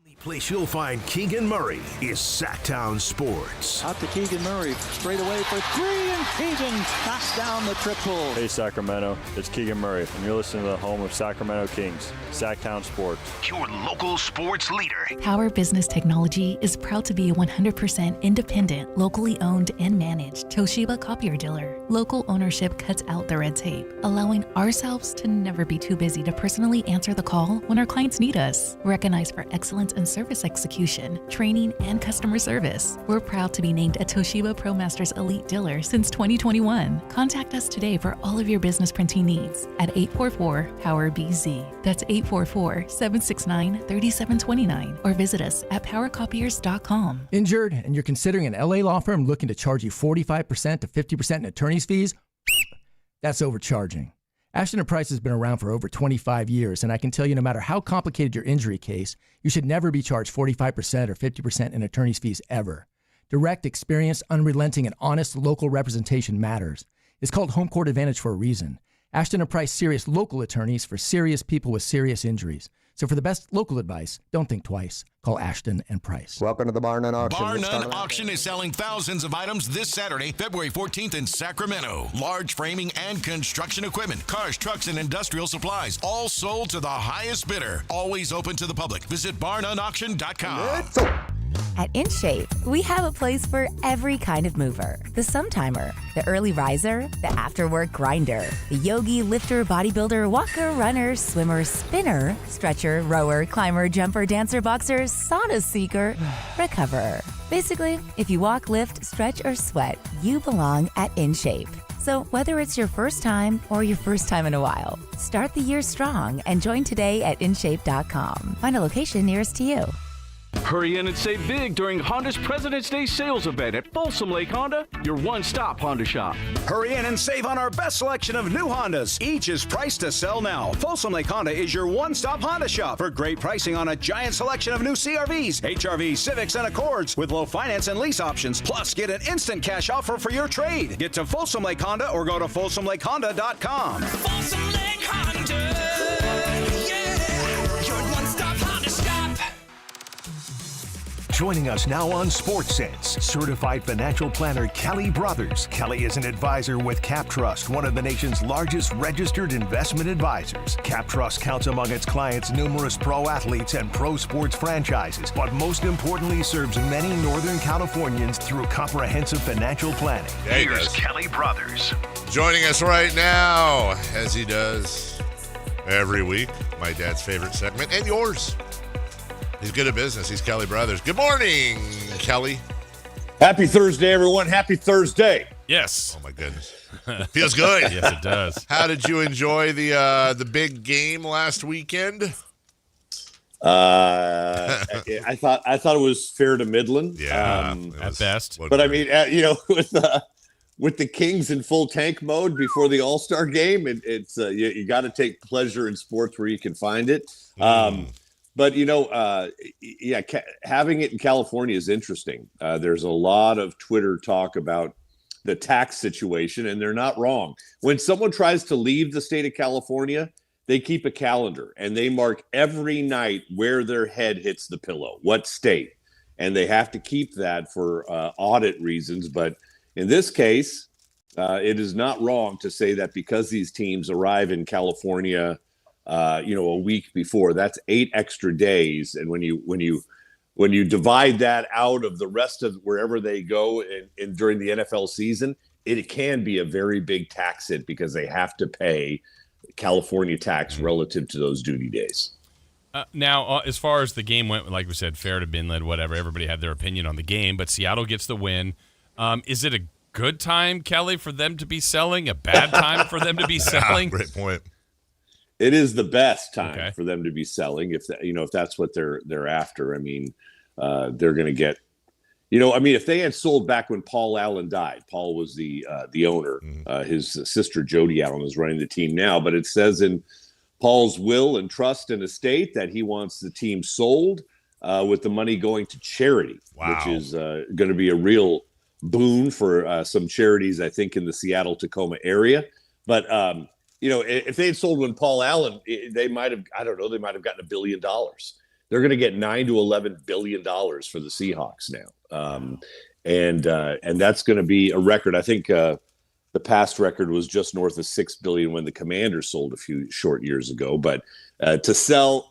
The place you'll find Keegan Murray is Sactown Sports. Out to Keegan Murray, straight away for 3, and Keegan knocks down the triple. Hey Sacramento, it's Keegan Murray, and you're listening to the home of Sacramento Kings, Sactown Sports. Your local sports leader. Power Business Technology is proud to be a 100% independent, locally owned and managed Toshiba copier dealer. Local ownership cuts out the red tape, allowing ourselves to never be too busy to personally answer the call when our clients need us. Recognized for excellence in service execution, training, and customer service. We're proud to be named a Toshiba ProMasters Elite Dealer since 2021. Contact us today for all of your business printing needs at 844-POWER-BZ. That's 844-769-3729. Or visit us at powercopiers.com. Injured and you're considering an LA law firm looking to charge you 45% to 50% in attorney's fees? That's overcharging. Ashton & Price has been around for over 25 years, and I can tell you no matter how complicated your injury case, you should never be charged 45% or 50% in attorney's fees ever. Direct, experienced, unrelenting, and honest local representation matters. It's called Home Court Advantage for a reason. Ashton & Price serious local attorneys for serious people with serious injuries. So for the best local advice, don't think twice. Call Ashton & Price. Welcome to the Bar None Auction. Bar None Auction is selling thousands of items this Saturday, February 14th in Sacramento. Large framing and construction equipment, cars, trucks, and industrial supplies, all sold to the highest bidder. Always open to the public. Visit barnoneauction.com. At InShape, we have a place for every kind of mover. The Sometimer, the early riser, the after-work grinder, the yogi, lifter, bodybuilder, walker, runner, swimmer, spinner, stretcher, rower, climber, jumper, dancer, boxer, sauna seeker, recoverer. Basically, if you walk, lift, stretch, or sweat, you belong at InShape. So whether it's your first time or your first time in a while, start the year strong and join today at InShape.com. Find a location nearest to you. Hurry in and save big during Honda's President's Day sales event at Folsom Lake Honda, your one-stop Honda shop. Hurry in and save on our best selection of new Hondas. Each is priced to sell now. Folsom Lake Honda is your one-stop Honda shop for great pricing on a giant selection of new CRVs, HRVs, Civics, and Accords with low finance and lease options. Plus, get an instant cash offer for your trade. Get to Folsom Lake Honda or go to folsomlakehonda.com. Folsom Lake Honda, yeah, your one-stop Honda shop. Joining us now on Sports Sense, certified financial planner Kelly Brothers. Kelly is an advisor with Cap Trust, one of the nation's largest registered investment advisors. Cap Trust counts among its clients numerous pro athletes and pro sports franchises, but most importantly serves many Northern Californians through comprehensive financial planning. Here's Kelly Brothers. Joining us right now, as he does every week, my dad's favorite segment, and yours. He's good at business. He's Kelly Brothers. Good morning, Kelly. Happy Thursday, everyone. Happy Thursday. Yes. Oh, my goodness. Feels good. Yes, it does. How did you enjoy the big game last weekend? I thought it was fair to Midland. Yeah, at best. But I mean, with the Kings in full tank mode before the All-Star game, it's you got to take pleasure in sports where you can find it. But, having it in California is interesting. There's a lot of Twitter talk about the tax situation, and they're not wrong. When someone tries to leave the state of California, they keep a calendar, and they mark every night where their head hits the pillow, what state. And they have to keep that for audit reasons. But in this case, it is not wrong to say that because these teams arrive in California a week before, that's 8 extra days. And when you divide that out of the rest of wherever they go in during the NFL season, it can be a very big tax hit because they have to pay California tax relative to those duty days. Now, as far as the game went, like we said, fair to Midland, whatever. Everybody had their opinion on the game, but Seattle gets the win. Is it a good time, Kelly, for them to be selling? A bad time for them to be selling? Great point. It is the best time for them to be selling if that's what they're after. I mean, they're going to get, if they had sold back when Paul Allen died. Paul was the owner. His sister Jody Allen is running the team now, but it says in Paul's will and trust and estate that he wants the team sold with the money going to charity, which is going to be a real boon for some charities, I think, in the Seattle-Tacoma area. But if they had sold when Paul Allen, they might have gotten $1 billion. They're going to get $9 to $11 billion for the Seahawks now. And that's going to be a record. I think the past record was just north of $6 billion when the Commanders sold a few short years ago. But to sell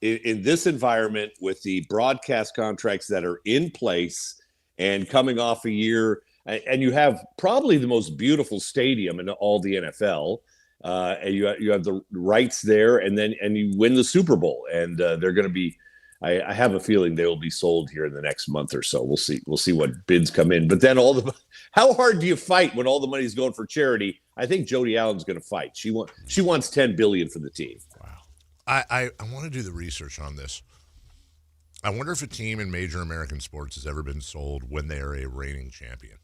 in this environment with the broadcast contracts that are in place and coming off a year, and you have probably the most beautiful stadium in all the NFL. And you have the rights there, and you win the Super Bowl, and they're going to be. I have a feeling they will be sold here in the next month or so. We'll see. We'll see what bids come in. But then how hard do you fight when all the money's going for charity? I think Jody Allen's going to fight. She wants $10 billion for the team. Wow. I want to do the research on this. I wonder if a team in major American sports has ever been sold when they are a reigning champion.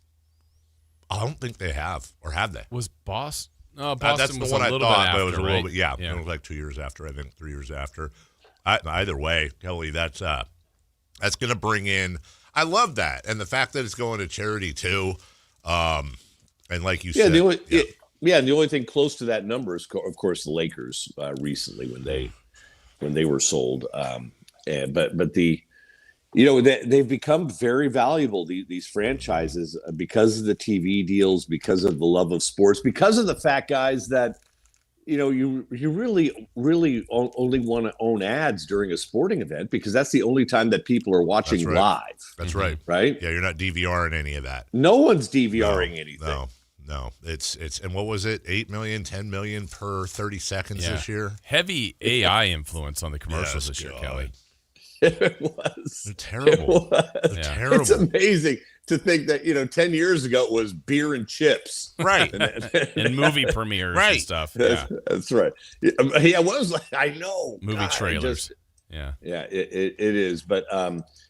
I don't think they have, or have they? Was Boston? No, Boston that's the was one a I little thought, bit but it was after, a little right? bit, it was like 2 years after, I think 3 years after. Either way, Kelly, that's going to bring in. I love that, and the fact that it's going to charity too. And like you said, the only thing close to that number is, of course, the Lakers recently when they were sold. But they've become very valuable, these franchises, because of the TV deals, because of the love of sports, because of the fact, guys, that you really only want to own ads during a sporting event because that's the only time that people are watching live. That's right. Right? Yeah, you're not DVRing any of that. No one's DVRing anything. No. It's and what was it? 8 million, 10 million per 30 seconds this year. Heavy AI influence on the commercials this year, Kelly. It was. They're terrible. Terrible. It's amazing to think that 10 years ago it was beer and chips, right? And movie premieres and stuff. Yeah. That's right. Yeah, what was I know movie trailers. Yeah. Yeah, it is. But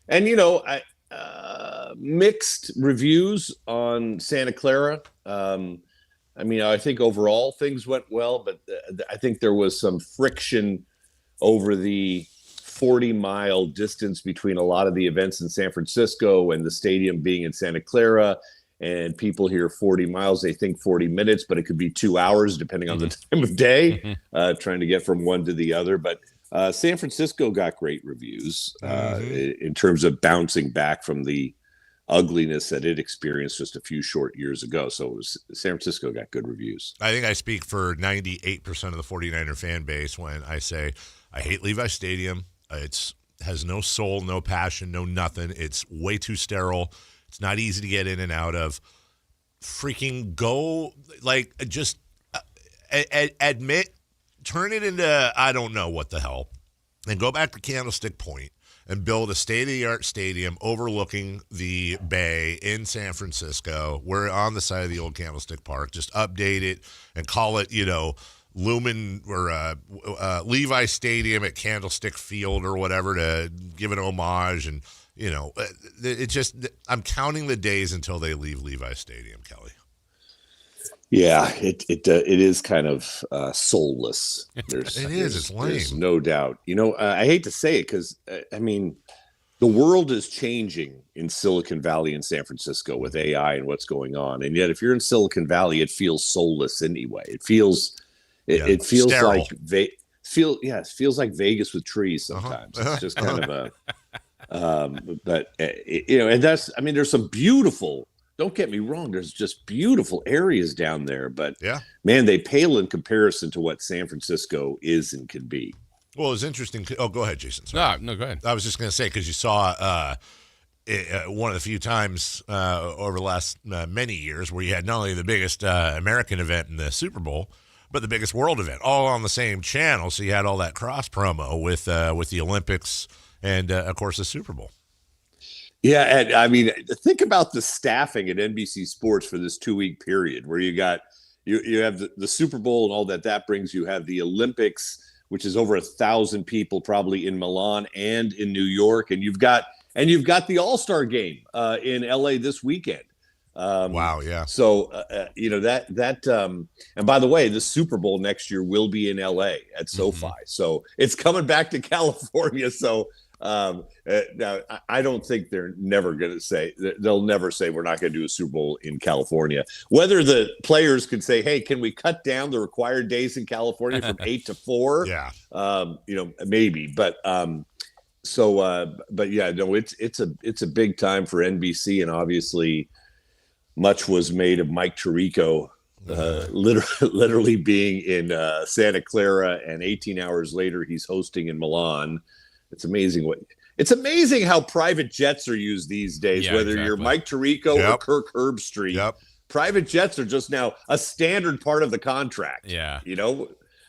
and you know, mixed reviews on Santa Clara. I mean, I think overall things went well, but I think there was some friction over the 40-mile distance between a lot of the events in San Francisco and the stadium being in Santa Clara. And people hear 40 miles, they think 40 minutes, but it could be 2 hours depending on the time of day, trying to get from one to the other. But San Francisco got great reviews in terms of bouncing back from the ugliness that it experienced just a few short years ago. So San Francisco got good reviews. I think I speak for 98% of the 49er fan base when I say I hate Levi Stadium. It's has no soul, no passion, no nothing. It's way too sterile. It's not easy to get in and out of. Freaking go, like, just admit, turn it into I don't know what the hell, and go back to Candlestick Point and build a state-of-the-art stadium overlooking the bay in San Francisco. We're on the side of the old Candlestick Park. Just update it and call it, Lumen or Levi Stadium at Candlestick Field or whatever to give an homage. And, it just – I'm counting the days until they leave Levi Stadium, Kelly. Yeah, it is kind of soulless. It's lame. There's no doubt. I hate to say it because, the world is changing in Silicon Valley and San Francisco with AI and what's going on. And yet if you're in Silicon Valley, it feels soulless anyway. It feels sterile. like it feels like Vegas with trees sometimes. It's just kind of and that's, there's some beautiful, don't get me wrong, there's just beautiful areas down there, but man, they pale in comparison to what San Francisco is and can be. Well, it's interesting. Oh, go ahead, Jason. Sorry. No, go ahead. I was just going to say, because you saw one of the few times over the last many years where you had not only the biggest American event in the Super Bowl, but the biggest world event, all on the same channel. So you had all that cross promo with the Olympics and, of course, the Super Bowl. Yeah, and think about the staffing at NBC Sports for this 2-week period where you got you have the Super Bowl and all that brings. You have the Olympics, which is over 1,000 people probably in Milan and in New York, and you've got the All-Star game in LA this weekend. Wow, yeah. So and by the way, the Super Bowl next year will be in LA at SoFi. So it's coming back to California. So now I don't think they'll never say we're not going to do a Super Bowl in California. Whether the players could say, hey, can we cut down the required days in California from 8 to 4? Yeah. Maybe, but yeah, no, it's a big time for NBC, and obviously much was made of Mike Tirico literally being in Santa Clara, and 18 hours later he's hosting in Milan. It's amazing how private jets are used these days, whether you're Mike Tirico or Kirk Herbstreit. Yep. Private jets are just now a standard part of the contract. Yeah.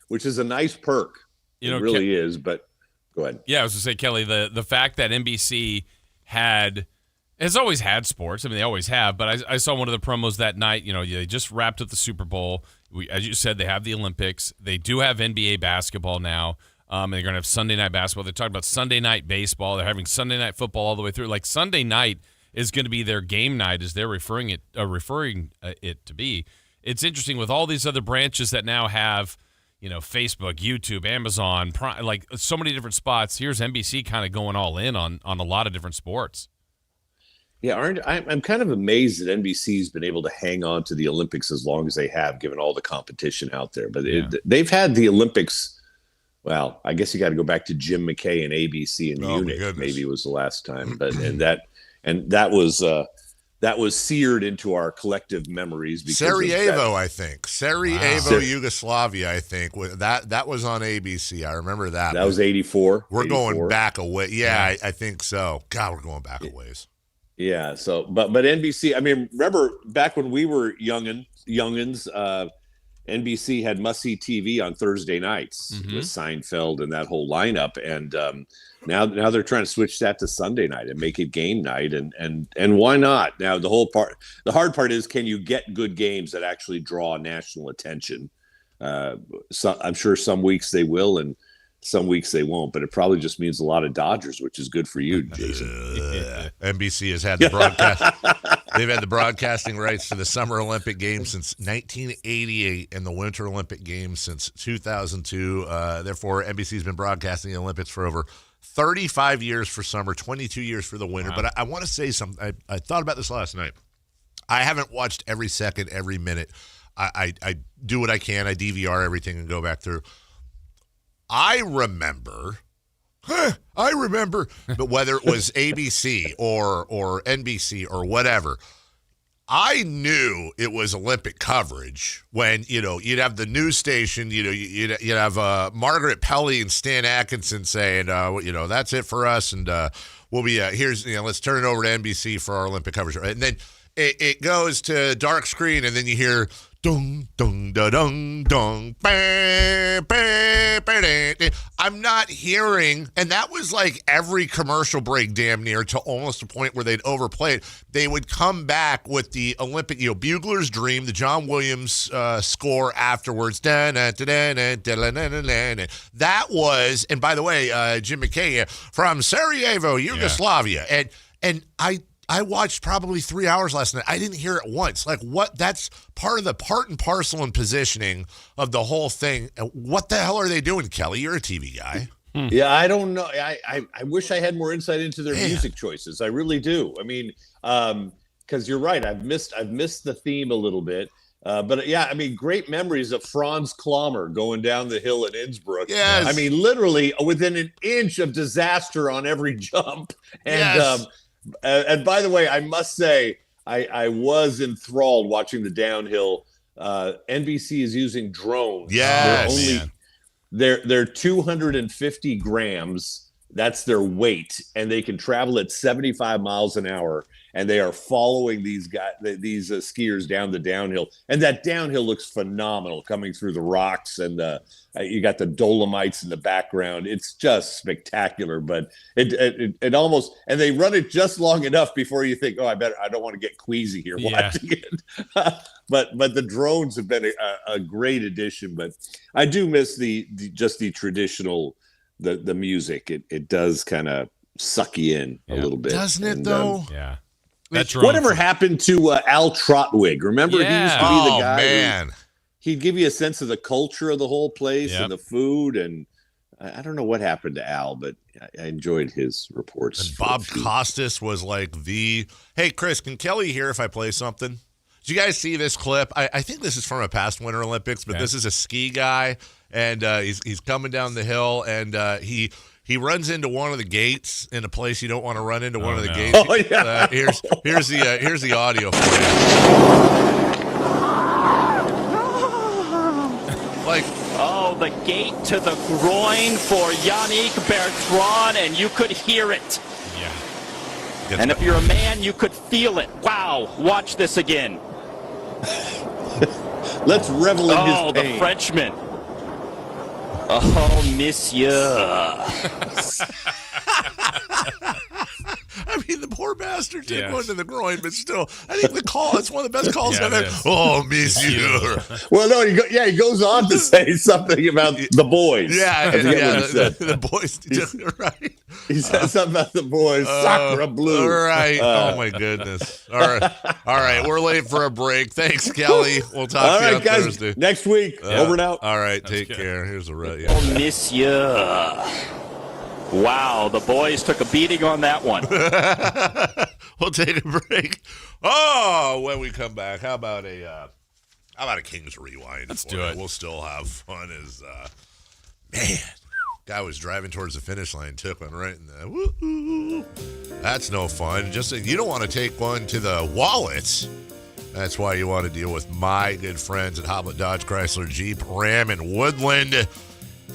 Which is a nice perk. It really is, but go ahead. Yeah, I was going to say, Kelly, the fact that NBC has always had sports. They always have, but I saw one of the promos that night. They just wrapped up the Super Bowl. As you said, they have the Olympics. They do have NBA basketball now. And they're going to have Sunday night basketball. They're talking about Sunday night baseball. They're having Sunday night football all the way through. Like Sunday night is going to be their game night, as they're referring it to be. It's interesting with all these other branches that now have, Facebook, YouTube, Amazon, Prime, like so many different spots. Here's NBC kind of going all in on a lot of different sports. Yeah, I'm kind of amazed that NBC's been able to hang on to the Olympics as long as they have, given all the competition out there. But they've had the Olympics. Well, I guess you got to go back to Jim McKay and ABC in Munich. Maybe it was the last time, but that was seared into our collective memories. Because Sarajevo, I think Yugoslavia. I think that was on ABC. I remember that. That was 84. We're going back a way. Yeah, I think so. God, we're going back a ways. Yeah. So, but NBC. Remember back when we were youngins. NBC had must-see TV on Thursday nights with Seinfeld and that whole lineup, and now they're trying to switch that to Sunday night and make it game night, and why not? Now the hard part is, can you get good games that actually draw national attention? So I'm sure some weeks they will, and Some weeks they won't, but it probably just means a lot of Dodgers, which is good for you, Jason. NBC has had the broadcast. They've had the broadcasting rights to the Summer Olympic Games since 1988 and the Winter Olympic Games since 2002. Therefore, NBC's been broadcasting the Olympics for over 35 years for summer, 22 years for the winter. Wow. But I want to say something. I thought about this last night. I haven't watched every second, every minute. I do what I can. I DVR everything and go back through. I remember, but whether it was ABC or NBC or whatever, I knew it was Olympic coverage when, you'd have the news station, you'd have Margaret Pelly and Stan Atkinson saying, that's it for us. And we'll be, let's turn it over to NBC for our Olympic coverage. And then it goes to dark screen and then you hear, dong, dong, da, dong, dong, bah, bah, bah, bah, bah. I'm not hearing, and that was like every commercial break damn near to almost a point where they'd overplay it. They would come back with the Olympic, Bugler's Dream, the John Williams score afterwards. That was, and by the way, Jim McKay from Sarajevo, Yugoslavia. And I watched probably 3 hours last night. I didn't hear it once. Like, what? That's part of the part and parcel and positioning of the whole thing. What the hell are they doing, Kelly? You're a TV guy. Yeah, I don't know. I wish I had more insight into their music choices. I really do. I mean, because you're right. I've missed the theme a little bit. But yeah, I mean, great memories of Franz Klammer going down the hill in Innsbruck. Yes. I mean, literally within an inch of disaster on every jump. And Yes. And by the way, I must say, I was enthralled watching the downhill. NBC is using drones. Yes. They're 250 grams. That's their weight, and they can travel at 75 miles an hour. And they are following these skiers down the downhill, and that downhill looks phenomenal coming through the rocks, and you got the Dolomites in the background. It's just spectacular, but it almost, and they run it just long enough before you think, I don't want to get queasy here watching it. But the drones have been a great addition. But I do miss the traditional the music. It does kind of suck you in a little bit, doesn't it? Though, yeah. Whatever happened to Al Trotwig? Remember, he used to be the guy. Man. He'd give you a sense of the culture of the whole place and the food. And I don't know what happened to Al, but I enjoyed his reports. And Bob Costas was like hey, Chris, can Kelly hear if I play something? Did you guys see this clip? I think this is from a past Winter Olympics, but this is a ski guy, and he's coming down the hill, and he runs into one of the gates in a place you don't want to run into one of the gates. Oh, yeah. Here's the audio for you. The gate to the groin for Yannick Bertrand, and you could hear it. Yeah. And if you're a man, you could feel it. Wow, watch this again. Let's revel in his pain. The Frenchman. Oh, monsieur. I mean, the poor bastard did one to the groin, but still, I think it's one of the best calls I've ever. Oh, monsieur. Well, no, he goes on to say something about the boys. Yeah, the boys. Right. He said something about the boys. Sacre bleu. Right. Oh my goodness. All right. We're late for a break. Thanks, Kelly. We'll talk to you on guys, Thursday. Next week. Over and out. All right. Take care. Here's a Oh, monsieur. Wow, the boys took a beating on that one. We'll take a break. Oh, when we come back, how about a Kings rewind? Let's do it. We'll still have fun as man. Guy was driving towards the finish line, took one right in the woo-hoo. That's no fun. Just you don't want to take one to the wallets. That's why you want to deal with my good friends at Hoblet Dodge Chrysler Jeep Ram in Woodland.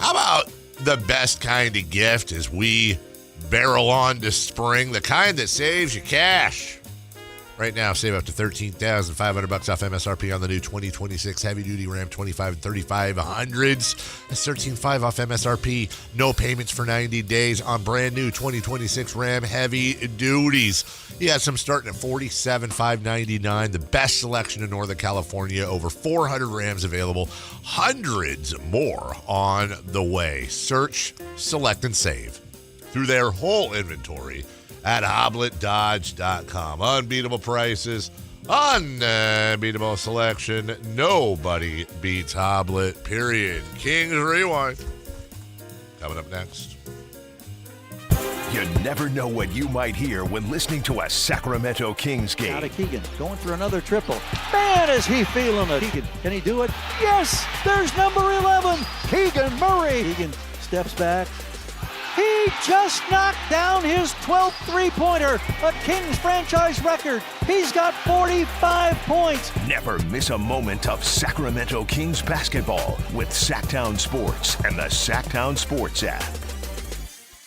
How about the best kind of gift as we barrel on to spring, the kind that saves you cash? Right now, save up to $13,500 off MSRP on the new 2026 heavy-duty Ram 25 and 3500s. That's $13,500 off MSRP. No payments for 90 days on brand new 2026 Ram heavy duties. You have some starting at $47,599. The best selection in Northern California. Over 400 Rams available. Hundreds more on the way. Search, select, and save through their whole inventory at HoblettDodge.com. Unbeatable prices, unbeatable selection. Nobody beats Hoblet, period. Kings Rewind. Coming up next. You never know what you might hear when listening to a Sacramento Kings game. Out of Keegan, going for another triple. Man, is he feeling it. Keegan, can he do it? Yes, there's number 11, Keegan Murray. Keegan steps back. He just knocked down his 12th three-pointer, a Kings franchise record. He's got 45 points. Never miss a moment of Sacramento Kings basketball with Sactown Sports and the Sactown Sports app.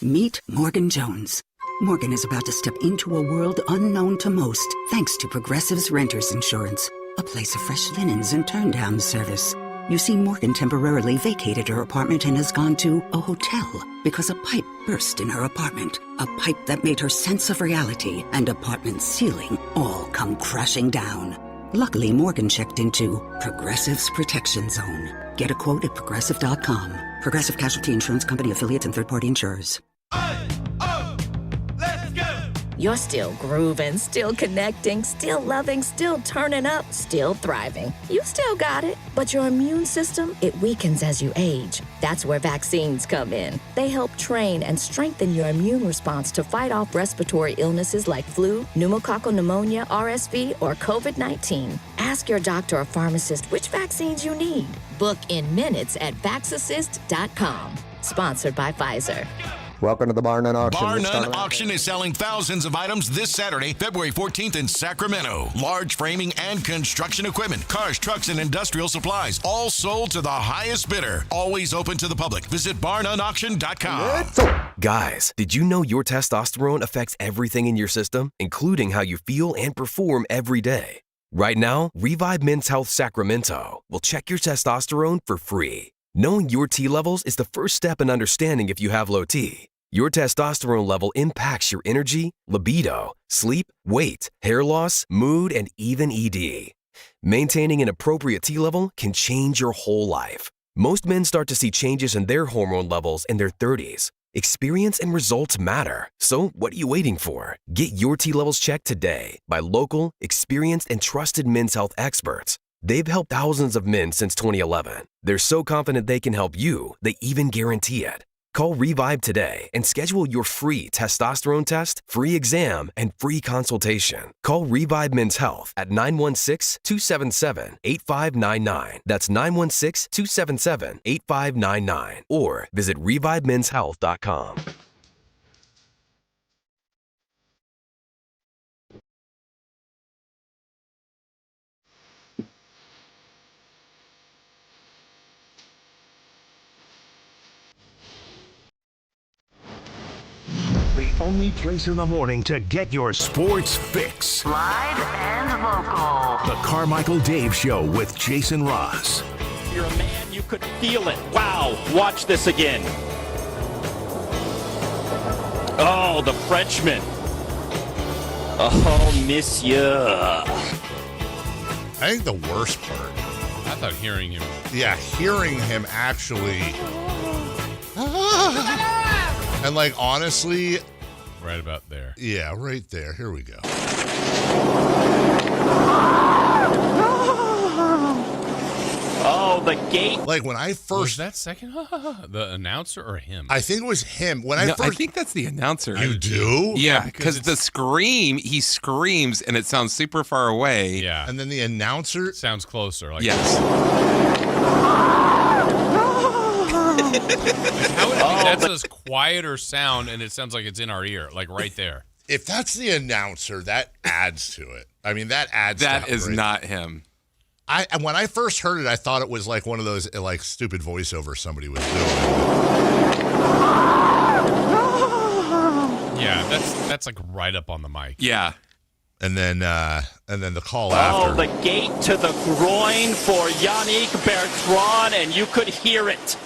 Meet Morgan Jones. Morgan is about to step into a world unknown to most, thanks to Progressive's Renters Insurance, a place of fresh linens and turn-down service. You see, Morgan temporarily vacated her apartment and has gone to a hotel because a pipe burst in her apartment. A pipe that made her sense of reality and apartment ceiling all come crashing down. Luckily, Morgan checked into Progressive's Protection Zone. Get a quote at Progressive.com. Progressive Casualty Insurance Company affiliates and third-party insurers. You're still grooving, still connecting, still loving, still turning up, still thriving. You still got it, but your immune system, it weakens as you age. That's where vaccines come in. They help train and strengthen your immune response to fight off respiratory illnesses like flu, pneumococcal pneumonia, RSV, or COVID-19. Ask your doctor or pharmacist which vaccines you need. Book in minutes at VaxAssist.com. Sponsored by Pfizer. Welcome to the Bar None Auction. Bar None Auction is selling thousands of items this Saturday, February 14th in Sacramento. Large framing and construction equipment, cars, trucks, and industrial supplies, all sold to the highest bidder. Always open to the public. Visit barnoneauction.com. Guys, did you know your testosterone affects everything in your system, including how you feel and perform every day? Right now, Revive Men's Health Sacramento will check your testosterone for free. Knowing your T levels is the first step in understanding if you have low T. Your testosterone level impacts your energy, libido, sleep, weight, hair loss, mood, and even ED. Maintaining an appropriate T level can change your whole life. Most men start to see changes in their hormone levels in their 30s. Experience and results matter. So what are you waiting for? Get your T levels checked today by local, experienced, and trusted men's health experts. They've helped thousands of men since 2011. They're so confident they can help you, they even guarantee it. Call Revive today and schedule your free testosterone test, free exam, and free consultation. Call Revive Men's Health at 916-277-8599. That's 916-277-8599. Or visit ReviveMen'sHealth.com. The only place in the morning to get your sports fix. Live and local. The Carmichael Dave Show with Jason Ross. You're a man, you could feel it. Wow, watch this again. Oh, the Frenchman. Oh, monsieur. I think the worst part. I thought hearing him. Yeah, hearing him actually. And like, honestly. Right about there. Yeah, right there. Here we go. Oh, the gate. Like when I first. Was that second? The announcer or him? I think it was him. I think that's the announcer. You do? Yeah, because the scream, he screams and it sounds super far away. Yeah. And then the announcer sounds closer. Like yes. That's a quieter sound, and it sounds like it's in our ear, like right there. If that's the announcer, that adds to it. I mean, that adds. That to is not him. When I first heard it, I thought it was like one of those like stupid voiceovers somebody was doing. Yeah, that's like right up on the mic. Yeah. And then the call after. Oh, the gate to the groin for Yannick Bertrand, and you could hear it.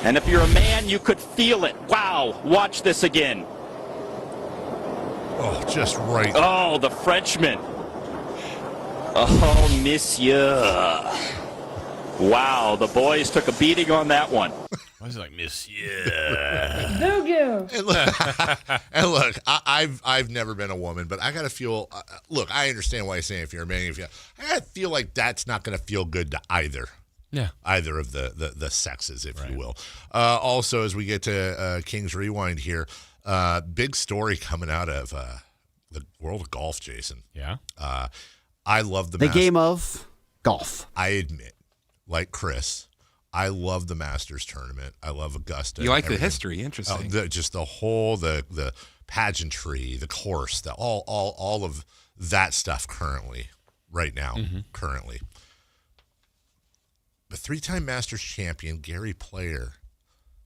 And if you're a man, you could feel it. Wow, watch this again. Oh, just right. Oh, the Frenchman. Oh, monsieur. Wow, the boys took a beating on that one. Why is it like monsieur? And look, I've never been a woman, but I gotta feel. Look, I understand why you're saying if you're a man, I gotta feel like that's not gonna feel good to either. Yeah, either of the sexes, if you will. Also, as we get to Kings Rewind here, big story coming out of the world of golf, Jason. Yeah, I love the game of golf. I admit, like Chris, I love the Masters tournament. I love Augusta. You like the history? Interesting. Just the whole the pageantry, the course, all of that stuff right now. Currently. The 3-time Masters champion, Gary Player,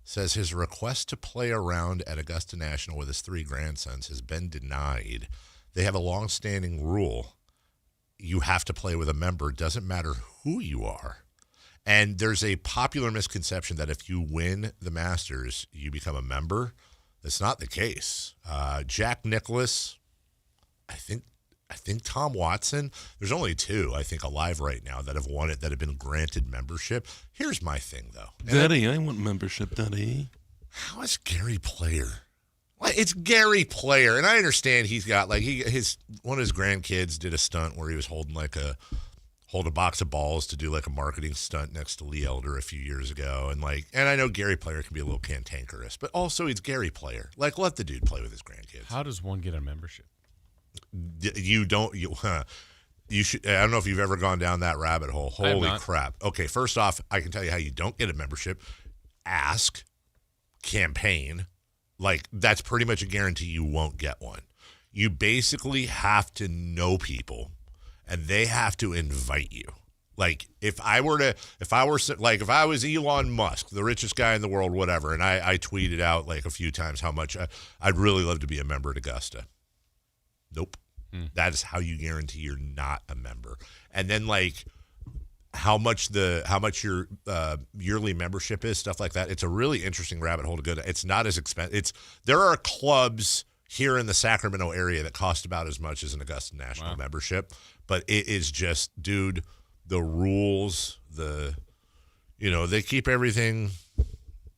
says his request to play around at Augusta National with his 3 grandsons has been denied. They have a long-standing rule. You have to play with a member. It doesn't matter who you are. And there's a popular misconception that if you win the Masters, you become a member. That's not the case. Jack Nicklaus, I think Tom Watson, there's only 2, I think, alive right now that have won it, that have been granted membership. Here's my thing, though. Daddy, I want membership, Daddy. How is Gary Player? Well, it's Gary Player, and I understand he's got, like, one of his grandkids did a stunt where he was holding a box of balls to do, like, a marketing stunt next to Lee Elder a few years ago. And I know Gary Player can be a little cantankerous, but also he's Gary Player. Like, let the dude play with his grandkids. How does one get a membership? You should. I don't know if you've ever gone down that rabbit hole. Holy crap. Okay, first off, I can tell you how you don't get a membership. Ask, campaign. Like, that's pretty much a guarantee you won't get one. You basically have to know people, and they have to invite you. Like, if I was Elon Musk, the richest guy in the world, whatever, and I tweeted out like a few times how much I'd really love to be a member at Augusta. Nope. That is how you guarantee you're not a member. And then, like, how much your yearly membership is, stuff like that. It's a really interesting rabbit hole to go to. It's not as expensive. There are clubs here in the Sacramento area that cost about as much as an Augusta National membership, but it is just, dude, the rules, they keep everything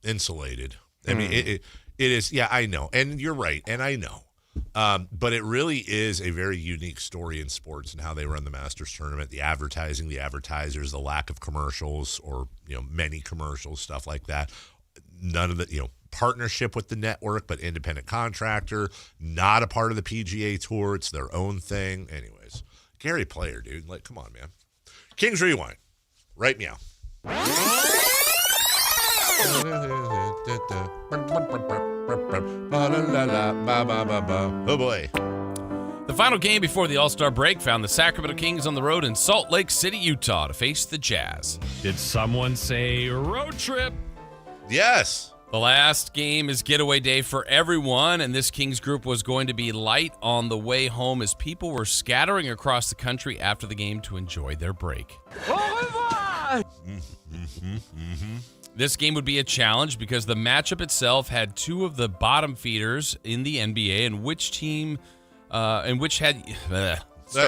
insulated. I mean, it is. Yeah, I know, and you're right, and I know. But it really is a very unique story in sports and how they run the Masters tournament, the advertising, the advertisers, the lack of commercials or, many commercials, stuff like that. None of the, partnership with the network, but independent contractor, not a part of the PGA Tour. It's their own thing. Anyways, Gary Player, dude. Like, come on, man. Kings Rewind. Right meow. Oh boy. The final game before the All-Star break found the Sacramento Kings on the road in Salt Lake City, Utah to face the Jazz. Did someone say road trip? Yes. The last game is getaway day for everyone, and this Kings group was going to be light on the way home as people were scattering across the country after the game to enjoy their break. This game would be a challenge because the matchup itself had 2 of the bottom feeders in the NBA, and which team, start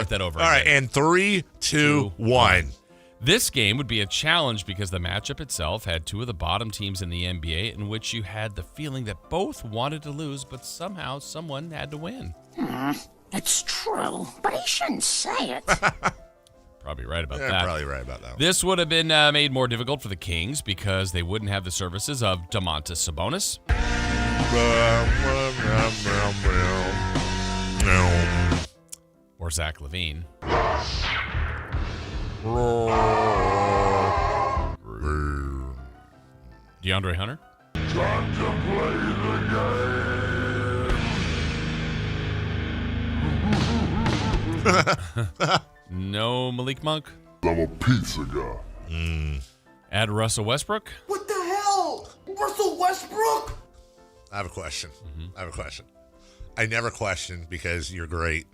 that over. All right, and 3, 2, 1. This game would be a challenge because the matchup itself had 2 of the bottom teams in the NBA, in which you had the feeling that both wanted to lose, but somehow someone had to win. It's true, but he shouldn't say it. Probably right about that. Probably right about that. This would have been made more difficult for the Kings because they wouldn't have the services of Domantas Sabonis. Or Zach LaVine. DeAndre Hunter. Time to play the game. No Malik Monk. I'm a pizza guy. Add Russell Westbrook. What the hell? Russell Westbrook? I have a question. I never question because you're great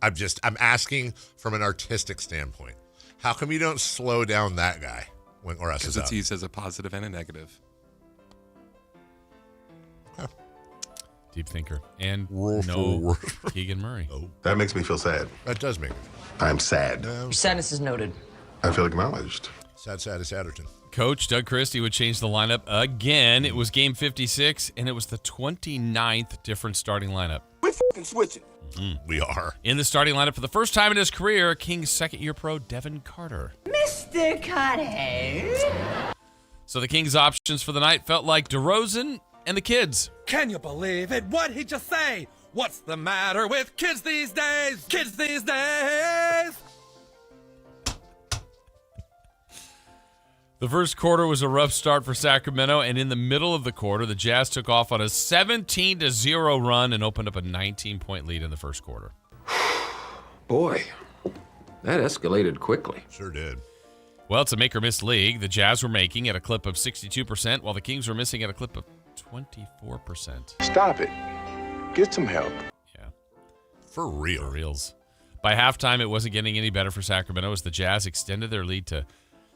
I'm asking from an artistic standpoint. How come you don't slow down that guy when or else? Because it's used as a positive and a negative. Deep thinker. And no Keegan Murray. Oh. That makes me feel sad. That does make me. I'm sad. Your sadness is noted. I feel acknowledged. Sad as Adderton. Coach Doug Christie would change the lineup again. It was game 56, and it was the 29th different starting lineup. We're fucking switching. We are. In the starting lineup for the first time in his career, Kings second-year pro Devin Carter. Mr. Carter. So the Kings' options for the night felt like DeRozan and the kids. Can you believe it? What'd he just say? What's the matter with kids these days? Kids these days! The first quarter was a rough start for Sacramento, and in the middle of the quarter, the Jazz took off on a 17-0 run and opened up a 19-point lead in the first quarter. Boy, that escalated quickly. Sure did. Well, it's a make-or-miss league. The Jazz were making at a clip of 62%, while the Kings were missing at a clip of 24%. Stop it. Get some help. Yeah. For real. For reals. By halftime, it wasn't getting any better for Sacramento as the Jazz extended their lead to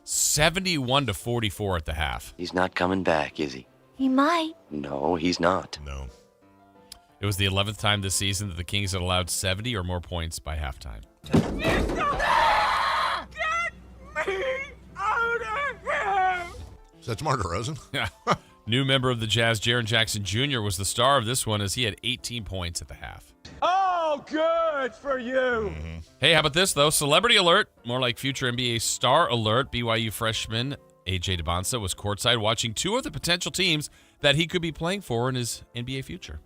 71-44 at the half. He's not coming back, is he? He might. No, he's not. No. It was the 11th time this season that the Kings had allowed 70 or more points by halftime. Get me out of here! Is that DeMar DeRozan? Yeah. New member of the Jazz, Jaren Jackson Jr., was the star of this one as he had 18 points at the half. Oh, good for you. Mm-hmm. Hey, how about this, though? Celebrity alert, more like future NBA star alert. BYU freshman A.J. DeBonsa was courtside watching two of the potential teams that he could be playing for in his NBA future.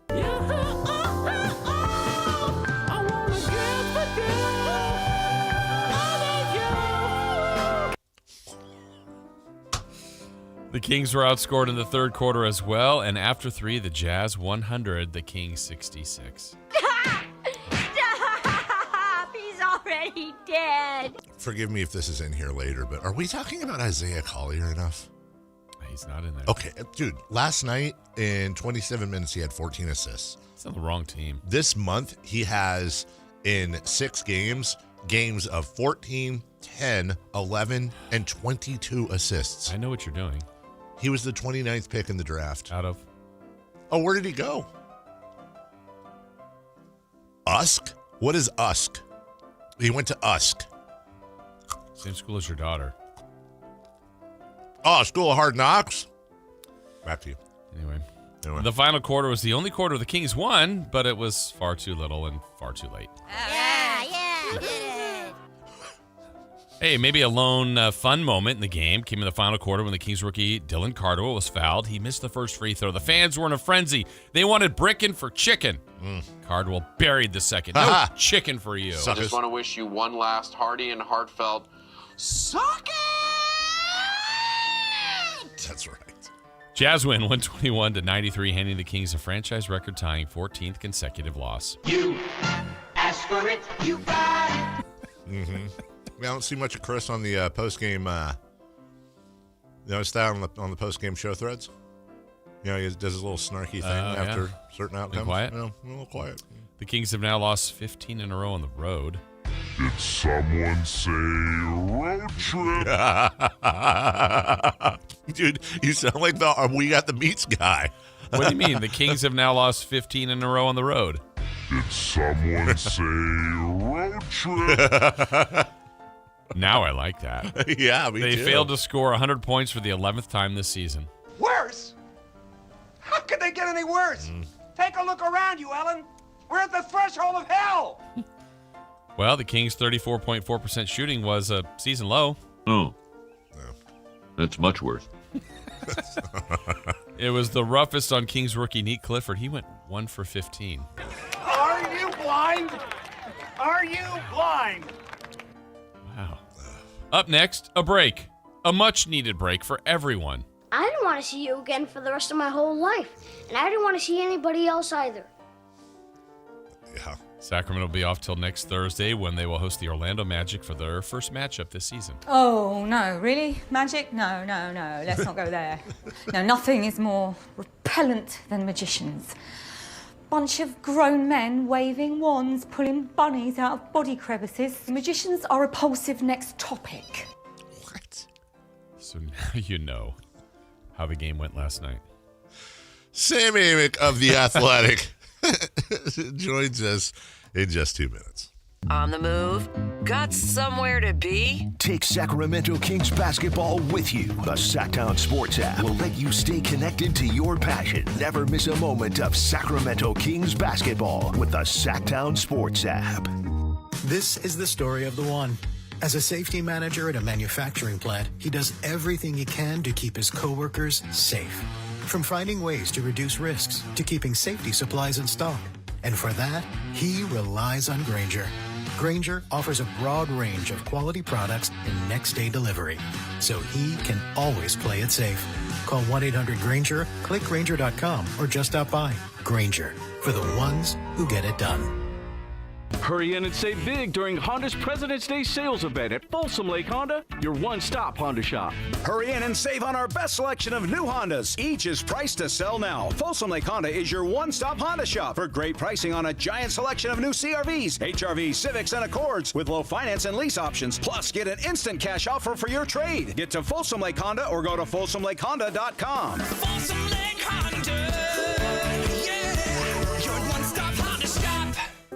The Kings were outscored in the third quarter as well, and after three, the Jazz 100, the Kings 66. Stop! He's already dead. Forgive me if this is in here later, but are we talking about Isaiah Collier enough? He's not in there. Okay, dude, last night in 27 minutes, he had 14 assists. It's on the wrong team. This month, he has, in 6 games of 14, 10, 11, and 22 assists. I know what you're doing. He was the 29th pick in the draft. Out of? Oh, where did he go? Usk? What is Usk? He went to Usk. Same school as your daughter. Oh, School of Hard Knocks? Back to you. Anyway. The final quarter was the only quarter the Kings won, but it was far too little and far too late. Yeah, did it. Hey, maybe a lone fun moment in the game came in the final quarter when the Kings rookie Dylan Cardwell was fouled. He missed the first free throw. The fans were in a frenzy. They wanted brickin' for chicken. Cardwell buried the second. No chicken for you. I just want to wish you one last hearty and heartfelt suck it! That's right. Jazz win 121-93, handing the Kings a franchise record-tying 14th consecutive loss. You asked for it, you got it. Mm-hmm. I don't see much of Chris on the post-game. Notice that on the post-game show threads? You know, he does his little snarky thing after certain outcomes. Quiet. You know, a little quiet. The Kings have now lost 15 in a row on the road. Did someone say road trip? Dude, you sound like the We Got the Meats guy. What do you mean? The Kings have now lost 15 in a row on the road. Did someone say road trip? Now I like that. Yeah, me They too. failed to score 100 points for the 11th time this season. Worse? How could they get any worse? Take a look around you, Ellen. We're at the threshold of hell. Well, the Kings' 34.4% shooting was a season low. Oh. That's much worse. It was the roughest on Kings rookie Nate Clifford. He went 1 for 15. Are you blind? Are you blind? Wow. Up next, a break. A much-needed break for everyone. I didn't want to see you again for the rest of my whole life. And I didn't want to see anybody else either. Yeah. Sacramento will be off till next Thursday when they will host the Orlando Magic for their first matchup this season. Oh, no, really? Magic? No, let's not go there. No, nothing is more repellent than magicians. Bunch of grown men waving wands, pulling bunnies out of body crevices. Magicians are repulsive. Next topic. So now you know how the game went last night. Sam Amick of The Athletic joins us in just 2 minutes. On the move? Got somewhere to be? Take Sacramento Kings basketball with you. The Sactown Sports app will let you stay connected to your passion. Never miss a moment of Sacramento Kings basketball with the Sactown Sports app. This is the story of the one. As a safety manager at a manufacturing plant, he does everything he can to keep his coworkers safe. From finding ways to reduce risks to keeping safety supplies in stock. And for that, he relies on Grainger. Grainger offers a broad range of quality products and next-day delivery, so he can always play it safe. Call 1-800-GRAINGER, click Grainger.com, or just stop by. Grainger, for the ones who get it done. Hurry in and save big during Honda's President's Day sales event at Folsom Lake Honda, your one-stop Honda shop. Hurry in and save on our best selection of new Hondas. Each is priced to sell now. Folsom Lake Honda is your one-stop Honda shop for great pricing on a giant selection of new CRVs, HRVs, Civics, and Accords with low finance and lease options. Plus, get an instant cash offer for your trade. Get to Folsom Lake Honda or go to FolsomLakeHonda.com. Folsom Lake Honda, yeah, your one-stop Honda shop.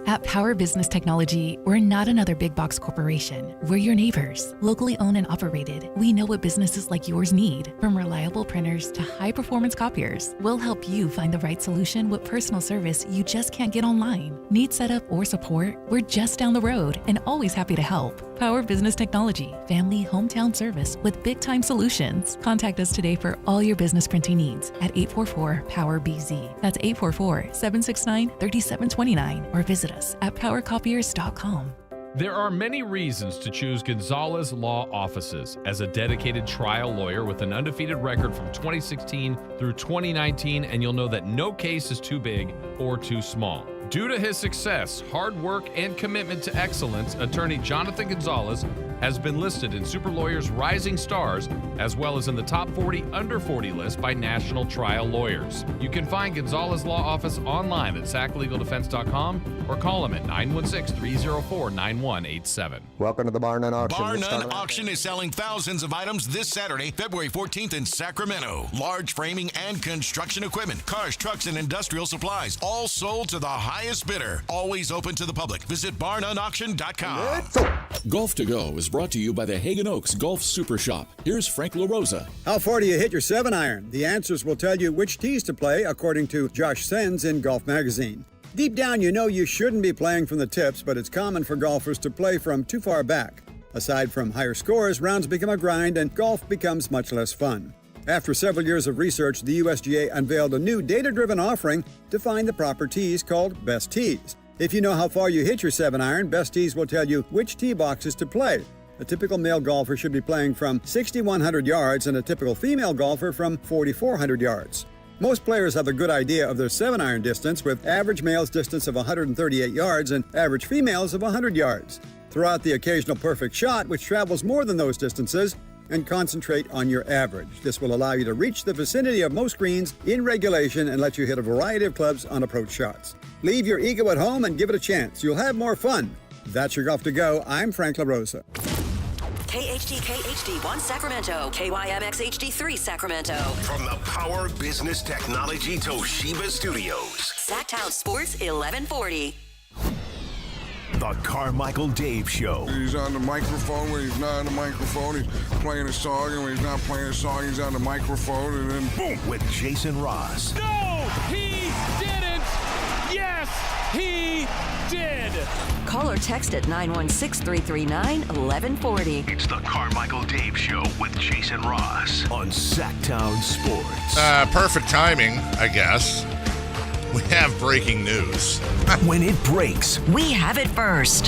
At Power Business Technology, we're not another big box corporation. We're your neighbors, locally owned and operated. We know what businesses like yours need, from reliable printers to high-performance copiers. We'll help you find the right solution with personal service you just can't get online. Need setup or support? We're just down the road and always happy to help. Power Business Technology, family hometown service with big-time solutions. Contact us today for all your business printing needs at 844-POWER-BZ. That's 844-769-3729 or visit us at powercopiers.com. There are many reasons to choose Gonzalez Law Offices as a dedicated trial lawyer with an undefeated record from 2016 through 2019, and you'll know that no case is too big or too small. Due to his success, hard work, and commitment to excellence, attorney Jonathan Gonzalez has been listed in Super Lawyers Rising Stars, as well as in the top 40 under 40 list by national trial lawyers. You can find Gonzalez Law Office online at saclegaldefense.com or call him at 916-304-9187. Welcome to the Bar None Auction. Bar None Auction is selling thousands of items this Saturday, February 14th in Sacramento. Large framing and construction equipment, cars, trucks, and industrial supplies, all sold to the highest bidder. Always open to the public. Visit barnoneauction.com. Golf to Go is brought to you by the Hagen Oaks Golf Super Shop. Here's Frank LaRosa. How far do you hit your 7-iron? The answers will tell you which tees to play, according to Josh Sens in Golf Magazine. Deep down, you know you shouldn't be playing from the tips, but it's common for golfers to play from too far back. Aside from higher scores, rounds become a grind and golf becomes much less fun. After several years of research, the USGA unveiled a new data-driven offering to find the proper tees called Best Tees. If you know how far you hit your 7-iron, Best Tees will tell you which tee boxes to play. A typical male golfer should be playing from 6,100 yards and a typical female golfer from 4,400 yards. Most players have a good idea of their 7-iron distance, with average male's distance of 138 yards and average female's of 100 yards. Throw out the occasional perfect shot, which travels more than those distances, and concentrate on your average. This will allow you to reach the vicinity of most greens in regulation and let you hit a variety of clubs on approach shots. Leave your ego at home and give it a chance. You'll have more fun. That's your Golf to Go. I'm Frank LaRosa. KHD1 Sacramento, KYMX HD3 Sacramento. From the Power Business Technology Toshiba Studios. Sactown Sports 1140. The Carmichael Dave Show. He's on the microphone when he's not on the microphone. He's playing a song, and when he's not playing a song, he's on the microphone, and then boom. With Jason Ross. No, he didn't. Yes, he did. Call or text at 916-339-1140. It's the Carmichael Dave Show with Jason Ross on Sacktown Sports. Perfect timing, I guess. We have breaking news. When it breaks, we have it first.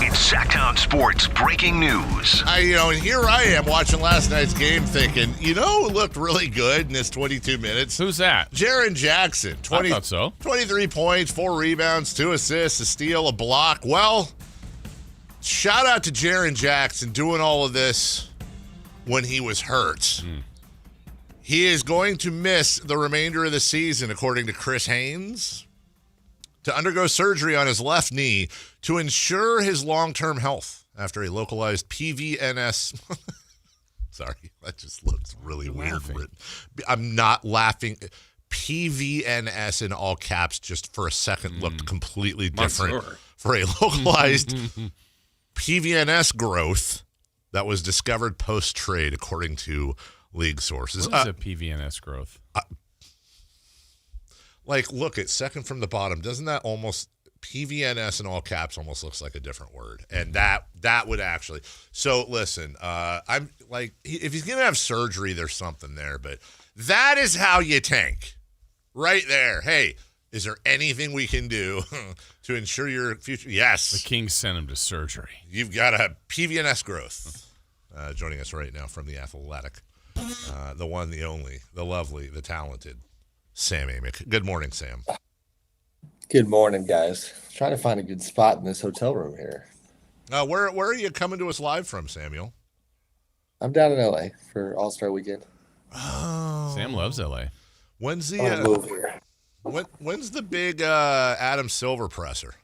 It's Sacktown Sports breaking news. And here I am watching last night's game thinking, who looked really good in this 22 minutes? Who's that? Jaren Jackson. I thought so. 23 points, 4 rebounds, 2 assists, a steal, a block. Well, shout out to Jaren Jackson doing all of this when he was hurt. He is going to miss the remainder of the season, according to Chris Haynes. to undergo surgery on his left knee to ensure his long-term health after a localized PVNS. Sorry, that just looks really weird. I'm not laughing. PVNS in all caps just for a second looked completely different for a localized PVNS growth that was discovered post-trade, according to league sources. What is a PVNS growth? Look at second from the bottom. Doesn't that almost PVNS in all caps almost looks like a different word? And that would actually. So listen, I'm like, if he's gonna have surgery, there's something there. But that is how you tank, right there. Hey, is there anything we can do to ensure your future? Yes. The Kings sent him to surgery. You've got a PVNS growth. Joining us right now from the Athletic, the one, the only, the lovely, the talented Sam Amick. Good morning, Sam. Good morning, guys. Trying to find a good spot in this hotel room here. Where are you coming to us live from, Samuel? I'm down in LA for All-Star Weekend. Oh, Sam loves LA. When's the move here? When's the big Adam Silver presser?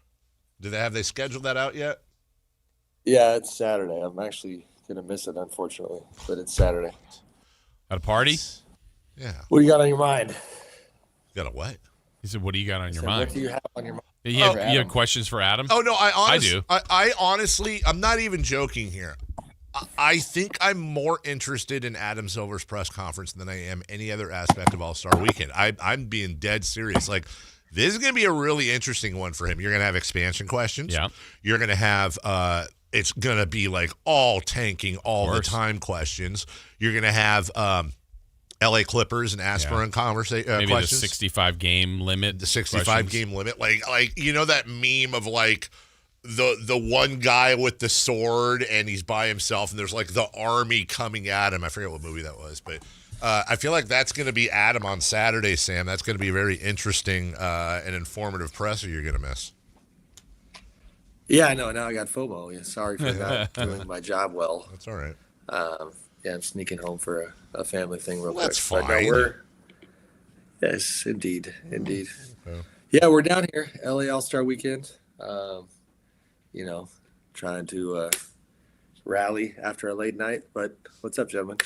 Have they scheduled that out yet? Yeah, it's Saturday. I'm actually gonna miss it, unfortunately, but it's Saturday. At a party? Yeah. What do you got on your mind? Got a what? He said, "What do you got on your mind?" What do you have on your mind? You have questions for Adam? Oh no, I do. I honestly, I'm not even joking here. I think I'm more interested in Adam Silver's press conference than I am any other aspect of All-Star Weekend. I'm being dead serious. Like, this is going to be a really interesting one for him. You're going to have expansion questions. Yeah. You're going to have it's going to be like all tanking all the time questions. You're going to have LA Clippers and aspirin conversation Maybe questions. the 65 game limit. The 65 game limit. Like you know that meme of like the one guy with the sword and he's by himself and there's like the army coming at him. I forget what movie that was, but I feel like that's going to be Adam on Saturday, Sam. That's going to be a very interesting and informative presser you're going to miss. Yeah, I know. Now I got FOMO. Yeah, sorry for not doing my job well. That's all right. Yeah, I'm sneaking home for a family thing real quick. That's fine. But no, yes, indeed. Okay. Yeah, we're down here, LA All-Star Weekend. Trying to rally after a late night. But what's up, gentlemen?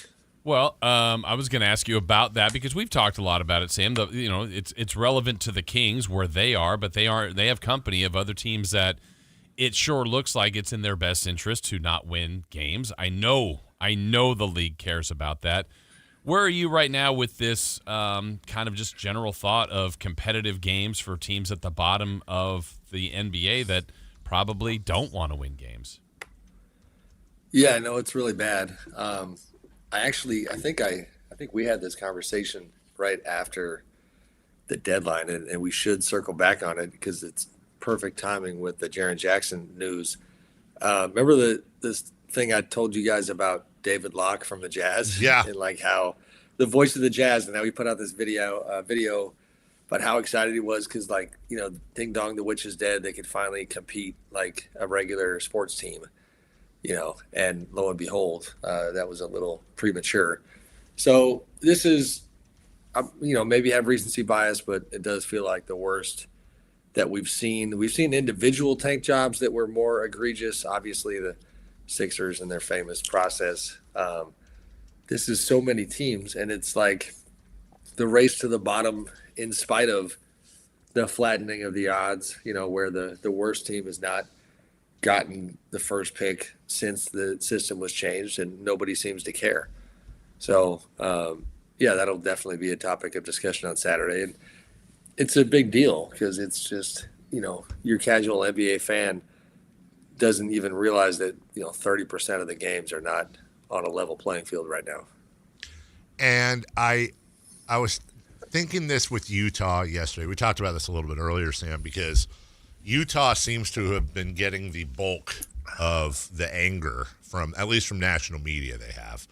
Well, I was going to ask you about that because we've talked a lot about it, Sam. It's relevant to the Kings where they are, but they have company of other teams that it sure looks like it's in their best interest to not win games. I know the league cares about that. Where are you right now with this kind of just general thought of competitive games for teams at the bottom of the NBA that probably don't want to win games? Yeah, no, it's really bad. I think we had this conversation right after the deadline, and we should circle back on it because it's perfect timing with the Jaren Jackson news. Remember this thing I told you guys about David Locke from the Jazz? Yeah. And like how the voice of the Jazz, and now he put out this video about how excited he was because, ding dong, the witch is dead. They could finally compete like a regular sports team, and lo and behold, that was a little premature. So this is, maybe have recency bias, but it does feel like the worst that we've seen. We've seen individual tank jobs that were more egregious. Obviously, the Sixers and their famous process. This is so many teams, and it's like the race to the bottom in spite of the flattening of the odds, where the worst team has not gotten the first pick since the system was changed, and nobody seems to care. So, that'll definitely be a topic of discussion on Saturday. And it's a big deal because it's just, your casual NBA fan doesn't even realize that, 30% of the games are not on a level playing field right now. And I was thinking this with Utah yesterday. We talked about this a little bit earlier, Sam, because Utah seems to have been getting the bulk of the anger at least from national media they have.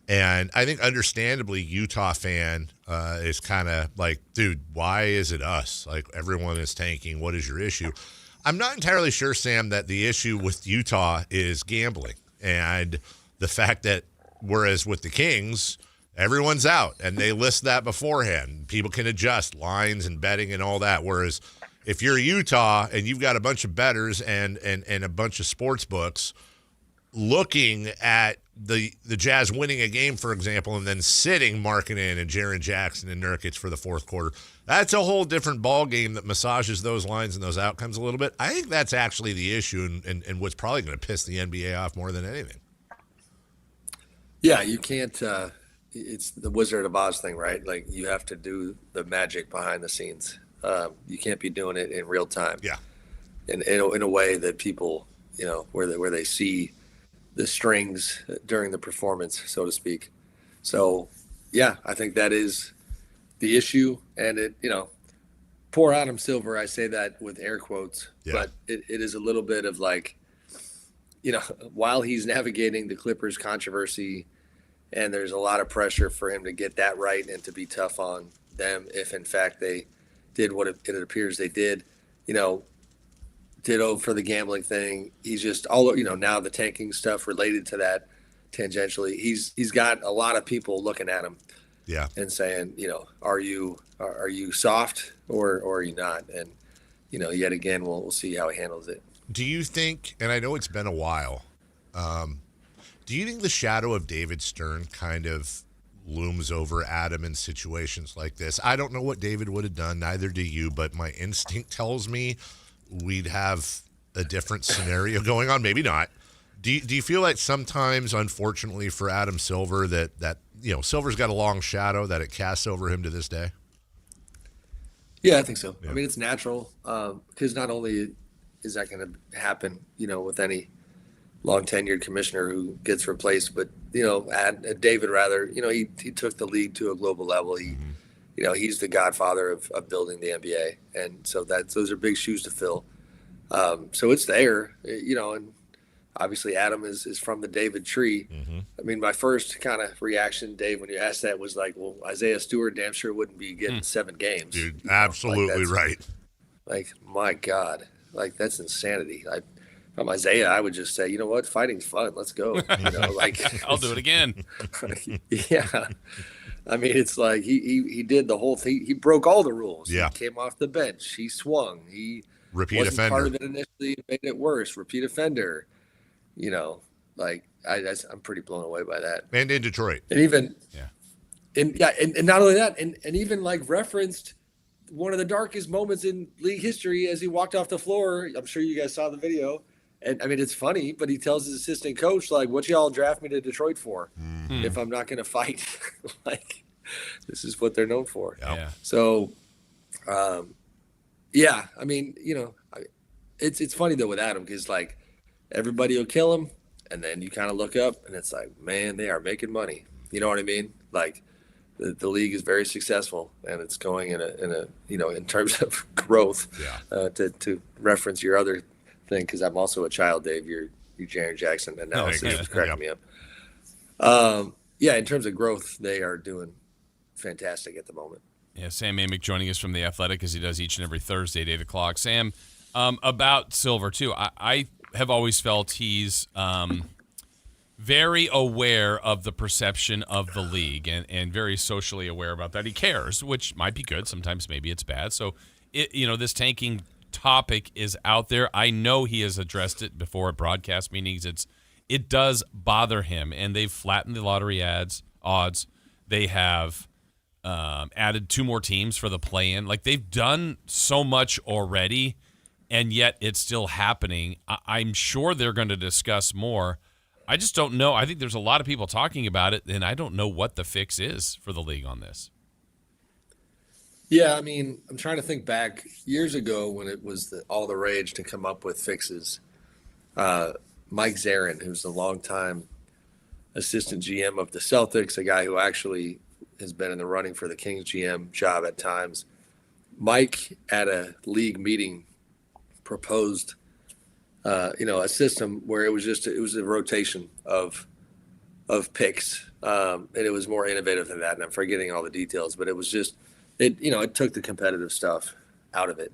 And I think understandably Utah fan is kind of like, dude, why is it us? Like, everyone is tanking. What is your issue? I'm not entirely sure, Sam, that the issue with Utah is gambling and the fact that whereas with the Kings, everyone's out and they list that beforehand. People can adjust lines and betting and all that. Whereas if you're Utah and you've got a bunch of bettors and a bunch of sports books looking at the Jazz winning a game, for example, and then sitting Markkanen and Jaren Jackson and Nurkic for the fourth quarter, that's a whole different ball game that massages those lines and those outcomes a little bit. I think that's actually the issue and what's probably going to piss the NBA off more than anything. Yeah, you can't it's the Wizard of Oz thing, right? Like, you have to do the magic behind the scenes. You can't be doing it in real time. Yeah. In a way that people, where they see the strings during the performance, so to speak. So, yeah, I think that is the issue. And poor Adam Silver, I say that with air quotes, but it is a little bit of like, while he's navigating the Clippers controversy, and there's a lot of pressure for him to get that right and to be tough on them if in fact they did what it appears they did, ditto for the gambling thing. He's just now the tanking stuff related to that tangentially. He's got a lot of people looking at him, and saying, are you soft or are you not? And yet again, we'll see how he handles it. Do you think? And I know it's been a while. Do you think the shadow of David Stern kind of looms over Adam in situations like this? I don't know what David would have done, neither do you, but my instinct tells me we'd have a different scenario going on. Maybe not. Do you feel like sometimes, unfortunately for Adam Silver, that Silver's got a long shadow that it casts over him to this day? Yeah, I think so. Yeah. I mean, it's natural because not only is that going to happen, with any long tenured commissioner who gets replaced, but David rather, he took the league to a global level. He's the godfather of building the NBA, and so those are big shoes to fill. So it's there, and obviously Adam is from the David tree. Mm-hmm. I mean, my first kind of reaction, Dave, when you asked that was like, well, Isaiah Stewart damn sure wouldn't be getting 7 games. Dude, absolutely right. Like, my God, like that's insanity. If I'm Isaiah, I would just say, you know what, fighting's fun. Let's go. I'll do it again. Yeah. I mean, it's like he did the whole thing. He broke all the rules. Yeah. He came off the bench. He swung. He repeat wasn't offender. Part of it initially, made it worse. Repeat offender. I'm pretty blown away by that. And in Detroit. And even and not only that, and even like referenced one of the darkest moments in league history as he walked off the floor. I'm sure you guys saw the video. And I mean, it's funny, but he tells his assistant coach, like, what y'all draft me to Detroit for if I'm not going to fight? Like, this is what they're known for. Yeah. So, I mean, it's funny, though, with Adam, because, like, everybody will kill him, and then you kind of look up, and it's like, man, they are making money. You know what I mean? Like, the league is very successful, and it's going in in terms of growth. To reference your other thing, because I'm also a child, Dave. Your Jaren Jackson analysis was cracking me up. In terms of growth, they are doing fantastic at the moment. Yeah, Sam Amick joining us from The Athletic, as he does each and every Thursday at 8 o'clock. Sam, about Silver, too, I have always felt he's very aware of the perception of the league and very socially aware about that. He cares, which might be good. Sometimes maybe it's bad. So, this tanking topic is out there. I know he has addressed it before at broadcast meetings. It does bother him, and they've flattened the lottery odds. They have added 2 more teams for the play-in. Like, they've done so much already, and yet it's still happening. I'm sure they're going to discuss more. I just don't know. I think there's a lot of people talking about it, and I don't know what the fix is for the league on this. Yeah, I mean, I'm trying to think back years ago when it was all the rage to come up with fixes. Mike Zarin, who's the longtime assistant GM of the Celtics, a guy who actually has been in the running for the Kings GM job at times. Mike, at a league meeting, proposed, a system where it was a rotation of picks, and it was more innovative than that. And I'm forgetting all the details, but it was just. It took the competitive stuff out of it.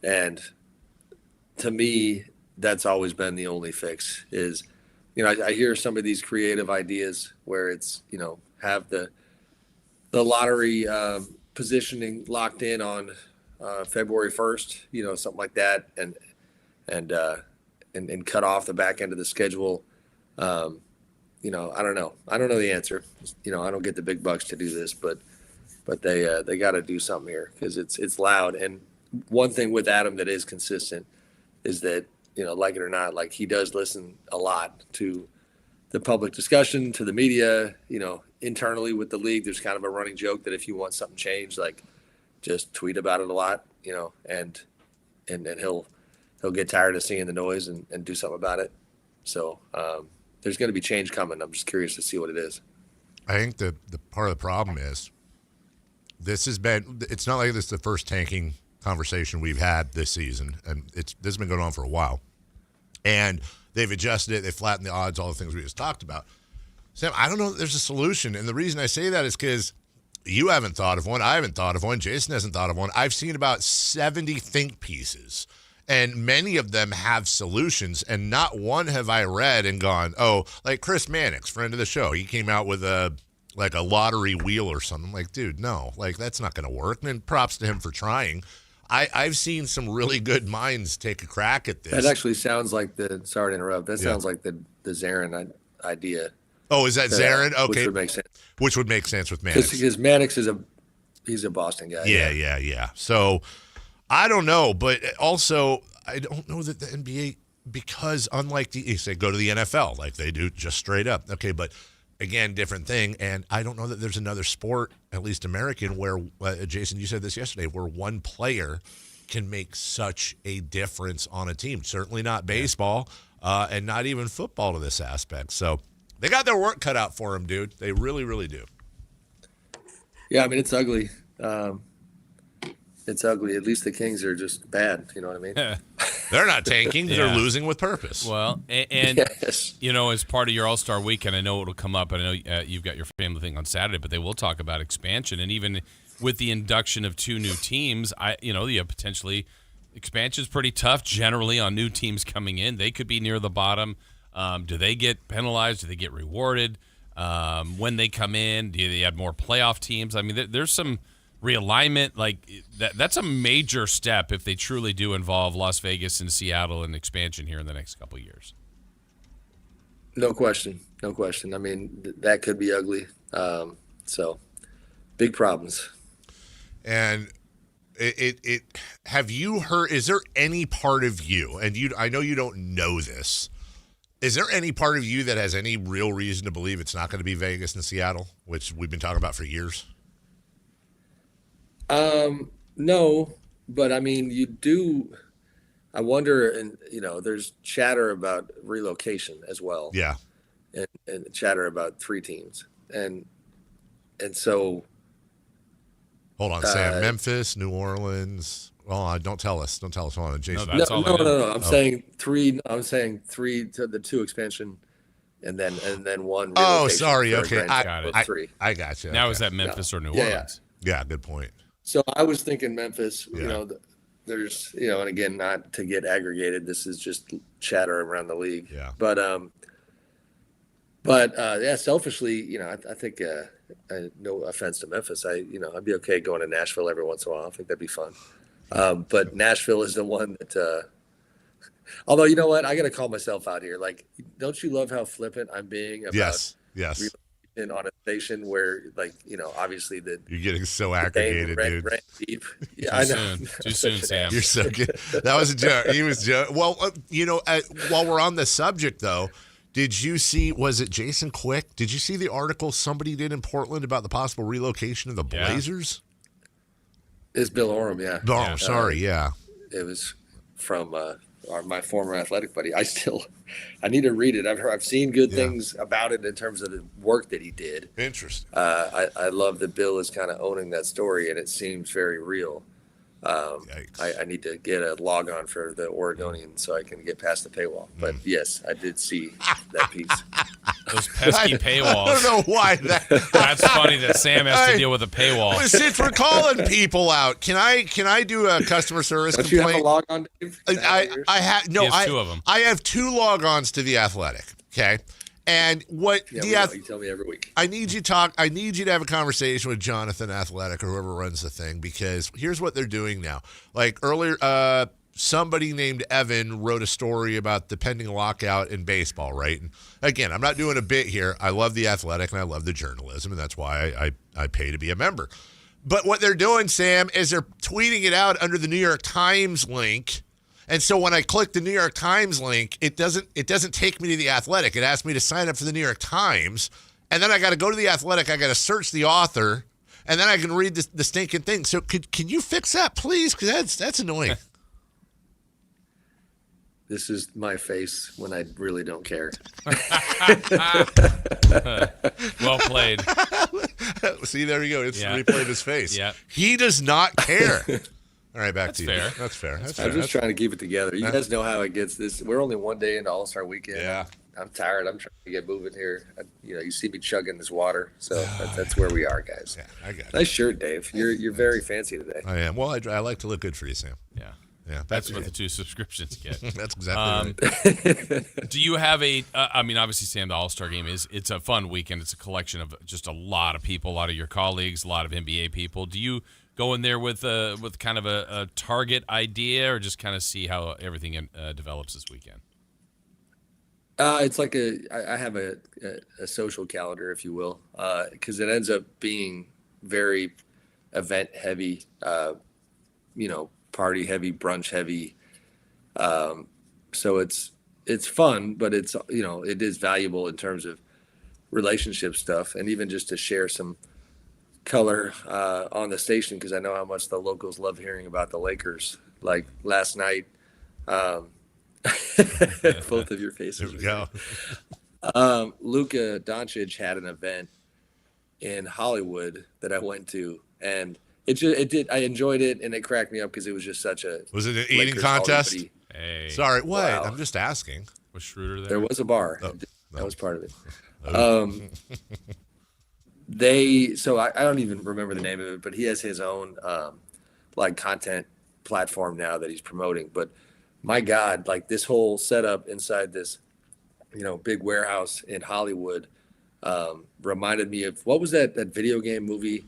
And to me, that's always been the only fix is, I hear some of these creative ideas where it's, have the lottery positioning locked in on February 1st, something like that, and cut off the back end of the schedule. I don't know. I don't know the answer. I don't get the big bucks to do this, but they got to do something here because it's loud. And one thing with Adam that is consistent is that, like it or not, like he does listen a lot to the public discussion, to the media, internally with the league. There's kind of a running joke that if you want something changed, like just tweet about it a lot, and he'll get tired of seeing the noise and do something about it. So there's going to be change coming. I'm just curious to see what it is. I think the part of the problem is it's not like this is the first tanking conversation we've had this season, and this has been going on for a while. And they've adjusted it, they flattened the odds, all the things we just talked about. Sam, I don't know that there's a solution, and the reason I say that is because you haven't thought of one, I haven't thought of one, Jason hasn't thought of one. I've seen about 70 think pieces, and many of them have solutions, and not one have I read and gone, oh, like Chris Mannix, friend of the show, he came out with a lottery wheel or something. Like, dude, no, like that's not going to work. And props to him for trying. I've seen some really good minds take a crack at this. That actually sounds like sorry to interrupt, that sounds like the Zarin idea. Oh, is that Zarin? Okay. Which would make sense. Which would make sense with Mannix. Because Mannix he's a Boston guy. Yeah. So I don't know, but also I don't know that the NBA, because unlike you say go to the NFL like they do just straight up. Okay, but again, different thing. And I don't know that there's another sport, at least American, where, Jason, you said this yesterday, where one player can make such a difference on a team. Certainly not baseball and not even football to this aspect. So they got their work cut out for them, dude. They really, really do. Yeah, I mean, it's ugly. It's ugly. At least the Kings are just bad. You know what I mean? They're not tanking. They're losing with purpose. Well, and yes. As part of your All-Star weekend, I know it'll come up. And I know you've got your family thing on Saturday, but they will talk about expansion. And even with the induction of 2 new teams, you have potentially expansion is pretty tough generally on new teams coming in. They could be near the bottom. Do they get penalized? Do they get rewarded when they come in? Do they add more playoff teams? I mean, there's some realignment, like that's a major step if they truly do involve Las Vegas and Seattle in expansion here in the next couple of years. No question. I mean, that could be ugly. So big problems. And it have you heard, is there any part of you, and I know you don't know this, is there any part of you that has any real reason to believe it's not going to be Vegas and Seattle, which we've been talking about for years? No, but I mean, I wonder, and there's chatter about relocation as well. Yeah. And chatter about 3 teams. And so. Hold on, Sam. Memphis, New Orleans. Well, don't tell us. Hold on, Jason. No. I'm saying 3. I'm saying 3 to the 2 expansion. And then 1. Oh, sorry. Okay. I got you. Now, is that Memphis or New Orleans? Yeah, good point. So I was thinking Memphis, there's, and again, not to get aggregated, this is just chatter around the league. Yeah. But selfishly, I think, no offense to Memphis, I'd be okay going to Nashville every once in a while. I think that'd be fun. But Nashville is the one that, although, you know what, I got to call myself out here. Like, don't you love how flippant I'm being about yes. on a station where, obviously you're getting so aggregated, dude. Deep. Yeah, I know. Too soon, Sam. You're so good. That was a joke. He was joking. Well, while we're on the subject, though, did you see? Was it Jason Quick? Did you see the article somebody did in Portland about the possible relocation of the Blazers? It's Bill Oram, yeah. Oh, sorry, yeah. It was from my former athletic buddy. I need to read it. I've seen good things about it in terms of the work that he did. Interesting. I love that Bill is kind of owning that story, and it seems very real. I need to get a log on for the Oregonian so I can get past the paywall. But yes, I did see that piece. Those pesky paywalls. I don't know why. That's funny that Sam has to deal with a paywall. Since we're calling people out, can I do a customer service Don't complaint? You have a log on, Dave? I have 2 of them. I have 2 logons to The Athletic. Okay. And what Yeah, you tell me every week. I need you to have a conversation with Jonathan Athletic or whoever runs the thing, because here's what they're doing now. Like earlier, somebody named Evan wrote a story about the pending lockout in baseball, right? And again, I'm not doing a bit here. I love the Athletic and I love the journalism, and that's why I pay to be a member. But what they're doing, Sam, is they're tweeting it out under the New York Times link. And so when I click the New York Times link, it doesn't take me to the Athletic. It asks me to sign up for the New York Times, and then I got to go to the Athletic. I got to search the author, and then I can read the stinking thing. So can you fix that, please? Because that's annoying. This is my face when I really don't care. Well played. See, there you go. It's replayed his face. Yeah. He does not care. All right, back to you. Fair. That's fair. I'm just trying to keep it together. You guys know how it gets. We're only one day into All-Star Weekend. Yeah. I'm tired. I'm trying to get moving here. You see me chugging this water, so that's where we are, guys. Yeah, I got it. Nice shirt, Dave. You're very fancy today. I am. Well, I like to look good for you, Sam. Yeah. Yeah, That's what the 2 subscriptions get. That's exactly right. Do you have obviously, Sam, the All-Star game it's a fun weekend. It's a collection of just a lot of people, a lot of your colleagues, a lot of NBA people. Do you go in there with kind of a target idea, or just kind of see how everything develops this weekend? It's like I have a social calendar, if you will, because it ends up being very event heavy, party heavy, brunch heavy. So it's fun, but it's, it is valuable in terms of relationship stuff, and even just to share some color on the station, because I know how much the locals love hearing about the Lakers. Like last night, both of your faces. There we go. Luka Doncic had an event in Hollywood that I went to, and I enjoyed it, and it cracked me up because it was just such a. Was it an eating Lakers contest? Hollywood-y. Hey. Sorry, what? Wow. I'm just asking. Was Schroeder there? There was a bar. Oh, that was part of it. Oh. I don't even remember the name of it, but he has his own content platform now that he's promoting. But my God, like this whole setup inside this, big warehouse in Hollywood reminded me of, what was that video game movie?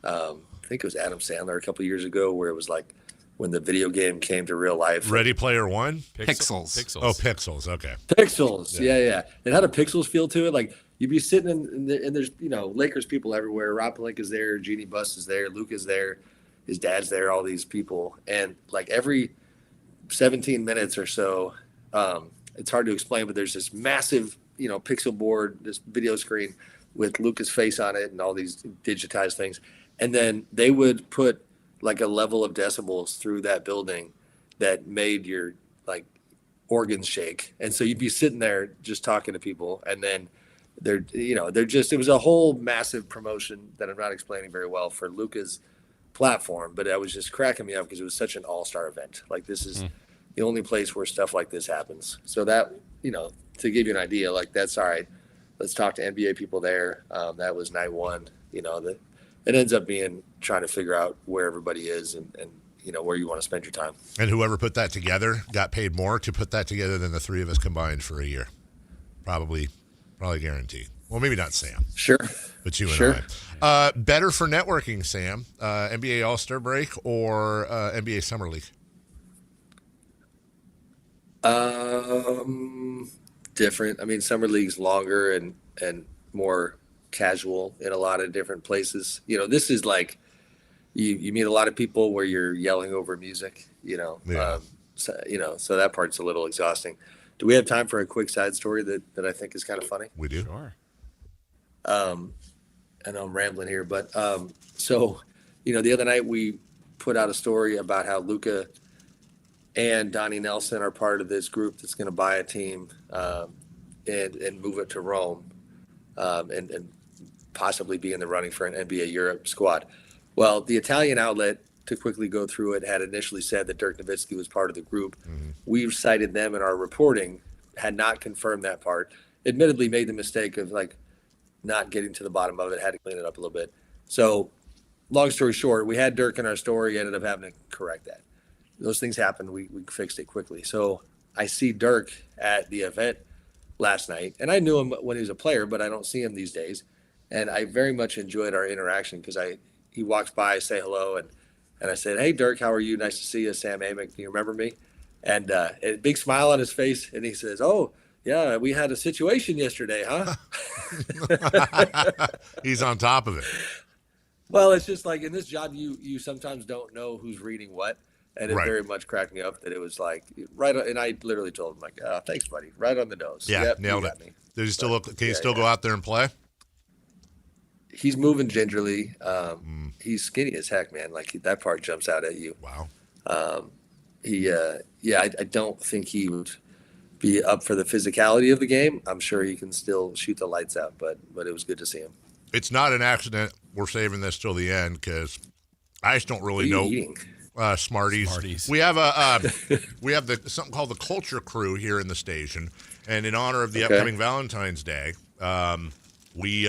I think it was Adam Sandler a couple of years ago, where it was like when the video game came to real life. Ready Player One? Pixels. Oh, Pixels. Okay. Pixels. Yeah. It had a Pixels feel to it. Like you'd be sitting and there's, Lakers people everywhere. Rob Pelinka's there. Jeannie Buss is there. Luke is there. His dad's there. All these people. And like every 17 minutes or so, it's hard to explain, but there's this massive, pixel board, this video screen with Luca's face on it and all these digitized things. And then they would put like a level of decibels through that building that made your organs shake. And so you'd be sitting there just talking to people, and then it was a whole massive promotion that I'm not explaining very well for Luca's platform, but that was just cracking me up because it was such an all-star event. Like this is the only place where stuff like this happens. So that, to give you an idea, like that's all right. Let's talk to NBA people there. That was night one, it ends up being trying to figure out where everybody is and where you want to spend your time. And whoever put that together got paid more to put that together than the three of us combined for a year. Probably guaranteed. Well, maybe not Sam. Sure. But you and I. Better for networking, Sam, NBA All-Star break or NBA Summer League? Different. I mean, Summer League's longer and more casual in a lot of different places. This is like you meet a lot of people where you're yelling over music, Yeah. So that part's a little exhausting. Do we have time for a quick side story that I think is kind of funny? We do. Sure. I know I'm rambling here, but the other night we put out a story about how Luka and Donnie Nelson are part of this group that's going to buy a team and move it to Rome and possibly be in the running for an NBA Europe squad. Well, the Italian outlet, to quickly go through it, had initially said that Dirk Nowitzki was part of the group. Mm-hmm. We've cited them in our reporting, had not confirmed that part. Admittedly made the mistake of not getting to the bottom of it, had to clean it up a little bit. So long story short, we had Dirk in our story, ended up having to correct that. Those things happened. We fixed it quickly. So I see Dirk at the event last night, and I knew him when he was a player, but I don't see him these days. And I very much enjoyed our interaction because he walks by, I say hello, and I said, "Hey, Dirk, how are you? Nice to see you, Sam Amick. Do you remember me?" And a big smile on his face, and he says, "Oh, yeah, we had a situation yesterday, huh?" He's on top of it. Well, it's just like in this job, you sometimes don't know who's reading what, and it Right. very much cracked me up that it was like right on, and I literally told him like, "Thanks, buddy, right on the nose." Yeah, Yep, nailed you it. got me. Does he still look? Can he still go out there and play? He's moving gingerly. He's skinny as heck, man. Like that part jumps out at you. Wow. I don't think he would be up for the physicality of the game. I'm sure he can still shoot the lights out, but it was good to see him. It's not an accident. We're saving this till the end because I just don't really What are know. you eating? Smarties. We have something called the Culture Crew here in the station, and in honor of the upcoming Valentine's Day, we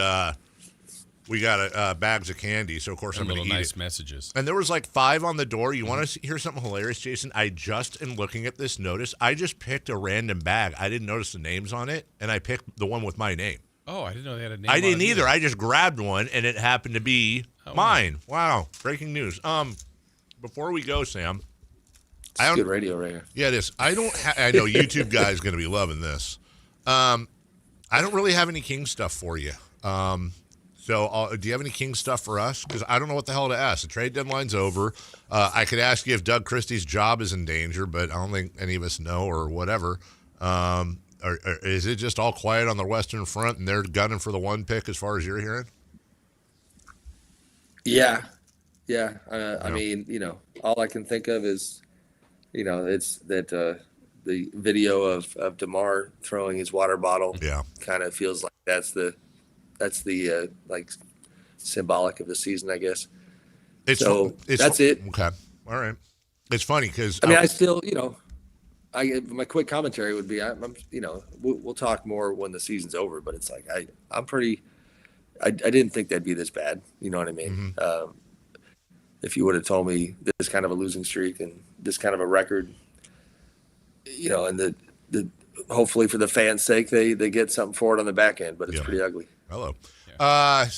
got bags of candy. So of course I'm going to eat nice it. messages. And there was like 5 on the door. You want to hear something hilarious, Jason? I just in looking at this notice, I just picked a random bag. I didn't notice the names on it, and I picked the one with my name. Oh, I didn't know they had a name. I didn't on it either. I just grabbed one, and it happened to be mine. Wow, breaking news. Before we go, Sam, It's good radio right here. Yeah, it is. I know YouTube guys going to be loving this. I don't really have any King stuff for you. So do you have any King stuff for us? Because I don't know what the hell to ask. The trade deadline's over. I could ask you if Doug Christie's job is in danger, but I don't think any of us know or whatever. Or is it just all quiet on the Western Front and they're gunning for the 1 pick as far as you're hearing? Yeah. I mean, all I can think of is, it's that the video of DeMar throwing his water bottle. Yeah, kind of feels like that's the like symbolic of the season, I guess. That's it. Okay, all right. It's funny because I mean, I still, my quick commentary would be, we'll talk more when the season's over, but it's like I didn't think that'd be this bad. You know what I mean? Mm-hmm. If you would have told me this kind of a losing streak and this kind of a record, and the hopefully for the fans' sake they get something for it on the back end, but it's pretty ugly. Hello. Yeah. I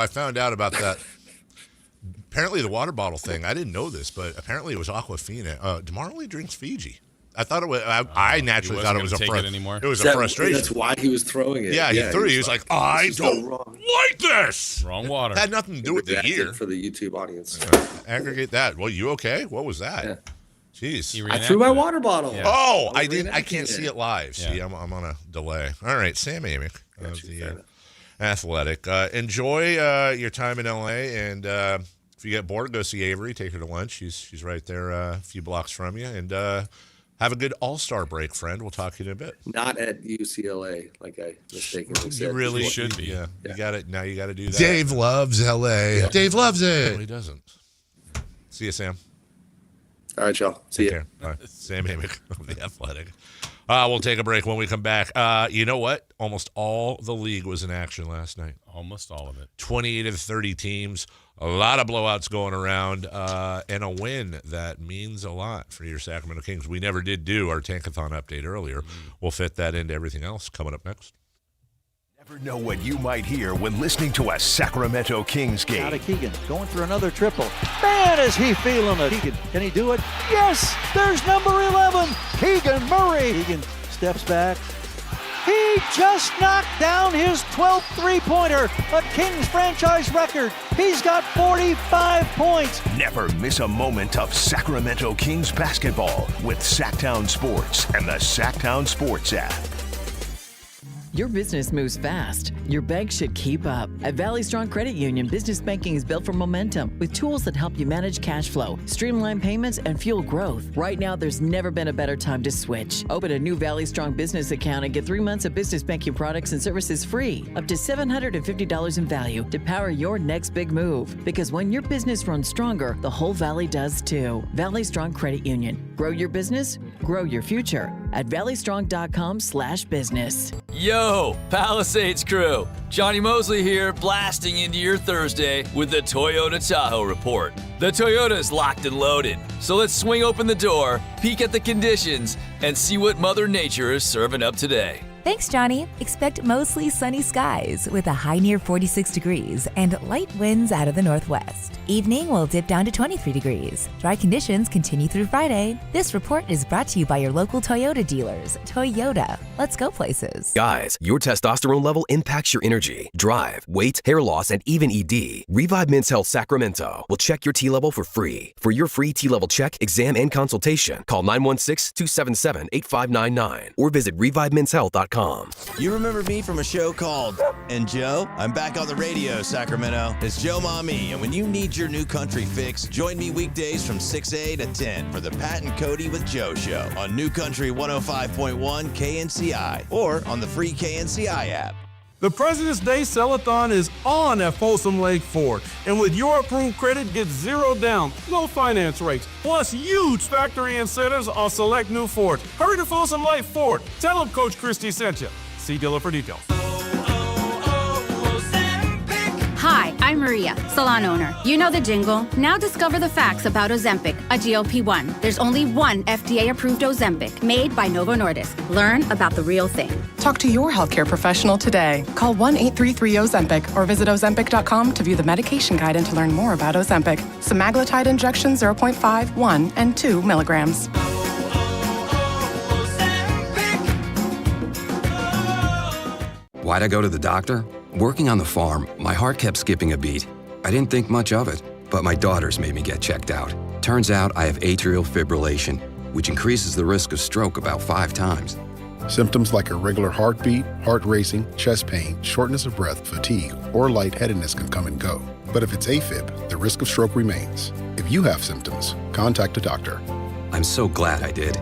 found out about that. Apparently the water bottle thing, I didn't know this, but apparently it was Aquafina. DeMar only drinks Fiji. I thought it was. I naturally thought it was a frustration. That's why he was throwing it. Yeah, he threw it. He was like, I don't like this. Wrong water. Had nothing to do with the year. For the YouTube audience. Aggregate that. Well, you okay? What was that? Yeah. Jeez. I threw my water bottle. Yeah. Oh, I didn't. I can't see it live. See, I'm on a delay. All right, Sam Amick, the Athletic. Enjoy your time in LA, and if you get bored, go see Avery. Take her to lunch. She's right there, a few blocks from you, and have a good All-Star break, friend. We'll talk to you in a bit. Not at UCLA, like I mistakenly said. You really should be. Yeah. You got it. Now you got to do that. Dave loves LA. Yeah. Dave loves it. No, he doesn't. See you, Sam. All right, y'all. See you. All right. Sam Amick of the Athletic. We'll take a break when we come back. You know what? Almost all the league was in action last night. Almost all of it. 28 of the 30 teams. A lot of blowouts going around, and a win that means a lot for your Sacramento Kings. We never did do our Tankathon update earlier. We'll fit that into everything else coming up next. Never know what you might hear when listening to a Sacramento Kings game. Out of Keegan, going for another triple. Man, is he feeling it. Keegan, can he do it? Yes, there's number 11, Keegan Murray. Keegan steps back. He just knocked down his 12th three-pointer, a Kings franchise record. He's got 45 points. Never miss a moment of Sacramento Kings basketball with Sactown Sports and the Sactown Sports app. Your business moves fast. Your bank should keep up. At Valley Strong Credit Union, business banking is built for momentum with tools that help you manage cash flow, streamline payments, and fuel growth. Right now, there's never been a better time to switch. Open a new Valley Strong business account and get 3 months of business banking products and services free, up to $750 in value to power your next big move. Because when your business runs stronger, the whole Valley does too. Valley Strong Credit Union. Grow your business, grow your future at valleystrong.com/business. Yo, Palisades crew. Johnny Mosley here, blasting into your Thursday with the Toyota Tahoe Report. The Toyota's locked and loaded, so let's swing open the door, peek at the conditions, and see what Mother Nature is serving up today. Thanks, Johnny. Expect mostly sunny skies with a high near 46 degrees and light winds out of the northwest. Evening will dip down to 23 degrees. Dry conditions continue through Friday. This report is brought to you by your local Toyota dealers. Toyota, let's go places. Guys, your testosterone level impacts your energy, drive, weight, hair loss, and even ED. Revive Men's Health Sacramento will check your T level for free. For your free T level check, exam, and consultation, call 916-277-8599 or visit revivemenshealth.com. You remember me from a show called And Joe? I'm back on the radio, Sacramento. It's Joe Mami, and when you need your new country fix, join me weekdays from 6A to 10 for the Pat and Cody with Joe show on New Country 105.1 KNCI or on the free KNCI app. The President's Day Sell-a-thon is on at Folsom Lake Ford. And with your approved credit, get zero down, no finance rates, plus huge factory incentives on select new Fords. Hurry to Folsom Lake Ford. Tell them Coach Christie sent you. See dealer for details. Hi, I'm Maria, salon owner. You know the jingle. Now discover the facts about Ozempic, a GLP-1. There's only one FDA-approved Ozempic, made by Novo Nordisk. Learn about the real thing. Talk to your healthcare professional today. Call 1-833-OZEMPIC or visit Ozempic.com to view the medication guide and to learn more about Ozempic. Semaglutide injection 0.5, 1, and 2 milligrams. Why'd I go to the doctor? Working on the farm, my heart kept skipping a beat. I didn't think much of it, but my daughters made me get checked out. Turns out I have atrial fibrillation, which increases the risk of stroke about 5 times. Symptoms like irregular heartbeat, heart racing, chest pain, shortness of breath, fatigue, or lightheadedness can come and go. But if it's AFib, the risk of stroke remains. If you have symptoms, contact a doctor. I'm so glad I did.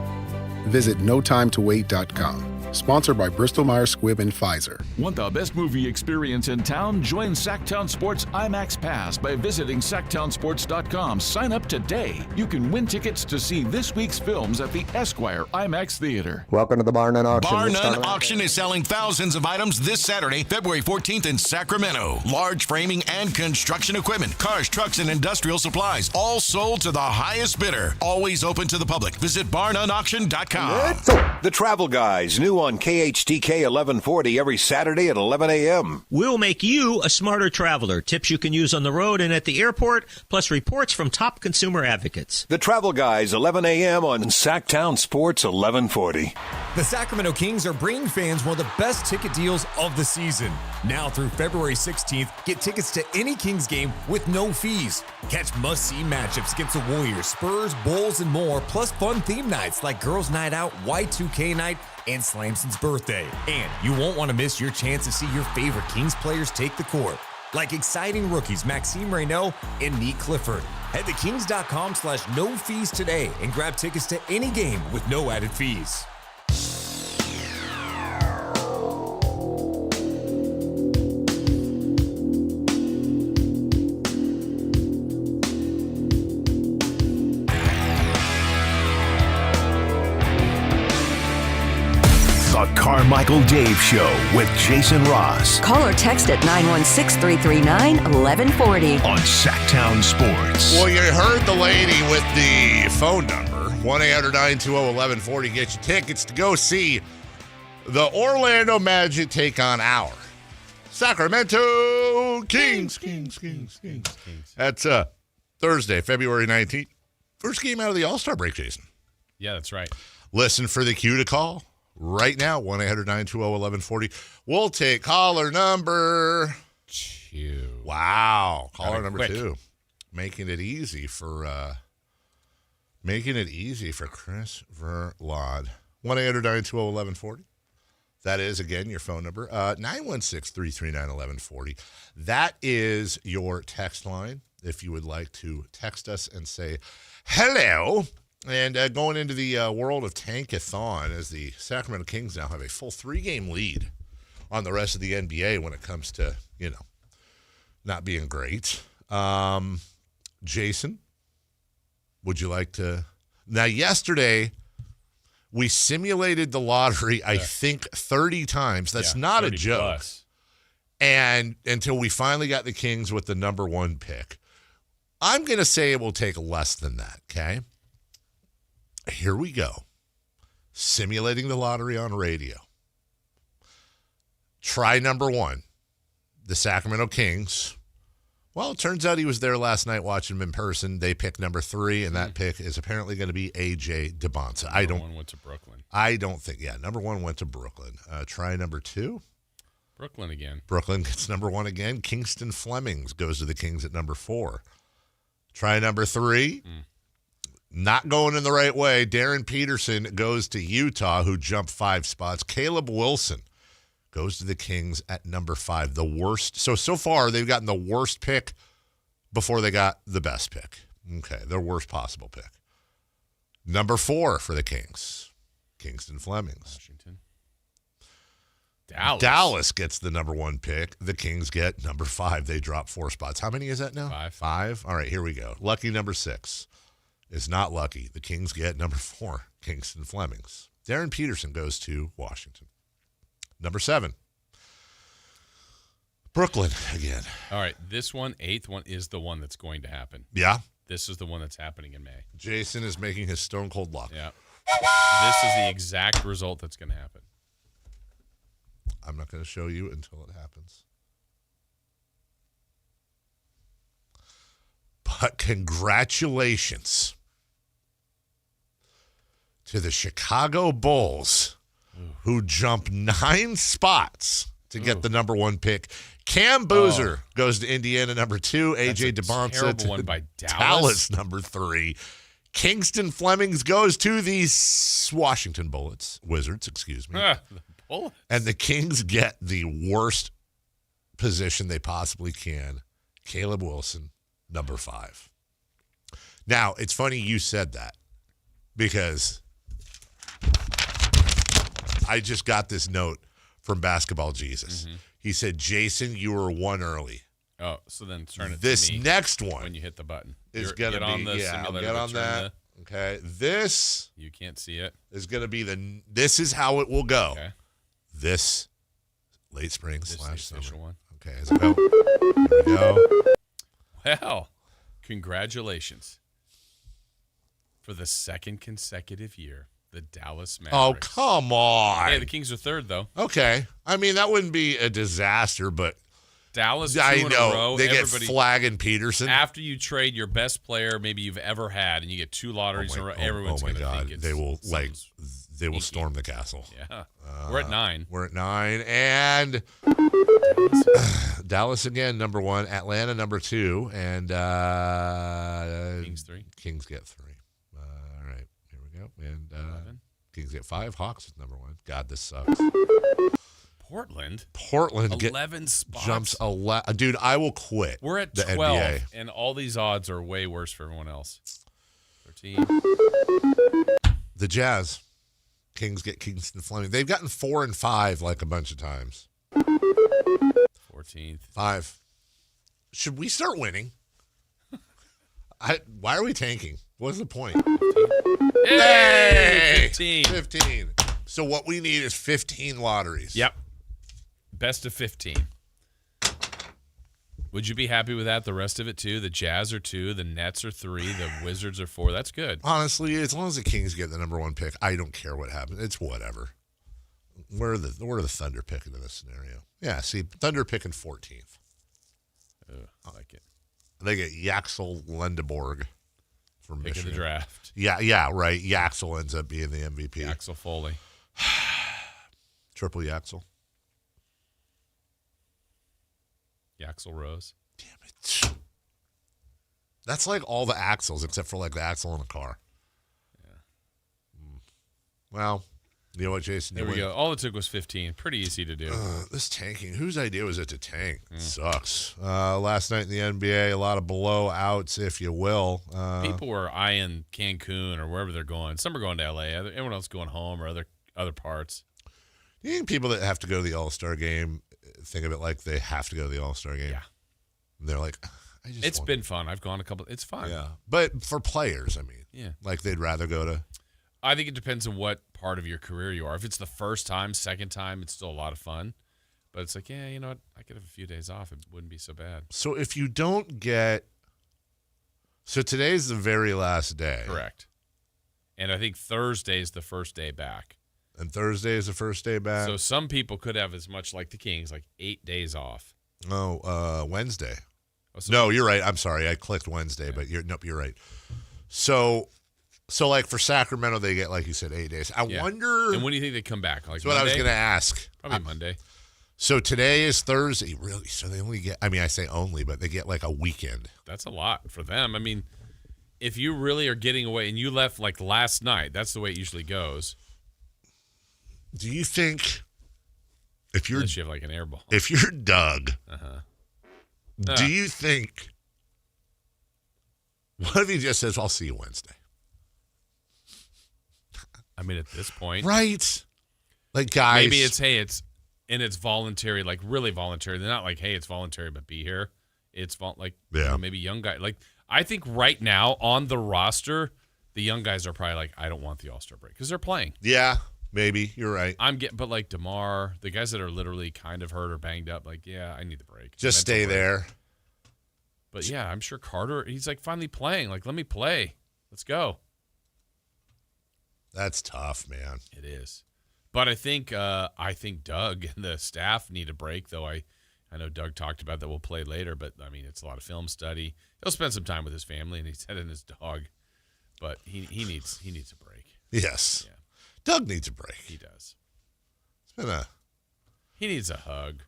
Visit notimetowait.com. Sponsored by Bristol-Myers Squibb and Pfizer. Want the best movie experience in town? Join Sactown Sports IMAX Pass by visiting SactownSports.com. Sign up today. You can win tickets to see this week's films at the Esquire IMAX Theater. Welcome to the Bar None Auction. Bar None Auction is selling thousands of items this Saturday, February 14th in Sacramento. Large framing and construction equipment, cars, trucks, and industrial supplies, all sold to the highest bidder. Always open to the public. Visit BarNoneAuction.com. The Travel Guys, new on KHTK 1140 every Saturday at 11 a.m. We'll make you a smarter traveler. Tips you can use on the road and at the airport, plus reports from top consumer advocates. The Travel Guys, 11 a.m. on Sactown Sports 1140. The Sacramento Kings are bringing fans one of the best ticket deals of the season. Now through February 16th, get tickets to any Kings game with no fees. Catch must-see matchups against the Warriors, Spurs, Bulls, and more, plus fun theme nights like Girls Night Out, Y2K Night, and Slamson's birthday. And you won't want to miss your chance to see your favorite Kings players take the court, like exciting rookies Maxime Reynaud and Neat Clifford. Head to kings.com/no fees today and grab tickets to any game with no added fees. The Carmichael Dave Show with Jason Ross. Call or text at 916-339-1140. On Sacktown Sports. Well, you heard the lady with the phone number, 1-800-920-1140. Get your tickets to go see the Orlando Magic take on our Sacramento Kings. That's Thursday, February 19th. First game out of the All-Star break, Jason. Yeah, that's right. Listen for the cue to call. Right now, 1-800-920-1140. We'll take caller number 2. Wow. Caller number quick. 2. Making it easy for Chris Verlod. 1-800-920-1140. That is, again, your phone number. 916-339-1140. That is your text line if you would like to text us and say hello. And going into the world of Tankathon, as the Sacramento Kings now have a full 3-game lead on the rest of the NBA when it comes to, not being great. Jason, would you like to? Now, yesterday, we simulated the lottery, I think, 30 times. That's not a joke. Plus. And until we finally got the Kings with the number 1 pick. I'm going to say it will take less than that, okay? Here we go. Simulating the lottery on radio. Try number 1, the Sacramento Kings. Well, it turns out he was there last night watching him in person. They picked number 3, and that pick is apparently going to be A.J. DeBonsa. Number 1 went to Brooklyn. I don't think. Yeah, number 1 went to Brooklyn. Try number 2. Brooklyn again. Brooklyn gets number 1 again. Kingston Flemings goes to the Kings at number 4. Try number 3. Not going in the right way. Darren Peterson goes to Utah, who jumped 5 spots. Caleb Wilson goes to the Kings at number 5. The worst. So far, they've gotten the worst pick before they got the best pick. Okay, their worst possible pick. Number 4 for the Kings, Kingston Flemings. Washington. Dallas gets the number 1 pick. The Kings get number 5. They drop 4 spots. How many is that now? 5. All right, here we go. Lucky number 6 is not lucky. The Kings get number 4, Kingston Flemings. Darren Peterson goes to Washington. Number 7, Brooklyn again. All right, this one, 8th one, is the one that's going to happen. Yeah? This is the one that's happening in May. Jason is making his stone cold lock. Yeah. This is the exact result that's going to happen. I'm not going to show you until it happens. But congratulations to the Chicago Bulls, who jumped 9 spots to get the number 1 pick. Cam Boozer goes to Indiana, number 2. A.J. DeBonsa to one by Dallas, number 3. Kingston Flemings goes to the Washington Wizards, excuse me. And the Kings get the worst position they possibly can. Caleb Wilson, number 5. Now, it's funny you said that because I just got this note from Basketball Jesus. He said, Jason, you were 1 early. Oh, so then turn it this to me next one when you hit the button. Is going to be, on the I'll simulator get on that. Okay. This. You can't see it. Is going to be this is how it will go. Okay. This late spring This / is the official summer. one. Okay. Here we go. Well, congratulations. For the 2nd consecutive year, the Dallas Mavericks. Oh, come on. Hey, the Kings are 3rd, though. Okay. I mean, that wouldn't be a disaster, but Dallas 2 I in know. a row. They get Flagg and Peterson. After you trade your best player maybe you've ever had and you get 2 lotteries in a row, everyone's going to think it's they will storm the castle. Yeah. We're at 9. We're at 9. And Dallas again, number 1. Atlanta, number 2. And Kings 3. Kings get 3. All right. Here we go. And Kings get 5. Hawks is number 1. God, this sucks. Portland 11 spots. Jumps 11. Dude, I will quit. We're at the 12, NBA. and all these odds are way worse for everyone else. 13. The Jazz. Kings get Kingston Fleming. They've gotten 4 and 5 like a bunch of times. 14th. 5. Should we start winning? Why are we tanking? What's the point? 15. Hey! 15. So what we need is 15 lotteries. Yep. Best of 15. Would you be happy with that? The rest of it, too? The Jazz are 2. The Nets are 3. The Wizards are 4. That's good. Honestly, as long as the Kings get the number 1 pick, I don't care what happens. It's whatever. Where are the Thunder picking in this scenario? Yeah, see, Thunder picking 14th. I like it. They get Yaxel Lendeborg from Pick Michigan. of the draft. Yeah, right. Yaxel ends up being the MVP. Yaxel Foley. Triple Yaxel. Yaxel Rose. Damn it. That's like all the axles except for like the axle in the car. Yeah. Well, you know what, Jason? There we go. All it took was 15. Pretty easy to do. This tanking. Whose idea was it to tank? It sucks. Last night in the NBA, a lot of blowouts, if you will. People were eyeing Cancun or wherever they're going. Some are going to LA. Everyone else going home or other parts. Do you think people that have to go to the All-Star game think of it like they have to go to the All-Star game? Yeah. And they're like, It's been fun. I've gone a couple. It's fun. Yeah. But for players, I mean. Yeah. Like they'd rather go to. I think it depends on what part of your career you are. If it's the first time, second time, it's still a lot of fun. But it's like, yeah, you know what? I could have a few days off. It wouldn't be so bad. So if you don't get. So today's the very last day. Correct. And I think Thursday's the first day back. And Thursday is the first day back. So some people could have as much like the Kings, like 8 days off. Oh, Wednesday. No, you're right. I'm sorry. I clicked Wednesday, but you're right. So like for Sacramento, they get, like you said, 8 days. I wonder. And when do you think they come back? Like that's what I was going to ask. Probably Monday. So today is Thursday. Really? So they only get, I mean, I say only, but they get like a weekend. That's a lot for them. I mean, if you really are getting away and you left like last night, that's the way it usually goes. Do you think unless you have like an air ball. If you're Doug, do you think, what if he just says, I'll see you Wednesday? I mean, at this point. Right. Like, guys. Maybe it's voluntary, like really voluntary. They're not like, hey, it's voluntary, but be here. It's maybe young guy. Like, I think right now on the roster, the young guys are probably like, I don't want the All-Star break because they're playing. Yeah, maybe. You're right. But like DeMar, the guys that are literally kind of hurt or banged up, like, yeah, I need the break. Just stay there. But yeah, I'm sure Carter, he's like finally playing. Like, let me play. Let's go. That's tough, man. It is. But I think Doug and the staff need a break, though. I know Doug talked about that we'll play later, but I mean it's a lot of film study. He'll spend some time with his family and he's heading his dog. But he needs a break. Yes. Yeah. Doug needs a break. He does. He needs a hug.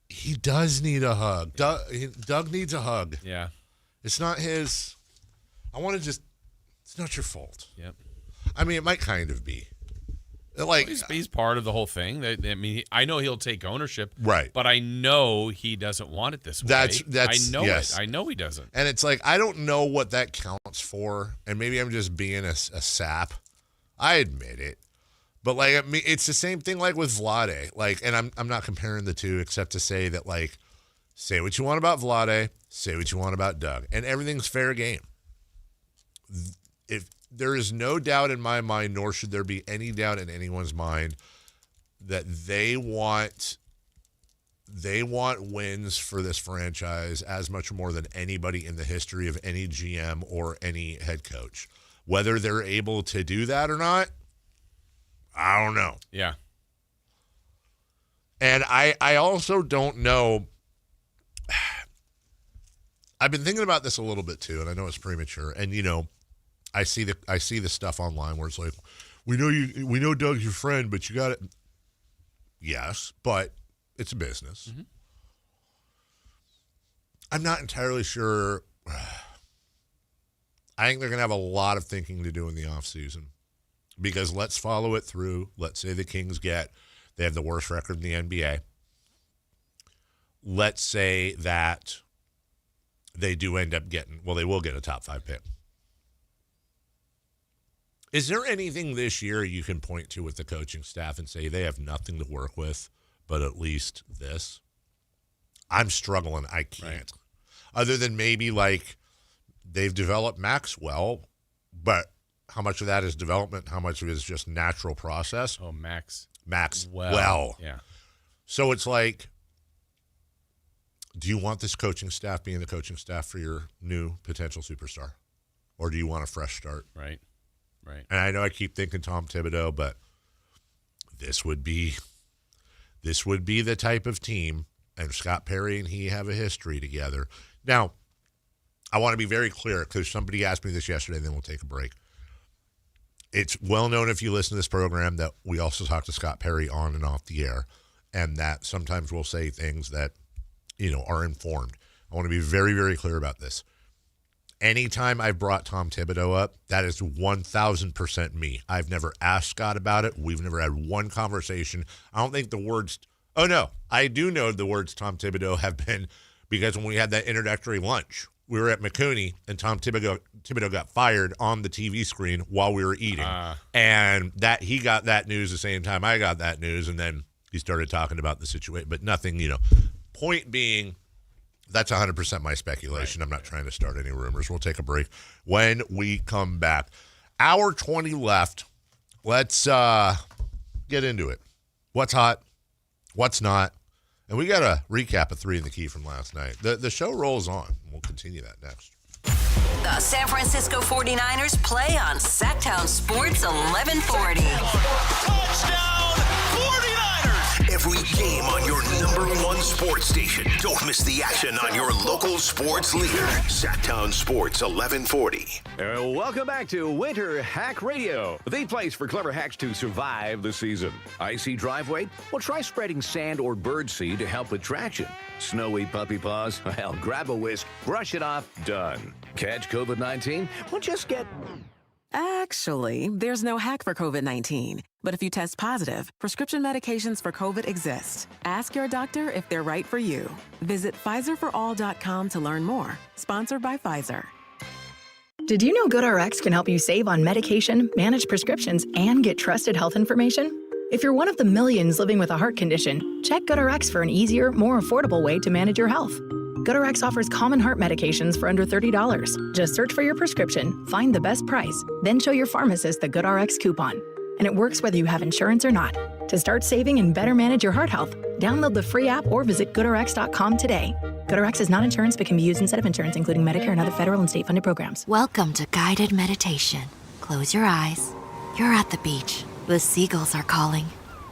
He does need a hug. Doug needs a hug. Yeah. It's not his. It's not your fault. Yep. I mean, it might kind of be. Like, he's part of the whole thing. I mean, I know he'll take ownership, right? But I know he doesn't want it this way. That's I know yes. it. I know he doesn't. And it's like, I don't know what that counts for, and maybe I'm just being a sap. I admit it, but like, I mean, it's the same thing like with Vlade. Like, and I'm not comparing the two except to say that, like, say what you want about Vlade, say what you want about Doug, and everything's fair game. If there is no doubt in my mind, nor should there be any doubt in anyone's mind, that they want wins for this franchise as much more than anybody in the history of any GM or any head coach. Whether they're able to do that or not, I don't know. Yeah. And I also don't know. I've been thinking about this a little bit too, and I know it's premature. And I see the stuff online where it's like, we know Doug's your friend, but you got it. Yes, but it's a business. Mm-hmm. I'm not entirely sure. I think they're going to have a lot of thinking to do in the offseason because let's follow it through. Let's say the Kings they have the worst record in the NBA. Let's say that they do end up they will get a top 5 pick. Is there anything this year you can point to with the coaching staff and say they have nothing to work with, but at least this? I'm struggling. I can't. Right. Other than maybe like they've developed Maxwell, but how much of that is development? How much of it is just natural process? Oh, Maxwell. Yeah. So it's like, do you want this coaching staff being the coaching staff for your new potential superstar? Or do you want a fresh start? Right. And I know I keep thinking Tom Thibodeau, but this would be the type of team, and Scott Perry and he have a history together. Now, I want to be very clear because somebody asked me this yesterday, and then we'll take a break. It's well known if you listen to this program that we also talk to Scott Perry on and off the air, and that sometimes we'll say things that, are informed. I want to be very, very clear about this. Anytime I've brought Tom Thibodeau up, that is 1,000% me. I've never asked Scott about it. We've never had one conversation. I don't think the words – oh, no. I do know the words Tom Thibodeau have been because when we had that introductory lunch, we were at McCooney, and Tom Thibodeau got fired on the TV screen while we were eating. And that he got that news the same time I got that news, and then he started talking about the situation. But nothing, Point being – that's 100% my speculation. Right. I'm not trying to start any rumors. We'll take a break when we come back. Hour 20 left. Let's get into it. What's hot? What's not? And we got a recap of 3 in the Key from last night. The show rolls on. We'll continue that next. The San Francisco 49ers play on Sactown Sports 1140. Touchdown 49ers! Every game on your #1 sports station. Don't miss the action on your local sports leader. Sactown Sports 1140. Welcome back to Winter Hack Radio, the place for clever hacks to survive the season. Icy driveway? Well, try spreading sand or birdseed to help with traction. Snowy puppy paws? Well, grab a whisk, brush it off, done. Catch COVID-19? Well, just get... Actually, there's no hack for COVID-19. But if you test positive, prescription medications for COVID exist. Ask your doctor if they're right for you. Visit PfizerForAll.com to learn more. Sponsored by Pfizer. Did you know GoodRx can help you save on medication, manage prescriptions, and get trusted health information? If you're one of the millions living with a heart condition, check GoodRx for an easier, more affordable way to manage your health. GoodRx offers common heart medications for under $30. Just search for your prescription, find the best price, then show your pharmacist the GoodRx coupon. And it works whether you have insurance or not. To start saving and better manage your heart health, download the free app or visit GoodRx.com today. GoodRx is not insurance but can be used instead of insurance, including Medicare and other federal and state-funded programs. Welcome to guided meditation. Close your eyes. You're at the beach. The seagulls are calling.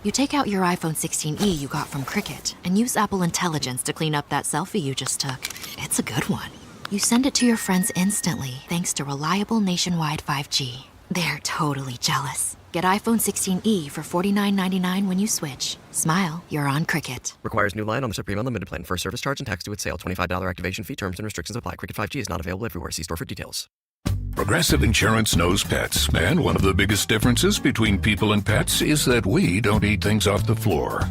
You take out your iPhone 16e you got from Cricket and use Apple Intelligence to clean up that selfie you just took. It's a good one. You send it to your friends instantly thanks to reliable nationwide 5G. They're totally jealous. Get iPhone 16e for $49.99 when you switch. Smile, you're on Cricket. Requires new line on the Supreme Unlimited plan. First service charge and tax due at sale. $25 activation fee. Terms and restrictions apply. Cricket 5G is not available everywhere. See store for details. Progressive Insurance knows pets, and one of the biggest differences between people and pets is that we don't eat things off the floor.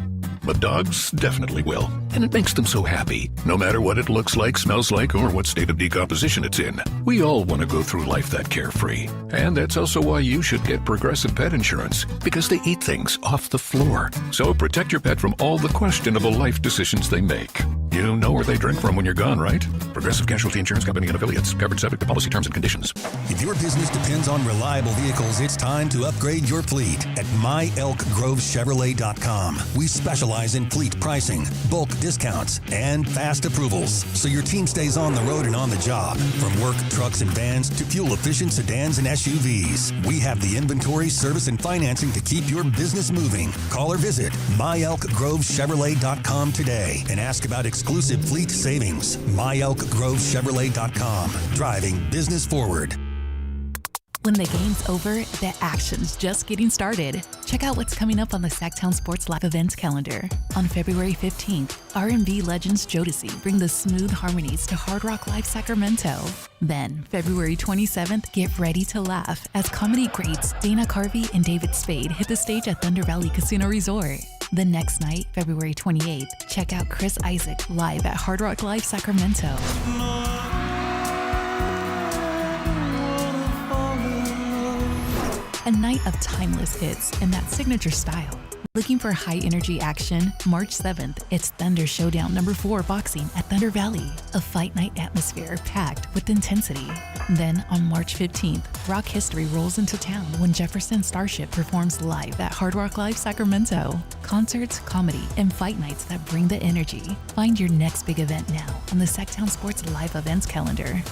But dogs definitely will, and it makes them so happy, no matter what it looks like, smells like, or what state of decomposition it's in. We all want to go through life that carefree, and that's also why you should get Progressive Pet Insurance, because they eat things off the floor. So protect your pet from all the questionable life decisions they make. You know where they drink from when you're gone, right? Progressive Casualty Insurance Company and Affiliates. Covered subject to policy terms and conditions. If your business depends on reliable vehicles, it's time to upgrade your fleet at myelkgrovechevrolet.com. We specialize in fleet pricing, bulk discounts, and fast approvals, so your team stays on the road and on the job. From work trucks and vans to fuel-efficient sedans and SUVs, we have the inventory, service, and financing to keep your business moving. Call or visit myelkgrovechevrolet.com today and ask about exclusive fleet savings. myelkgrovechevrolet.com. Driving business forward. When the game's over, the action's just getting started. Check out what's coming up on the Sactown Sports Live events calendar. On February 15th, R&B legends Jodeci bring the smooth harmonies to Hard Rock Live Sacramento. Then, February 27th, get ready to laugh as comedy greats Dana Carvey and David Spade hit the stage at Thunder Valley Casino Resort. The next night, February 28th, check out Chris Isaac live at Hard Rock Live Sacramento. A night of timeless hits and that signature style. Looking for high-energy action? March 7th, it's Thunder Showdown No. 4 Boxing at Thunder Valley. A fight night atmosphere packed with intensity. Then, on March 15th, rock history rolls into town when Jefferson Starship performs live at Hard Rock Live Sacramento. Concerts, comedy, and fight nights that bring the energy. Find your next big event now on the Sactown Sports Live events calendar.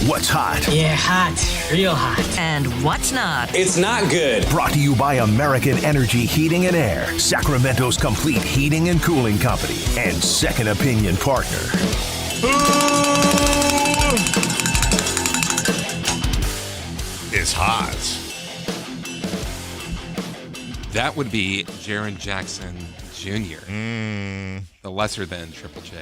What's hot? Yeah, hot. Real hot. And what's not? It's not good. Brought to you by American Energy Heating and Air, Sacramento's complete heating and cooling company, and second opinion partner. It's hot. That would be Jaren Jackson Jr., the lesser than Triple J.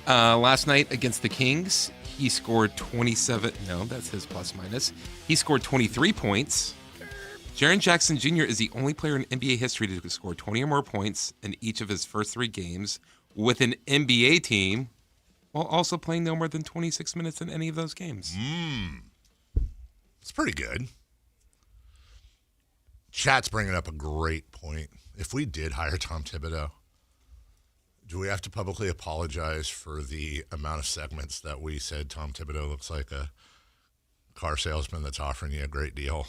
Last night against the Kings, he scored 27. No, that's his plus minus. He scored 23 points. Jaren Jackson Jr. is the only player in NBA history to score 20 or more points in each of his first 3 games with an NBA team, while also playing no more than 26 minutes in any of those games. It's pretty good. Chat's bringing up a great point. If we did hire Tom Thibodeau, do we have to publicly apologize for the amount of segments that we said Tom Thibodeau looks like a car salesman that's offering you a great deal?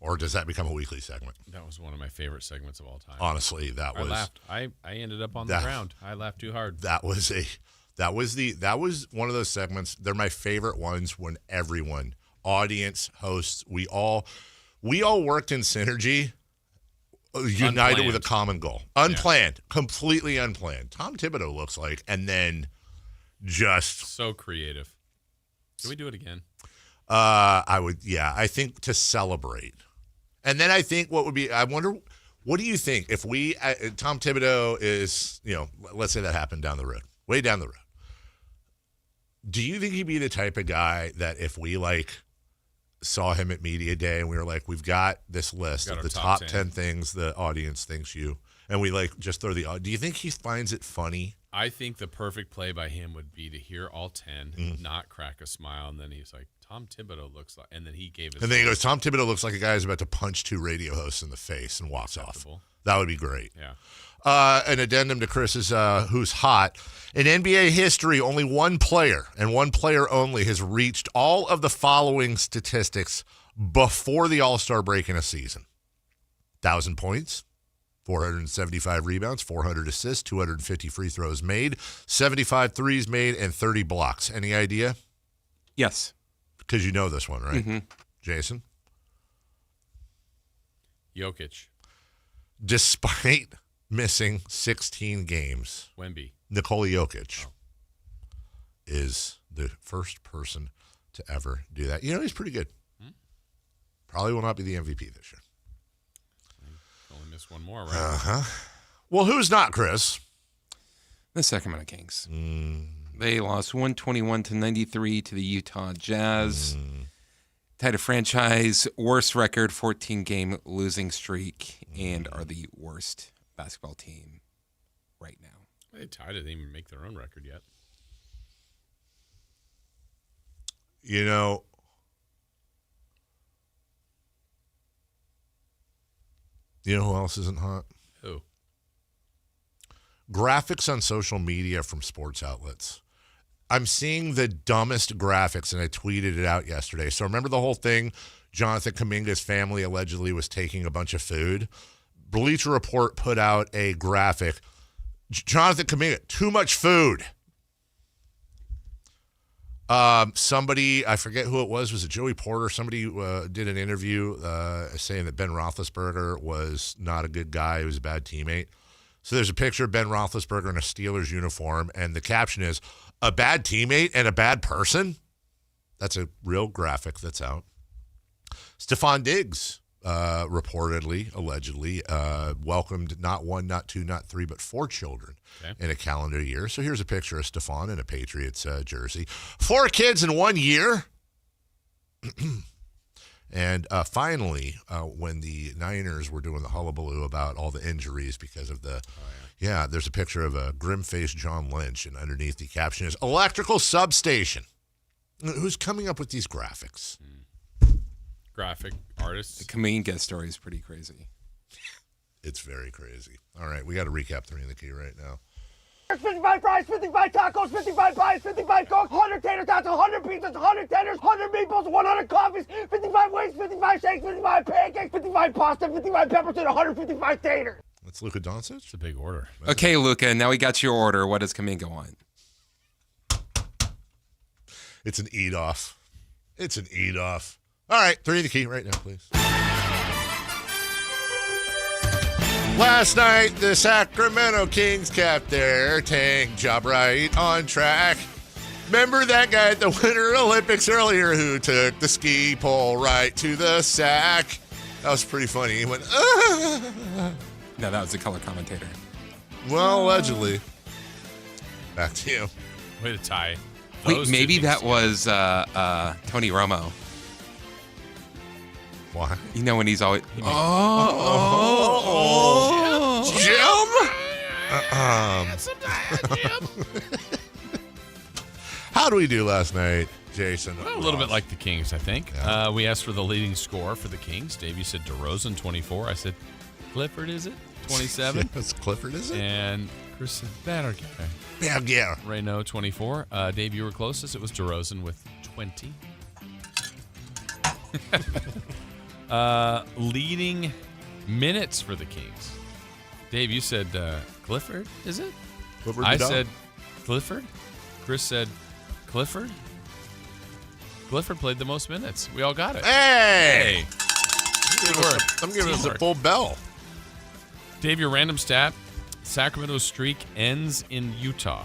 Or does that become a weekly segment? That was one of my favorite segments of all time. Honestly, that was... I laughed. I ended up on the ground. I laughed too hard. That was That was one of those segments. They're my favorite ones when everyone, audience, hosts, we all worked in synergy, united with a common goal. Unplanned, completely unplanned. Tom Thibodeau looks like, and then just so creative. Can we do it again? I would, yeah. I think to celebrate. And then I think I wonder, what do you think if Tom Thibodeau is, let's say that happened down the road, way down the road. Do you think he'd be the type of guy that if we saw him at Media Day and we were like, we've got this list of the top 10 things the audience thinks you, and we just throw do you think he finds it funny? I think the perfect play by him would be to hear all 10, not crack a smile, and then he's like, Tom Thibodeau looks like, and then he gave his. And then he goes, Tom Thibodeau looks like a guy who's about to punch 2 radio hosts in the face and walks off. That would be great. Yeah. An addendum to Chris's Who's Hot. In NBA history, only one player, and one player only, has reached all of the following statistics before the All-Star break in a season. 1,000 points. 475 rebounds, 400 assists, 250 free throws made, 75 threes made, and 30 blocks. Any idea? Yes. Because you know this one, right? Mm-hmm. Jason? Jokic. Despite missing 16 games, Wemby. Nikola Jokic is the first person to ever do that. He's pretty good. Probably will not be the MVP this year. Only missed one more, right? Uh-huh. Well, who's not, Chris? The Sacramento Kings. They lost 121-93 to the Utah Jazz. Tied a franchise worst record, 14-game losing streak, and are the worst basketball team right now. They tied it. They didn't even make their own record yet. You know who else isn't hot? Who? Graphics on social media from sports outlets. I'm seeing the dumbest graphics, and I tweeted it out yesterday. So remember the whole thing? Jonathan Kuminga's family allegedly was taking a bunch of food. Bleacher Report put out a graphic. Jonathan Kuminga, too much food. Somebody, I forget who it was it Joey Porter? Somebody did an interview saying that Ben Roethlisberger was not a good guy. He was a bad teammate. So there's a picture of Ben Roethlisberger in a Steelers uniform, and the caption is, a bad teammate and a bad person? That's a real graphic that's out. Stephon Diggs, reportedly, allegedly, welcomed not 1, not 2, not 3, but 4 children in a calendar year. So here's a picture of Stephon in a Patriots jersey. 4 kids in 1 year. And finally, when the Niners were doing the hullabaloo about all the injuries because of the there's a picture of a grim-faced John Lynch, and underneath the caption is electrical substation. Who's coming up with these graphics? Graphic artists. The Kuminga story is pretty crazy. It's very crazy. All right, we got to recap 3 in the key right now. 55 fries, 55 tacos, 55 pies, 55 cokes, 100 tater tots, 100 pizzas, 100 tenders, 100 meatballs, 100 coffees, 55 wings, 55 shakes, 55 pancakes, 55 pasta, 55 peppers, and 155 taters. That's Luka Doncic? It's a big order. Okay, Luka, now we got your order. What does Kuminga want? It's an eat-off. It's an eat-off. All right, 3 in the key right now, please. Last night, the Sacramento Kings kept their tank job right on track. Remember that guy at the Winter Olympics earlier who took the ski pole right to the sack? That was pretty funny. He went, No, that was the color commentator. Well, allegedly. Back to you. Way to tie. Wait, maybe that was Tony Romo. Why? You know when he's always... Jim? How do we do last night, Jason? Well, a little bit like the Kings, I think. Yeah. We asked for the leading scorer for the Kings. Davey said DeRozan, 24. I said, Clifford, is it? 27. Yes, Clifford, is it? And Chris said, Banter. Yeah. Rayno, 24. Dave, you were closest. It was DeRozan with 20. Leading minutes for the Kings. Dave, you said Clifford, is it? Clifford I said Clifford. Chris said Clifford. Clifford played the most minutes. We all got it. Hey! Good work. I'm giving us a Teamwork. full bell. Dave, your random stat. Sacramento's streak ends in Utah.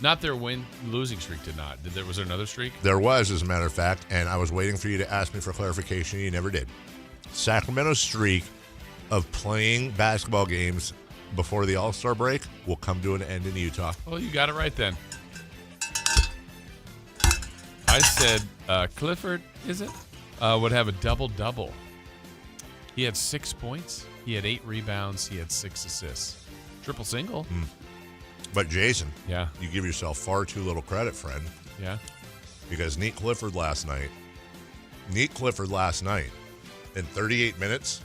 Not their losing streak did not. Was there another streak? There was, as a matter of fact, and I was waiting for you to ask me for clarification. You never did. Sacramento's streak of playing basketball games before the All-Star break will come to an end in Utah. Well, you got it right then. I said Clifford, is it? Would have a double-double. He had 6 points. He had 8 rebounds. He had 6 assists. Triple single. But Jason, yeah, you give yourself far too little credit, friend. Yeah. Because Neat Clifford last night in 38 minutes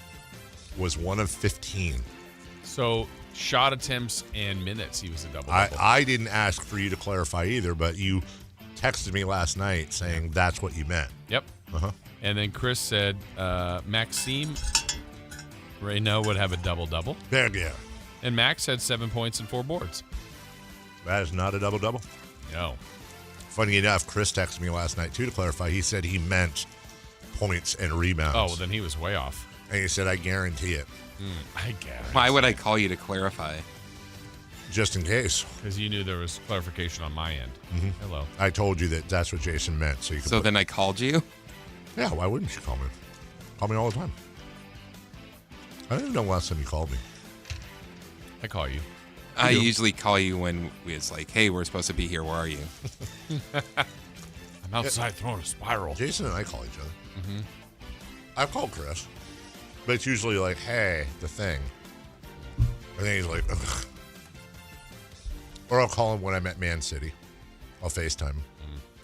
was 1 of 15. So shot attempts and minutes, he was a double-double. I didn't ask for you to clarify either, but you texted me last night saying that's what you meant. Yep. Uh-huh. And then Chris said Maxime Reynaud would have a double-double. There you go. And Max had 7 points and 4 boards. That is not a double-double. No. Funny enough, Chris texted me last night, too, to clarify. He said he meant points and rebounds. Oh, well, then he was way off. And he said, I guarantee it. I guarantee. Why would I call you to clarify? Just in case. Because you knew there was clarification on my end. Mm-hmm. Hello. I told you that's what Jason meant. So then I called you? Yeah, why wouldn't you call me? Call me all the time. I don't even know the last time you called me. I call you. I usually call you when it's like, hey, we're supposed to be here. Where are you? I'm outside throwing a spiral. Jason and I call each other. Mm-hmm. I've called Chris, but it's usually like, hey, the thing. And then he's like, ugh. Or I'll call him when I'm at Man City. I'll FaceTime him.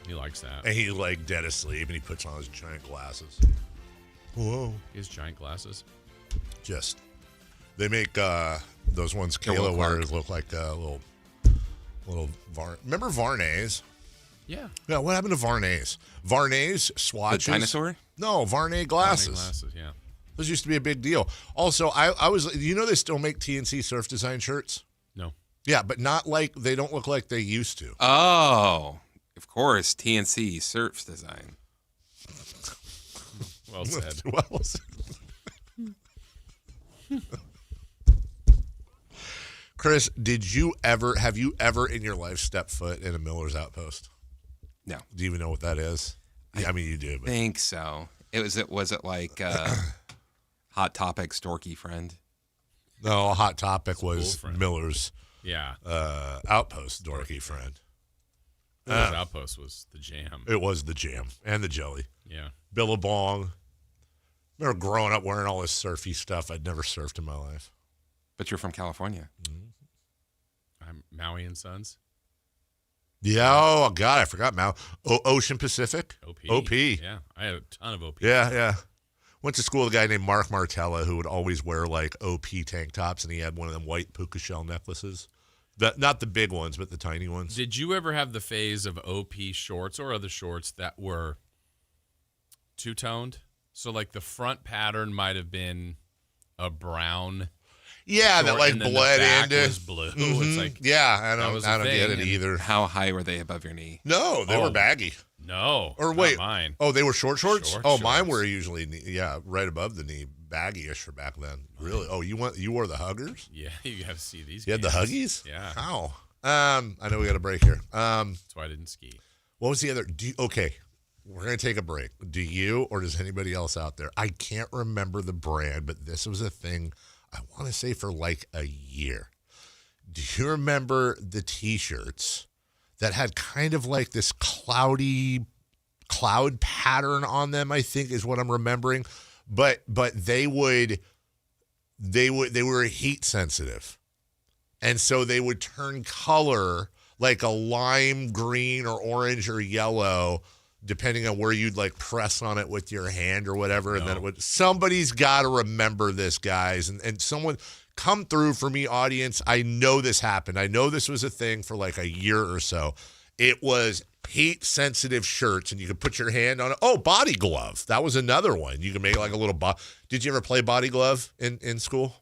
He likes that. And he's like dead asleep, and he puts on his giant glasses. Whoa. His giant glasses? Just, they make those ones Kayla wears look like little remember Varnays? Yeah. Yeah, what happened to Varnays? Varnays swatches. The dinosaur? No, Varnay glasses. Varnay glasses, yeah. Those used to be a big deal. Also, I was, they still make TNC surf design shirts? No. Yeah, but not like, they don't look like they used to. Oh, of course, TNC surf design. Well said. Well said. Chris, have you ever in your life stepped foot in a Miller's Outpost? No. Do you even know what that is? Yeah, I mean, you do. I think so. Was it like Hot Topic's dorky friend? No, Hot Topic was Miller's Outpost dorky friend. Miller's Outpost was the jam. It was the jam and the jelly. Yeah. Billabong. Remember growing up wearing all this surfy stuff. I'd never surfed in my life. But you're from California. Mm-hmm. I'm Maui and Sons. Yeah, oh, God, I forgot Ocean Pacific? OP. Yeah, I had a ton of OP. Yeah. Went to school with a guy named Mark Martella who would always wear, like, OP tank tops, and he had one of them white puka shell necklaces. Not the big ones, but the tiny ones. Did you ever have the phase of OP shorts or other shorts that were two-toned? So, like, the front pattern might have been a brown. Yeah, short, that like and then bled the back into. was blue. Mm-hmm. It's like, yeah, I don't get it and either. How high were they above your knee? No, they were baggy. No, or wait, not mine. Oh, they were short shorts. Short mine shorts. were usually right above the knee, baggy-ish for back then. Really? Oh, you wore the huggers? Yeah, you got to see these. You had the games. huggies? Yeah. How? I know we got a break here. That's why I didn't ski. What was the other? Okay, we're gonna take a break. Do you or does anybody else out there? I can't remember the brand, but this was a thing. I want to say for like a year. Do you remember the T-shirts that had kind of like this cloud pattern on them? I think is what I'm remembering. But they were heat sensitive, and so they would turn color like a lime green or orange or yellow, depending on where you'd like press on it with your hand or whatever. And then it would, somebody's got to remember this, guys. And someone come through for me, audience. I know this happened. I know this was a thing for like a year or so. It was heat sensitive shirts and you could put your hand on it. Oh, body glove. That was another one. You could make like a little, did you ever play body glove in school?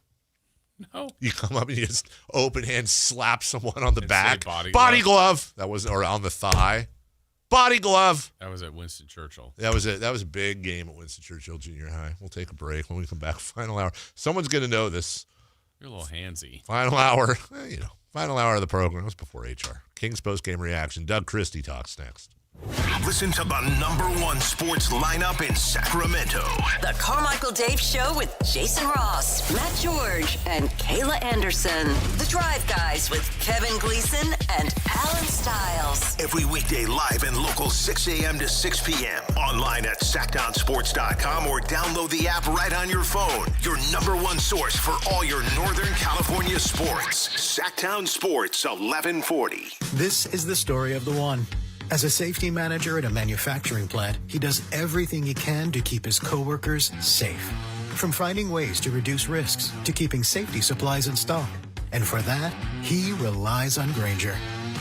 No. You come up and you just open hand slap someone on the back. Body glove. That was, or on the thigh. Body glove. That was at Winston Churchill. That was it. That was a big game at Winston Churchill Junior High. We'll take a break. When we come back, final hour. Someone's going to know this. You're a little handsy. Final hour. Final hour of the program. It was before HR. Kings post-game reaction. Doug Christie talks next. Listen to the #1 sports lineup in Sacramento. The Carmichael Dave Show with Jason Ross, Matt George, and Kayla Anderson. The Drive Guys with Kevin Gleason and Alan Stiles. Every weekday live and local 6 a.m. to 6 p.m. Online at SactownSports.com or download the app right on your phone. Your #1 source for all your Northern California sports. Sactown Sports 1140. This is the story of the one. As a safety manager at a manufacturing plant, he does everything he can to keep his coworkers safe. From finding ways to reduce risks to keeping safety supplies in stock. And for that, he relies on Grainger.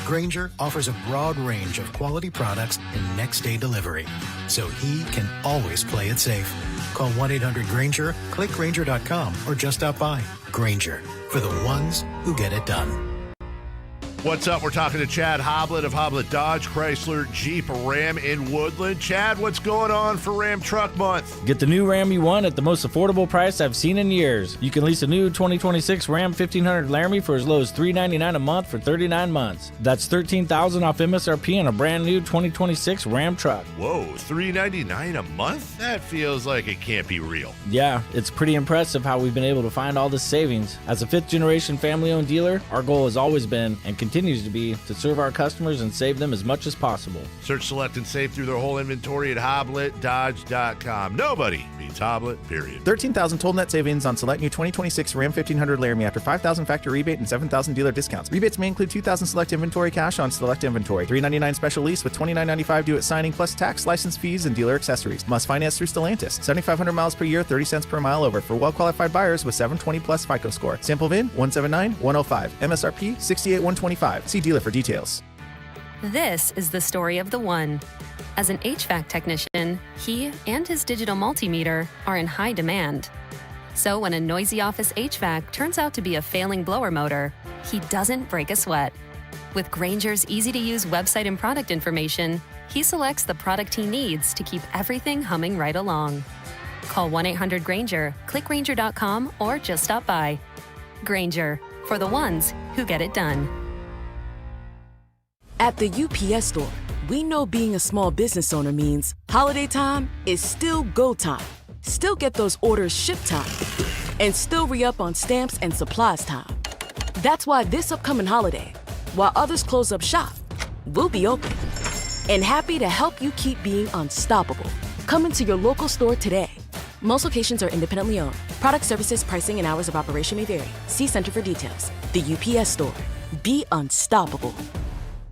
Grainger offers a broad range of quality products and next-day delivery, so he can always play it safe. Call 1-800-GRAINGER, click Grainger.com, or just stop by. Grainger, for the ones who get it done. What's up? We're talking to Chad Hoblet of Hoblet Dodge, Chrysler, Jeep, Ram in Woodland. Chad, what's going on for Ram Truck Month? Get the new Ram you want at the most affordable price I've seen in years. You can lease a new 2026 Ram 1500 Laramie for as low as $399 a month for 39 months. That's $13,000 off MSRP on a brand new 2026 Ram truck. Whoa, $399 a month? That feels like it can't be real. Yeah, it's pretty impressive how we've been able to find all this savings. As a fifth-generation family-owned dealer, our goal has always been, and continues to be, to serve our customers and save them as much as possible. Search, select, and save through their whole inventory at HobletDodge.com. Nobody beats Hoblet, period. 13,000 total net savings on select new 2026 Ram 1500 Laramie after 5,000 factory rebate and 7,000 dealer discounts. Rebates may include 2,000 select inventory cash on select inventory, $399 special lease with $29.95 due at signing, plus tax, license fees, and dealer accessories. Must finance through Stellantis. 7,500 miles per year, 30 cents per mile over for well-qualified buyers with 720 plus FICO score. Sample VIN 179105. MSRP 68,125. See dealer for details. This is the story of the one. As an HVAC technician, he and his digital multimeter are in high demand. So when a noisy office HVAC turns out to be a failing blower motor, he doesn't break a sweat. With Grainger's easy-to-use website and product information, he selects the product he needs to keep everything humming right along. Call 1-800-GRAINGER, click Grainger.com, or just stop by. Grainger, for the ones who get it done. At the UPS Store, we know being a small business owner means holiday time is still go time. Still get those orders shipped time. And still re-up on stamps and supplies time. That's why this upcoming holiday, while others close up shop, we'll be open. And happy to help you keep being unstoppable. Come into your local store today. Most locations are independently owned. Product services, pricing, and hours of operation may vary. See Center for details. The UPS Store. Be unstoppable.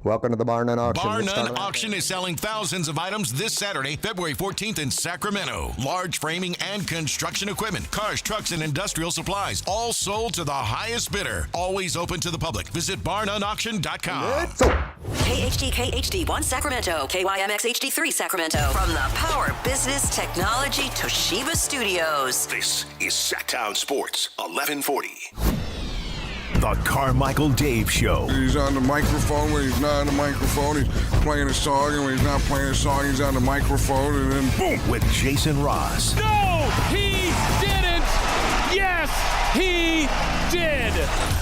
Welcome to the Bar None Auction. Bar None Auction is selling thousands of items this Saturday, February 14th in Sacramento. Large framing and construction equipment, cars, trucks, and industrial supplies, all sold to the highest bidder. Always open to the public. Visit barnoneauction.com. KHD1 Sacramento, KYMX HD3 Sacramento. From the Power Business Technology Toshiba Studios. This is Sacktown Sports 1140. The Carmichael Dave Show. He's on the microphone when he's not on the microphone. He's playing a song, and when he's not playing a song, he's on the microphone, and then boom. With Jason Ross. No, he didn't. Yes, he did.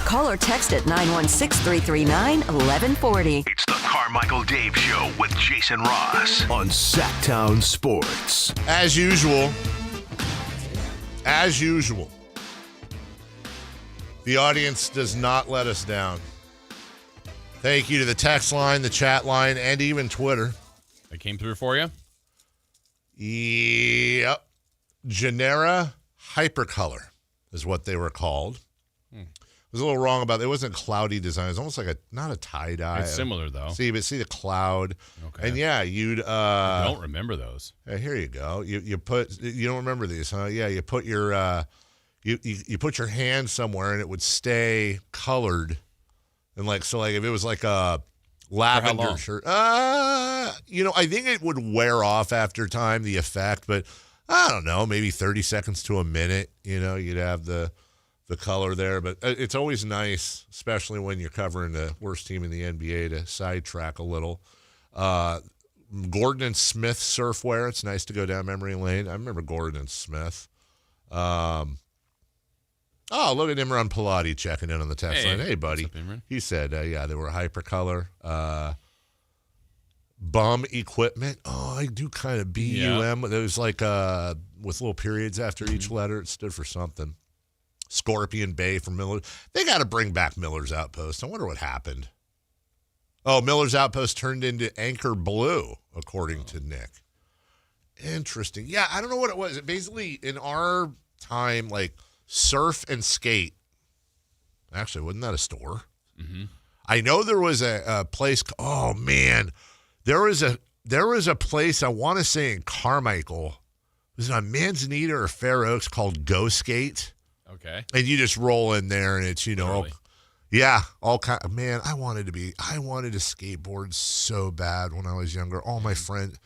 Call or text at 916-339-1140. It's the Carmichael Dave Show with Jason Ross on Sacktown Sports. As usual, the audience does not let us down. Thank you to the text line, the chat line, and even Twitter. They came through for you? Yep. Genera Hypercolor is what they were called. I was a little wrong about it. It wasn't cloudy design. It was almost like not a tie-dye. It's similar, though. See the cloud. Okay. And yeah, you'd... I don't remember those. Here you go. You don't remember these, huh? Yeah, you put your... You put your hand somewhere and it would stay colored, and if it was like a lavender shirt, I think it would wear off after time, the effect, but I don't know, maybe 30 seconds to a minute. You'd have the the color there. But it's always nice, especially when you're covering the worst team in the NBA, to sidetrack a little. Gordon and Smith surfwear. It's nice to go down memory lane. I remember Gordon and Smith. Oh, look at Imran Pilati checking in on the text line. Hey, buddy. What's up, Imran? He said, yeah, they were hypercolor. Bum equipment. Oh, I do kind of BUM. It was like with little periods after each letter. It stood for something. Scorpion Bay for Miller. They got to bring back Miller's Outpost. I wonder what happened. Oh, Miller's Outpost turned into Anchor Blue, according to Nick. Interesting. Yeah, I don't know what it was. It basically, in our time, like surf and skate. Actually, wasn't that a store? Mm-hmm. I know there was a place. Oh man, there was a place, I want to say in Carmichael. Was it on Manzanita or Fair Oaks, called Go Skate? Okay. And you just roll in there, and it's all kind of, man. I wanted to skateboard so bad when I was younger. All my friends.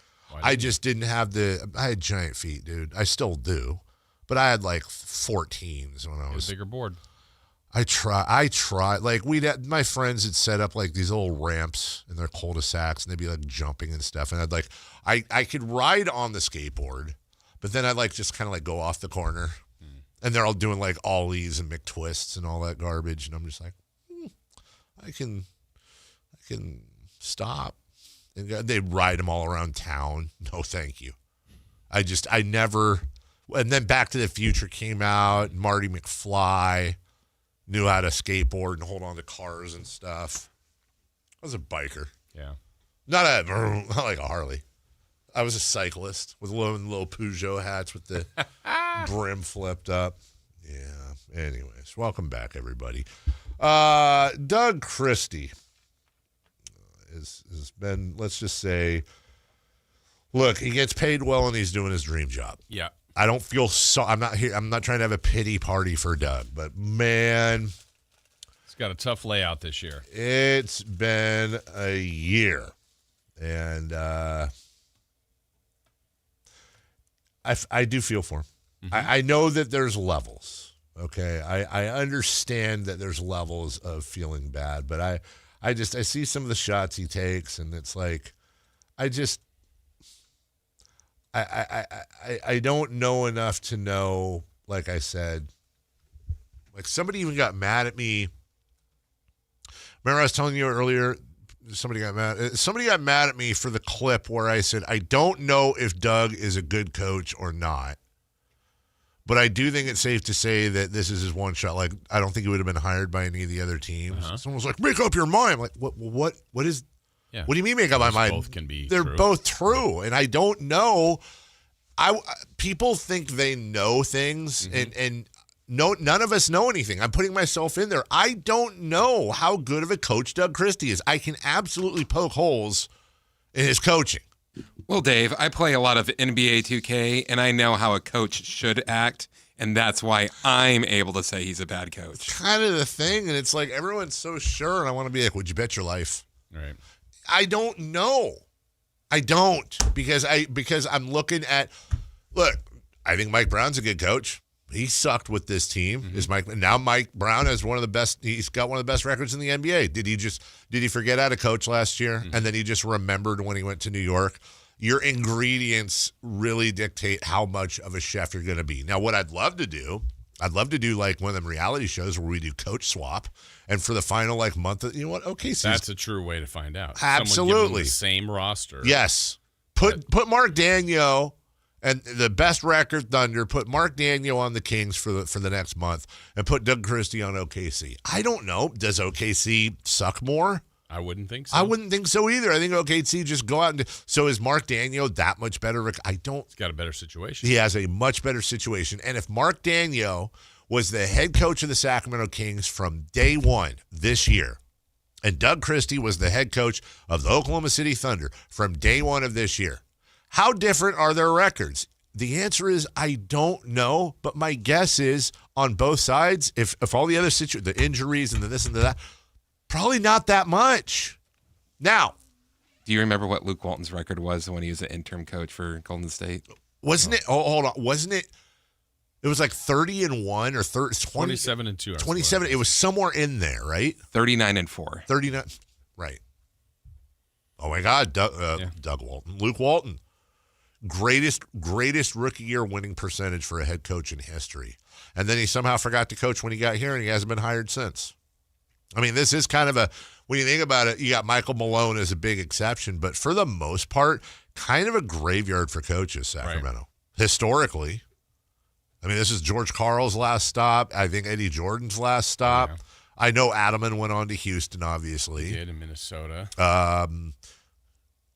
I just didn't have I had giant feet, dude. I still do. But I had like 14s when I was. A bigger board. I try. Like my friends had set up like these little ramps in their cul-de-sacs, and they'd be like jumping and stuff. And I'd like, I could ride on the skateboard, but then I'd like just kind of like go off the corner. And they're all doing like ollies and McTwists and all that garbage. And I'm just like, I can stop. And they ride them all around town. No, thank you. I never. And then Back to the Future came out. And Marty McFly knew how to skateboard and hold on to cars and stuff. I was a biker. Yeah. Not like a Harley. I was a cyclist with little Peugeot hats with the brim flipped up. Yeah. Anyways, welcome back, everybody. Doug Christie has been, let's just say, look, he gets paid well and he's doing his dream job. Yeah. I don't feel I'm not trying to have a pity party for Doug, but man, he's got a tough layout this year. It's been a year. And I do feel for him. Mm-hmm. I know that there's levels. Okay. I understand that there's levels of feeling bad, but I see some of the shots he takes, and it's like, I don't know enough to know, like I said, like somebody even got mad at me. Remember I was telling you earlier, somebody got mad at me for the clip where I said, I don't know if Doug is a good coach or not, but I do think it's safe to say that this is his one shot. Like, I don't think he would have been hired by any of the other teams. Uh-huh. Someone was like, make up your mind. I'm like, what is, yeah. What do you mean make up my mind? Both can be They're true. both true. And I don't know. People think they know things, mm-hmm. and none of us know anything. I'm putting myself in there. I don't know how good of a coach Doug Christie is. I can absolutely poke holes in his coaching. Well, Dave, I play a lot of NBA 2K, and I know how a coach should act, and that's why I'm able to say he's a bad coach. It's kind of the thing, and it's like everyone's so sure, and I want to be like, would you bet your life? Right. I don't know. I don't, because I'm looking at, look, I think Mike Brown's a good coach. He sucked with this team. Mm-hmm. Now Mike Brown has one of the best. He's got one of the best records in the NBA. Did he forget how to coach last year? Mm-hmm. And then he just remembered when he went to New York? Your ingredients really dictate how much of a chef you're going to be. Now, what I'd love to do like one of them reality shows where we do coach swap, and for the final like month, you know what? Okay, so that's a true way to find out. Absolutely, the same roster. Yes, put Mark Daniel and the best record Thunder. Put Mark Daniel on the Kings for the next month, and put Doug Christie on OKC. I don't know. Does OKC suck more? I wouldn't think so. I wouldn't think so either. I think OKC just go out and so is Mark Daniel that much better? I don't. He's got a better situation. He has a much better situation. And if Mark Daniel was the head coach of the Sacramento Kings from day one this year, and Doug Christie was the head coach of the Oklahoma City Thunder from day one of this year, how different are their records? The answer is I don't know, but my guess is on both sides, if all the other the injuries and the this and the that, probably not that much. Now, do you remember what Luke Walton's record was when he was an interim coach for Golden State? Wasn't it? Oh, hold on. Wasn't it? It was like 30-1 or 27-2. 27. It was somewhere in there, right? 39-4. 39. Right. Oh my God, Doug Walton, Luke Walton, greatest rookie year winning percentage for a head coach in history, and then he somehow forgot to coach when he got here, and he hasn't been hired since. I mean, this is kind of when you think about it, you got Michael Malone as a big exception, but for the most part, kind of a graveyard for coaches, Sacramento. Right. Historically. I mean, this is George Karl's last stop. I think Eddie Jordan's last stop. Yeah. I know Adelman went on to Houston, obviously. He did in Minnesota.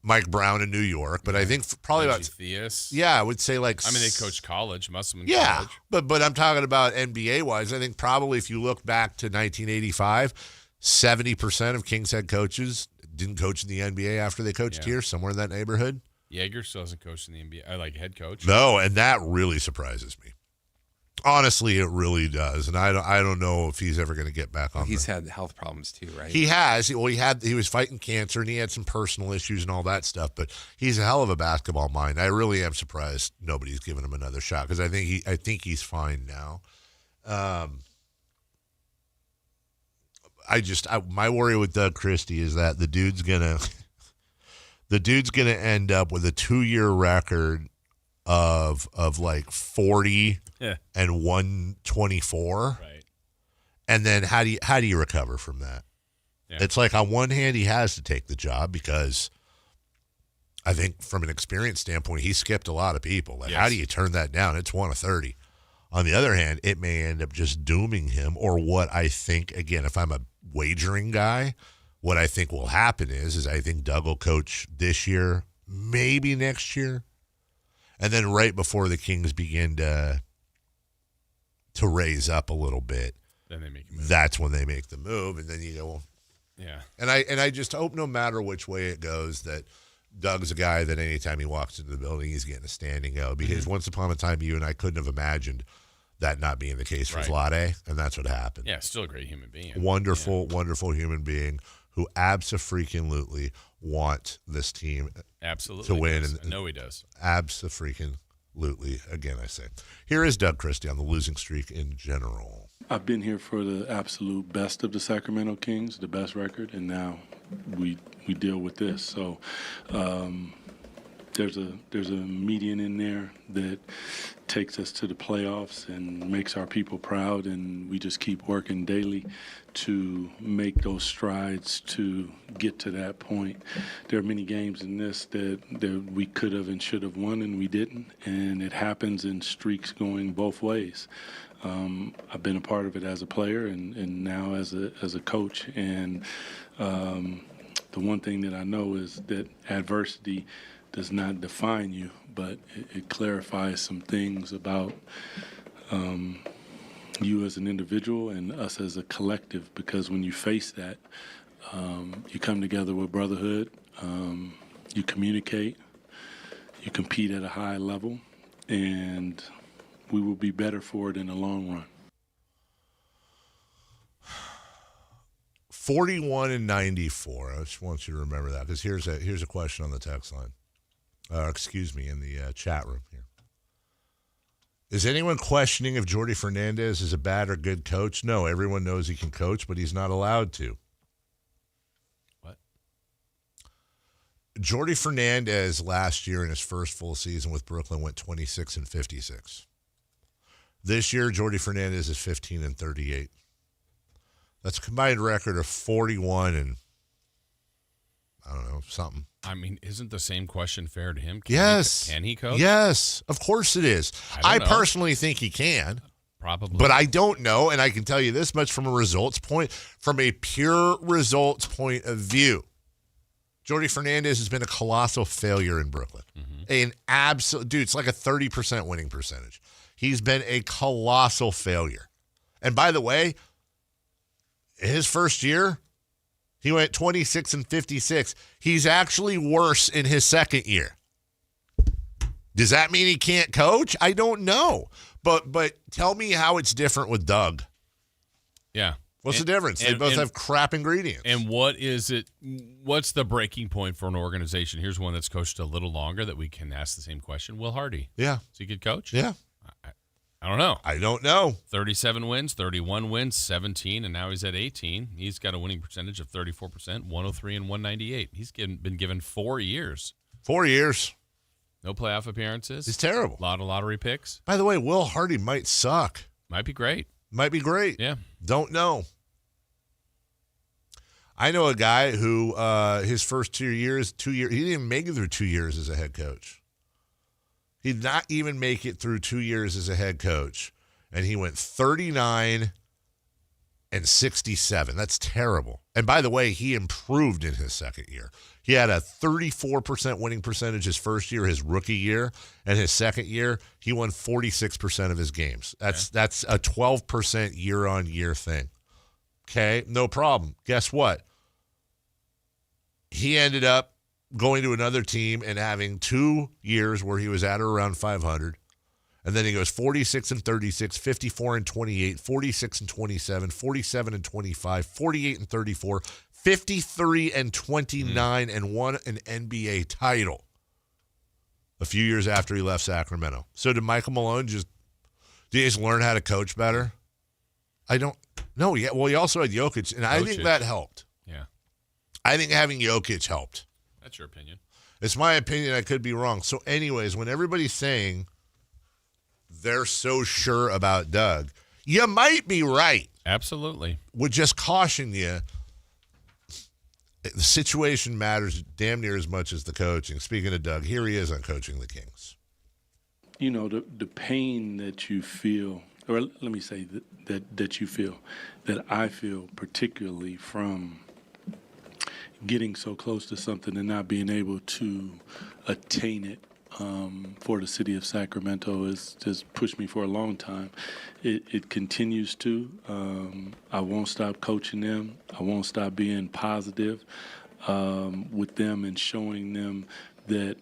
Mike Brown in New York, but I think probably about Theus. Yeah, I would say they coached college, must have been college. But I'm talking about NBA wise. I think probably if you look back to 1985, 70% of Kings head coaches didn't coach in the NBA after they coached here, somewhere in that neighborhood. Yeager still hasn't coached in the NBA, like head coach. No, and that really surprises me. Honestly, it really does, and I don't know if he's ever going to get back on. He's had health problems too, right? He has. Well, he was fighting cancer, and he had some personal issues and all that stuff. But he's a hell of a basketball mind. I really am surprised nobody's given him another shot because I think he's fine now. My worry with Doug Christie is that the dude's gonna end up with a 2-year record of like 40 and 124. Right. And then how do you recover from that? Yeah. It's like on one hand he has to take the job because I think from an experience standpoint he skipped a lot of people. Like how do you turn that down? It's 1 of 30. On the other hand, it may end up just dooming him, or what I think, again, if I'm a wagering guy, what I think will happen is I think Doug will coach this year, maybe next year. And then right before the Kings begin to raise up a little bit, then they make a move. That's when they make the move, and then you go, well, yeah. And I just hope no matter which way it goes that Doug's a guy that anytime he walks into the building he's getting a standing O, because once upon a time you and I couldn't have imagined that not being the case for Vlade, and that's what happened. Yeah, still a great human being. Wonderful human being who abso-freaking-lutely want this team to win. Does. I know he does. Abso-freaking-lutely. Again, I say. Here is Doug Christie on the losing streak in general. I've been here for the absolute best of the Sacramento Kings, the best record, and now we deal with this. So there's a median in there that takes us to the playoffs and makes our people proud, and we just keep working daily to make those strides to get to that point. There are many games in this that we could have and should have won, and we didn't, and it happens in streaks going both ways. I've been a part of it as a player and now as a coach, and the one thing that I know is that adversity does not define you, but it clarifies some things about you as an individual and us as a collective, because when you face that, you come together with brotherhood, you communicate, you compete at a high level, and we will be better for it in the long run. 41-94. I just want you to remember that, because here's a question on the text line. In the chat room here. Is anyone questioning if Jordi Fernandez is a bad or good coach? No, everyone knows he can coach, but he's not allowed to. What? Jordi Fernandez last year in his first full season with Brooklyn went 26-56. This year, Jordi Fernandez is 15-38. That's a combined record of 41 and I don't know, something. I mean, isn't the same question fair to him? Can he coach? Yes, of course it is. I personally think he can. Probably. But I don't know, and I can tell you this much from a pure results point of view. Jordi Fernandez has been a colossal failure in Brooklyn. An absolute, dude, it's like a 30% winning percentage. He's been a colossal failure. And by the way, his first year, he went 26-56. He's actually worse in his second year. Does that mean he can't coach? I don't know. But tell me how it's different with Doug. Yeah. What's the difference? They both have crap ingredients. And what is it? What's the breaking point for an organization? Here's one that's coached a little longer that we can ask the same question. Will Hardy. Yeah. Is he a good coach? Yeah. I don't know. I don't know. 37 wins, 31 wins, 17, and now he's at 18. He's got a winning percentage of 34%, 103 and 198. He's been given 4 years. 4 years. No playoff appearances. He's terrible. A lot of lottery picks. By the way, Will Hardy might suck. Might be great. Might be great. Yeah. Don't know. I know a guy who his first 2 years, he didn't even make it through 2 years as a head coach. He did not even make it through 2 years as a head coach. And he went 39 and 67. That's terrible. And by the way, he improved in his second year. He had a 34% winning percentage his first year, his rookie year. And his second year, he won 46% of his games. That's a 12% year-on-year thing. Okay, no problem. Guess what? He ended up going to another team and having 2 years where he was at or around 500. And then he goes 46 and 36, 54 and 28, 46 and 27, 47 and 25, 48 and 34, 53 and 29, and won an NBA title a few years after he left Sacramento. So did Michael Malone did he just learn how to coach better? I don't know. Yeah, well, he also had Jokic, and I think that helped. Yeah. I think having Jokic helped. That's your opinion. It's my opinion. I could be wrong. So anyways, when everybody's saying they're so sure about Doug, you might be right. Absolutely. Would just caution you, the situation matters damn near as much as the coaching. Speaking of Doug, here he is on coaching the Kings. You know, the pain that you feel, or let me say that you feel, that I feel particularly from getting so close to something and not being able to attain it for the city of Sacramento has just pushed me for a long time. It continues to. I won't stop coaching them. I won't stop being positive with them and showing them that,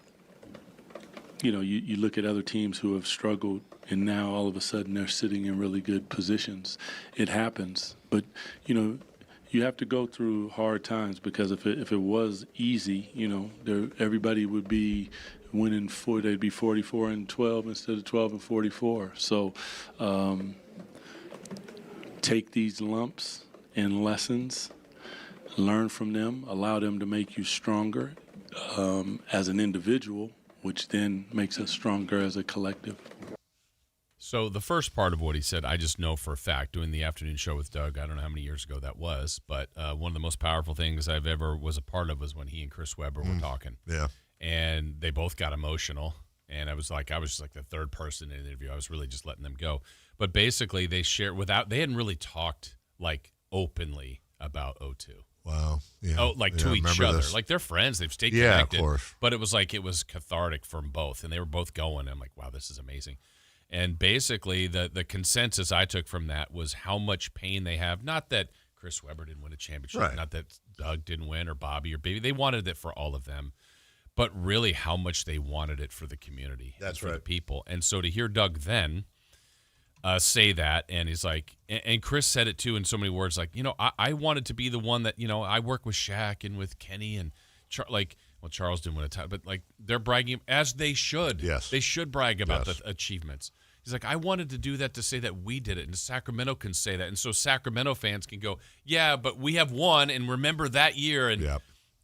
you know, you look at other teams who have struggled and now all of a sudden they're sitting in really good positions. It happens. But, you know, you have to go through hard times, because if it was easy, you know, everybody would be winning they'd be 44 and 12 instead of 12 and 44. So take these lumps and lessons, learn from them, allow them to make you stronger as an individual, which then makes us stronger as a collective. So the first part of what he said, I just know for a fact, doing the afternoon show with Doug, I don't know how many years ago that was, but one of the most powerful things I've ever was a part of was when he and Chris Webber were talking. Yeah. And they both got emotional. And I was just like the third person in the interview. I was really just letting them go. But basically they shared they hadn't really talked like openly about O2. Wow. Yeah. To each other. This. Like they're friends. They've stayed connected. Yeah, of course. But it was cathartic from both. And they were both going. I'm like, wow, this is amazing. And basically, the consensus I took from that was how much pain they have. Not that Chris Webber didn't win a championship, right. Not that Doug didn't win or Bobby or Baby. They wanted it for all of them, but really how much they wanted it for the community. That's for right. the people. And so to hear Doug then say that, and he's like, and Chris said it too in so many words, like, you know, I wanted to be the one that, you know, I work with Shaq and with Kenny and Charles didn't win a title, but like they're bragging as they should. Yes. They should brag about the achievements. He's like, I wanted to do that to say that we did it, and Sacramento can say that. And so Sacramento fans can go, yeah, but we have won, and remember that year.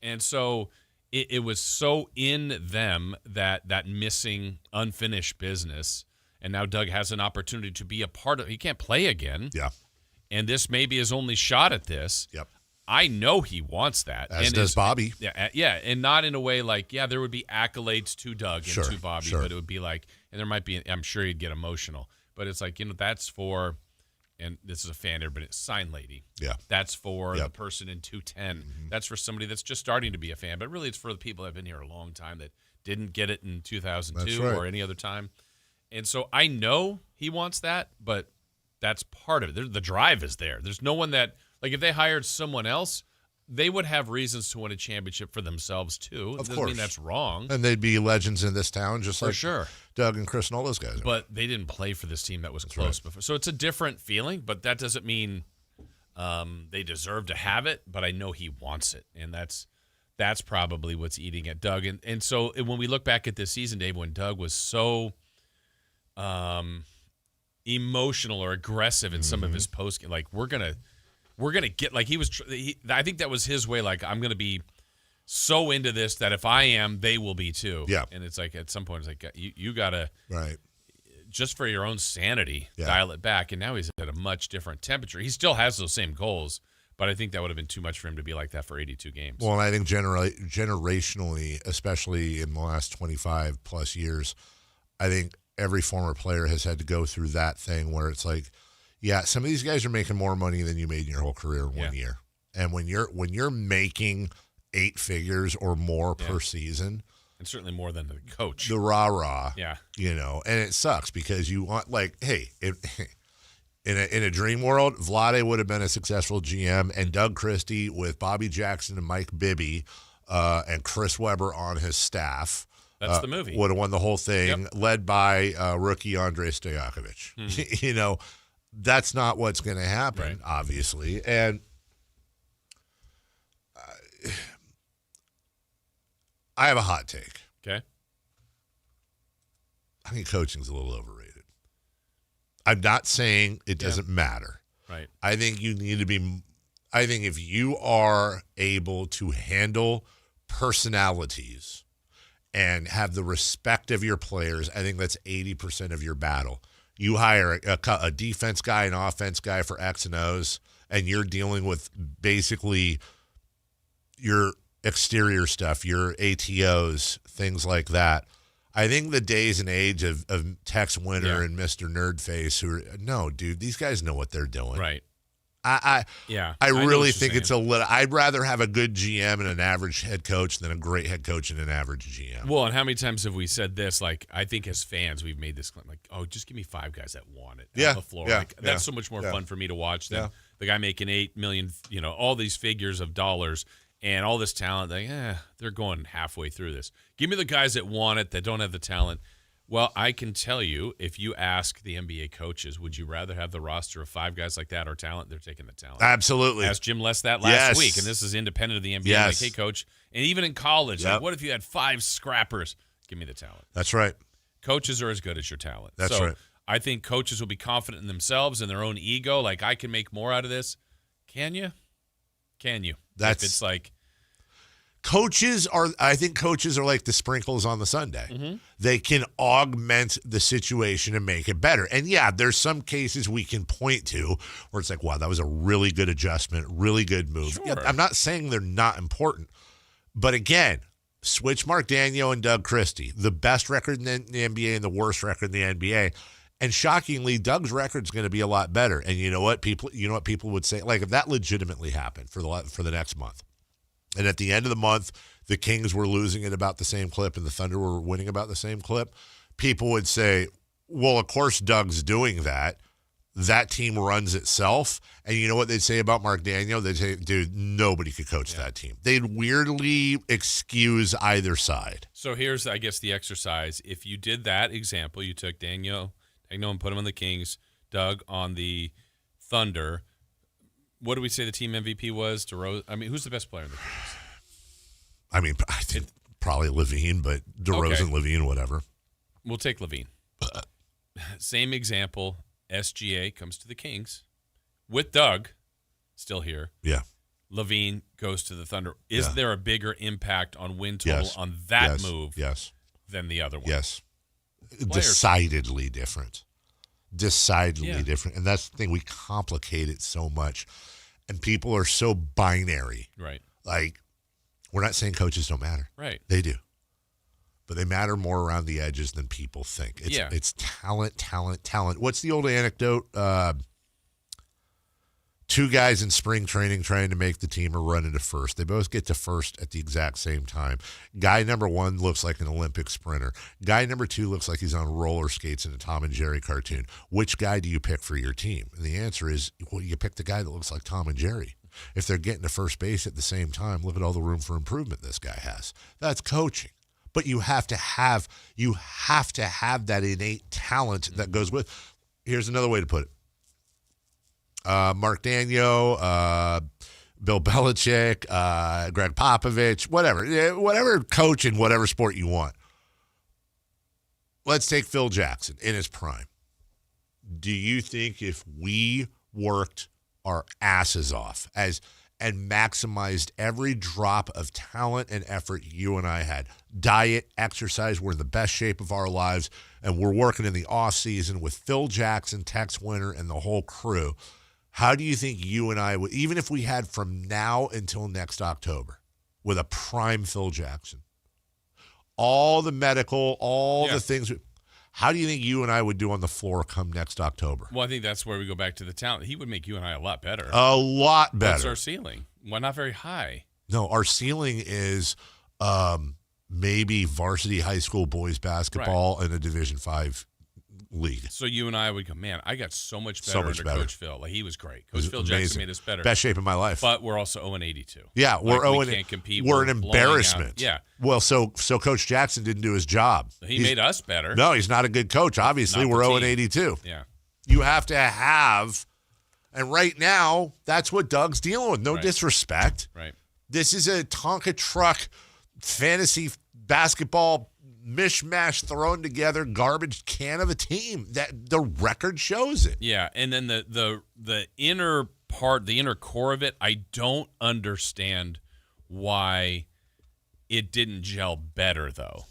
And so it was so in them that missing, unfinished business. And now Doug has an opportunity to be a part of it. He can't play again. Yeah. And this may be his only shot at this. Yep. I know he wants that. As does Bobby. Yeah, and not in a way like, yeah, there would be accolades to Doug and to Bobby, sure. but it would be like, and there might be, I'm sure he'd get emotional, but it's like, you know, that's for, and this is a fan there, but it's Sign Lady. Yeah. That's for the person in 210. Mm-hmm. That's for somebody that's just starting to be a fan, but really it's for the people that have been here a long time that didn't get it in 2002 or any other time. And so I know he wants that, but that's part of it. The drive is there. There's no one that, like, if they hired someone else, they would have reasons to win a championship for themselves, too. Of Doesn't course. mean that's wrong. And they'd be legends in this town, just for like sure. Doug and Chris and all those guys. But they didn't play for this team that was close before. So it's a different feeling, but that doesn't mean they deserve to have it, but I know he wants it. And that's probably what's eating at Doug. And so when we look back at this season, Dave, when Doug was so emotional or aggressive in some of his post. Like we're gonna get like I think that was his way. Like I'm gonna be so into this that if I am, they will be too. Yeah. And it's like at some point, it's like you gotta right. Just for your own sanity, dial it back. And now he's at a much different temperature. He still has those same goals, but I think that would have been too much for him to be like that for 82 games. Well, and I think generationally, especially in the last 25 plus years, I think every former player has had to go through that thing where it's like, yeah, some of these guys are making more money than you made in your whole career in 1 year. And when you're making 8 figures or more per season, and certainly more than the coach. The rah-rah. Yeah. You know, and it sucks because you want, like, hey, in a dream world, Vlade would have been a successful GM, and Doug Christie with Bobby Jackson and Mike Bibby and Chris Webber on his staff. That's the movie. Would have won the whole thing, led by rookie Andrei Stojakovic. You know, that's not what's going to happen, obviously. And I have a hot take. Okay. I think coaching's a little overrated. I'm not saying it doesn't matter. Right. I think you need to be – I think if you are able to handle personalities and have the respect of your players, I think that's 80% of your battle. You hire a defense guy, an offense guy for X and O's, and you're dealing with basically your exterior stuff, your ATOs, things like that. I think the days and age of Tex Winter and Mr. Nerdface, no, dude, these guys know what they're doing. Right. I know really what think you're it's a little. I'd rather have a good GM and an average head coach than a great head coach and an average GM. Well, and how many times have we said this? Like, I think as fans, we've made this claim, like, oh, just give me 5 guys that want it on the floor. Like, that's so much more fun for me to watch than the guy making $8 million, you know, all these figures of dollars and all this talent. Like, they're going halfway through this. Give me the guys that want it, that don't have the talent. Well, I can tell you, if you ask the NBA coaches, would you rather have the roster of 5 guys like that or talent? They're taking the talent. Absolutely. Asked Jim Les that last week, and this is independent of the NBA. Like, hey, coach, and even in college, like, what if you had 5 scrappers? Give me the talent. That's right. Coaches are as good as your talent. That's right. I think coaches will be confident in themselves and their own ego. Like, I can make more out of this. Can you? Can you? That's if it's like. I think coaches are like the sprinkles on the sundae. Mm-hmm. They can augment the situation and make it better. And yeah, there's some cases we can point to where it's like, wow, that was a really good adjustment, really good move. Sure. Yeah, I'm not saying they're not important. But again, switch Mark Daniel and Doug Christie, the best record in the NBA and the worst record in the NBA. And shockingly, Doug's record is going to be a lot better. And you know what people would say, like if that legitimately happened for the next month. And at the end of the month, the Kings were losing at about the same clip and the Thunder were winning about the same clip. People would say, well, of course Doug's doing that. That team runs itself. And you know what they'd say about Mark Daniel? They'd say, dude, nobody could coach that team. They'd weirdly excuse either side. So here's, I guess, the exercise. If you did that example, you took Daniel and put him on the Kings, Doug on the Thunder. What do we say the team MVP was? DeRozan. I mean, who's the best player in the Kings? I mean, I think probably Levine, but DeRozan, Levine, whatever. We'll take Levine. Same example. SGA comes to the Kings with Doug still here. Yeah. Levine goes to the Thunder. Is there a bigger impact on win total on that move than the other one? Yes. Decidedly different. Decidedly different. And that's the thing. We complicate it so much. And people are so binary. Right. Like, we're not saying coaches don't matter. Right. They do. But they matter more around the edges than people think. It's talent, talent, talent. What's the old anecdote? 2 guys in spring training trying to make the team are running to first. They both get to first at the exact same time. Guy number 1 looks like an Olympic sprinter. Guy number 2 looks like he's on roller skates in a Tom and Jerry cartoon. Which guy do you pick for your team? And the answer is, well, you pick the guy that looks like Tom and Jerry. If they're getting to first base at the same time, look at all the room for improvement this guy has. That's coaching. But you have to have that innate talent that goes with. Here's another way to put it. Mark Daniel, Bill Belichick, Greg Popovich, whatever coach in whatever sport you want. Let's take Phil Jackson in his prime. do you think if we worked our asses off and maximized every drop of talent and effort you and I had, diet, exercise, we're in the best shape of our lives, and we're working in the off season with Phil Jackson, Tex Winter, and the whole crew, how do you think you and I would, even if we had from now until next October with a prime Phil Jackson, all the medical, all the things, how do you think you and I would do on the floor come next October? Well, I think that's where we go back to the talent. He would make you and I a lot better. A lot better. What's our ceiling? Well, not very high. No, our ceiling is maybe varsity high school boys basketball in a Division V league. So you and I would go, man, I got so much better under Coach Phil. Like, he was great. Coach Phil Jackson made us better. Best shape of my life. But we're also 0-82. Yeah, we're 0-82. We can't compete. We're an embarrassment. Yeah. Well, so Coach Jackson didn't do his job. He made us better. No, he's not a good coach. Obviously, we're 0-82. Yeah. You have to have, and right now, that's what Doug's dealing with. No disrespect. Right. This is a Tonka truck fantasy basketball mishmash thrown together garbage can of a team that the record shows it. Yeah, and then the inner part, the inner core of it, I don't understand why it didn't gel better though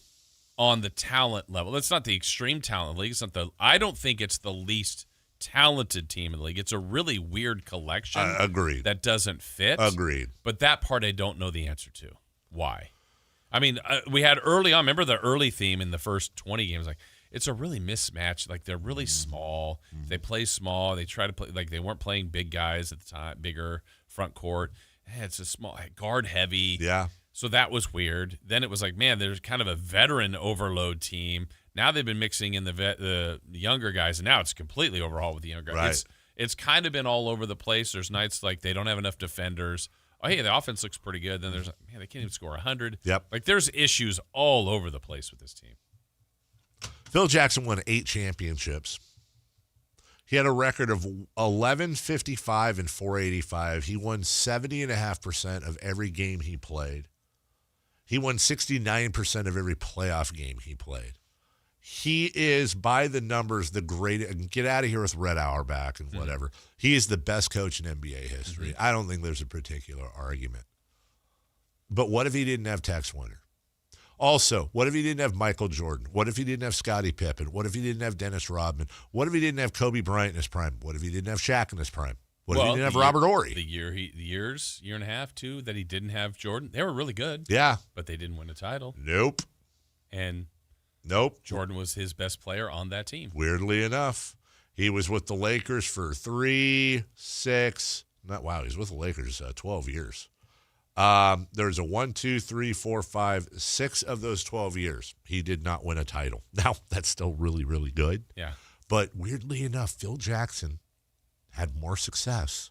on the talent level. It's not the extreme talent league. It's not I don't think it's the least talented team in the league. It's a really weird collection. Agreed. That doesn't fit. Agreed. But that part I don't know the answer to. Why? I mean, we had early on, remember the early theme in the first 20 games, like, it's a really mismatch. Like, they're really small. They play small. They try to play, like, they weren't playing big guys at the time, bigger front court. It's a small, guard heavy. Yeah. So that was weird. Then it was like, man, there's kind of a veteran overload team. Now they've been mixing in the younger guys, and now it's completely overhauled with the younger guys. Right. It's kind of been all over the place. There's nights like they don't have enough defenders. Oh, hey, the offense looks pretty good. Then there's, man, they can't even score 100. Yep. Like, there's issues all over the place with this team. Phil Jackson won 8 championships. He had a record of 1155 and 485. He won 70.5% of every game he played. He won 69% of every playoff game he played. He is, by the numbers, the greatest. Get out of here with Red Auerbach and whatever. He is the best coach in NBA history. I don't think there's a particular argument. But what if he didn't have Tex Winter? Also, what if he didn't have Michael Jordan? What if he didn't have Scottie Pippen? What if he didn't have Dennis Rodman? What if he didn't have Kobe Bryant in his prime? What if he didn't have Shaq in his prime? What if he didn't have Robert Horry? The year and a half, too, that he didn't have Jordan, they were really good. Yeah. But they didn't win a title. Nope. And Jordan was his best player on that team. Weirdly enough, he was with the Lakers for 3, 6. He was with the Lakers 12 years. There's a 1, 2, 3, 4, 5, 6 of those 12 years. He did not win a title. Now, that's still really, really good. Yeah. But weirdly enough, Phil Jackson had more success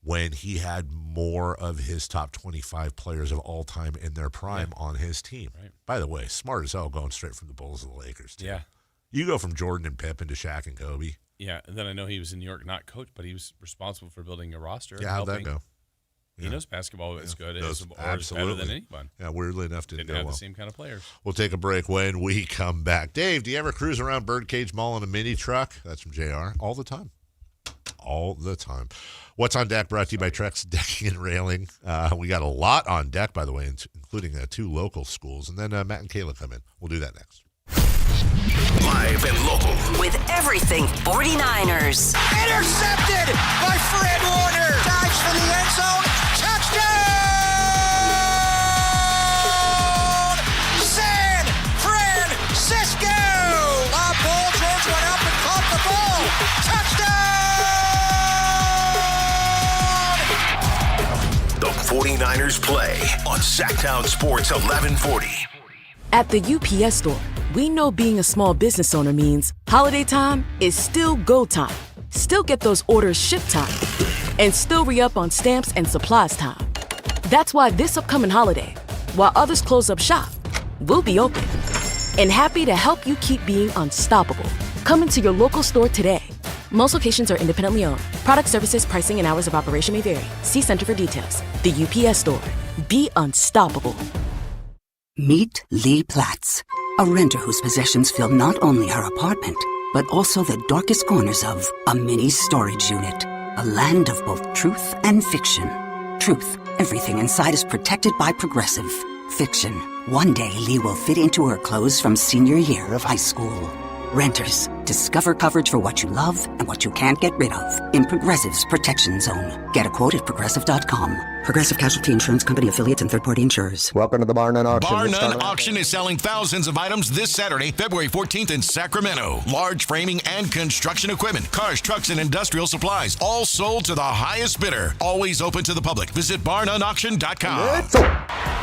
when he had more of his top 25 players of all time in their prime on his team. Right. By the way, smart as hell going straight from the Bulls to the Lakers, too. Yeah. You go from Jordan and Pippen to Shaq and Kobe. Yeah, and then I know he was in New York, not coach, but he was responsible for building a roster. Yeah, how'd that go? He knows basketball is good. It's absolutely better than anyone. Yeah, weirdly enough, didn't go have well. the same kind of players. We'll take a break when we come back. Dave, do you ever cruise around Birdcage Mall in a mini truck? That's from JR. All the time. All the time. What's on Deck brought to you by Trex Decking and Railing. We got a lot on deck, by the way, including 2 local schools. And then Matt and Kayla come in. We'll do that next. Live and local. With everything 49ers. Intercepted by Fred Warner. Dives for the end zone. Touchdown! San Francisco! Paul George went up and caught the ball. Touchdown! The 49ers play on Sactown Sports 1140. At the UPS Store, we know being a small business owner means holiday time is still go time. Still get those orders shipped time. And still re-up on stamps and supplies time. That's why this upcoming holiday, while others close up shop, we'll be open. And happy to help you keep being unstoppable. Come into your local store today. Most locations are independently owned. Product services, pricing, and hours of operation may vary. See Center for details. The UPS Store. Be unstoppable. Meet Lee Platz, a renter whose possessions fill not only her apartment, but also the darkest corners of a mini storage unit. A land of both truth and fiction. Truth, everything inside is protected by Progressive. Fiction, one day Lee will fit into her clothes from senior year of high school. Renters, discover coverage for what you love and what you can't get rid of in Progressive's Protection Zone. Get a quote at Progressive.com. Progressive Casualty Insurance Company affiliates and third-party insurers. Welcome to the Bar None Auction. Bar None Auction is selling thousands of items this Saturday, February 14th in Sacramento. Large framing and construction equipment, cars, trucks, and industrial supplies, all sold to the highest bidder. Always open to the public. Visit barnoneauction.com.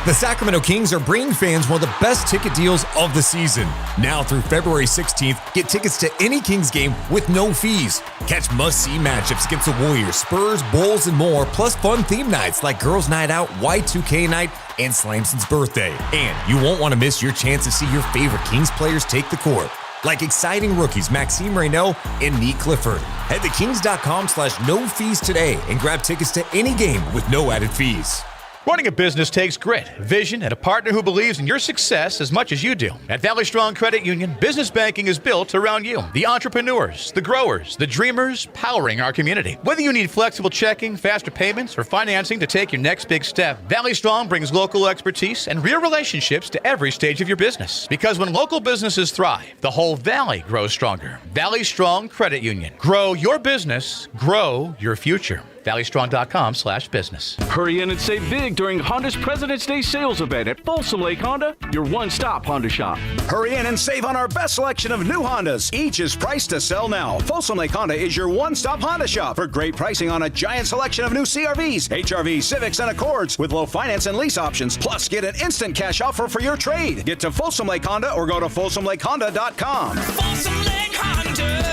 The Sacramento Kings are bringing fans one of the best ticket deals of the season. Now through February 16th, get tickets to any Kings game with no fees. Catch must-see matchups against the Warriors, Spurs, Bulls, and more, plus fun theme nights like Girls Night Out, Y2K Night, and Slamson's birthday. And you won't want to miss your chance to see your favorite Kings players take the court, like exciting rookies Maxime Reynaud and Neat Clifford. Head to kings.com/no fees today and grab tickets to any game with no added fees. Running a business takes grit, vision, and a partner who believes in your success as much as you do. At Valley Strong Credit Union, business banking is built around you. The entrepreneurs, the growers, the dreamers powering our community. Whether you need flexible checking, faster payments, or financing to take your next big step, Valley Strong brings local expertise and real relationships to every stage of your business. Because when local businesses thrive, the whole valley grows stronger. Valley Strong Credit Union. Grow your business, grow your future. ValleyStrong.com/business. Hurry in and save big during Honda's President's Day sales event at Folsom Lake Honda, your one-stop Honda shop. Hurry in and save on our best selection of new Hondas. Each is priced to sell now. Folsom Lake Honda is your one-stop Honda shop for great pricing on a giant selection of new CRVs, HRVs, Civics, and Accords with low finance and lease options. Plus, get an instant cash offer for your trade. Get to Folsom Lake Honda or go to FolsomLakeHonda.com. Folsom Lake Honda.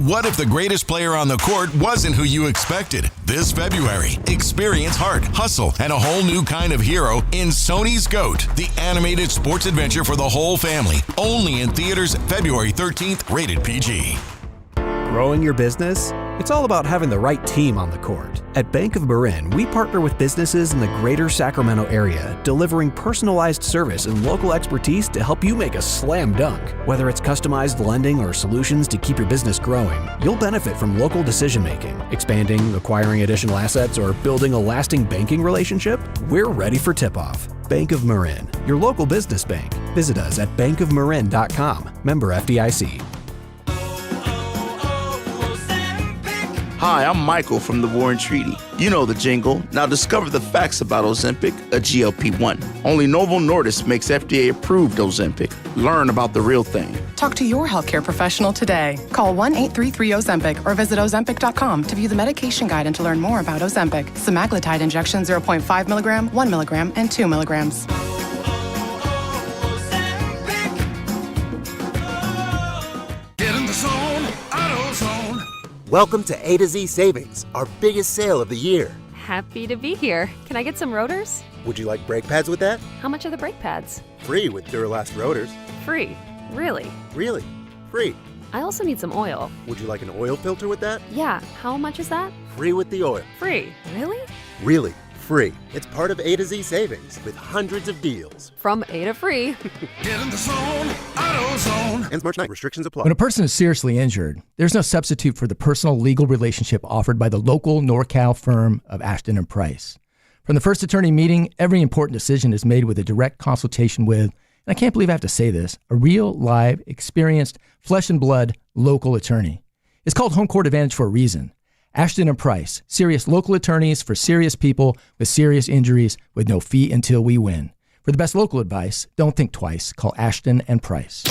What if the greatest player on the court wasn't who you expected? This February, experience heart, hustle, and a whole new kind of hero in Sony's GOAT, the animated sports adventure for the whole family. Only in theaters February 13th, rated PG. Growing your business? It's all about having the right team on the court. At Bank of Marin, we partner with businesses in the greater Sacramento area, delivering personalized service and local expertise to help you make a slam dunk. Whether it's customized lending or solutions to keep your business growing, you'll benefit from local decision making, expanding, acquiring additional assets, or building a lasting banking relationship. We're ready for tip-off. Bank of Marin, your local business bank. Visit us at bankofmarin.com. Member FDIC. Hi, I'm Michael from the Warren Treaty. You know the jingle. Now discover the facts about Ozempic, a GLP-1. Only Novo Nordisk makes FDA-approved Ozempic. Learn about the real thing. Talk to your healthcare professional today. Call 1-833-OZEMPIC or visit Ozempic.com to view the medication guide and to learn more about Ozempic. Semaglutide injection 0.5 milligram, 1 milligram, and 2 milligrams. Get in the zone, AutoZone. Welcome to A to Z Savings, our biggest sale of the year. Happy to be here. Can I get some rotors? Would you like brake pads with that? How much are the brake pads? Free with Duralast rotors. Free. Really? Really? Free. I also need some oil. Would you like an oil filter with that? Yeah. How much is that? Free with the oil. Free. Really? Really. Free. It's part of A to Z Savings with hundreds of deals. From A to free. Get in the zone, AutoZone. Ends March 9. Restrictions apply. When a person is seriously injured, there's no substitute for the personal legal relationship offered by the local NorCal firm of Ashton and Price. From the first attorney meeting, every important decision is made with a direct consultation with, and I can't believe I have to say this, a real, live, experienced, flesh and blood local attorney. It's called Home Court Advantage for a reason. Ashton and Price, serious local attorneys for serious people with serious injuries with no fee until we win. For the best local advice, don't think twice. Call Ashton and Price.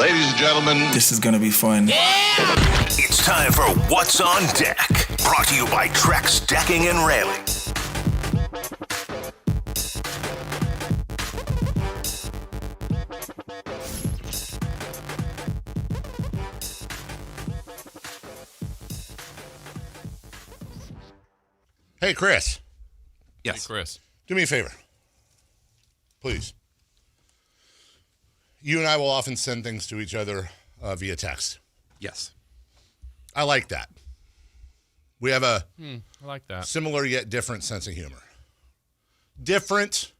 Ladies and gentlemen, this is going to be fun. It's time for What's on Deck, brought to you by Trex Decking and Railing. Hey, Chris. Yes. Hey, Chris. Do me a favor. Please. You and I will often send things to each other via text. Yes. I like that. We have a I like that. Similar yet different sense of humor. Different,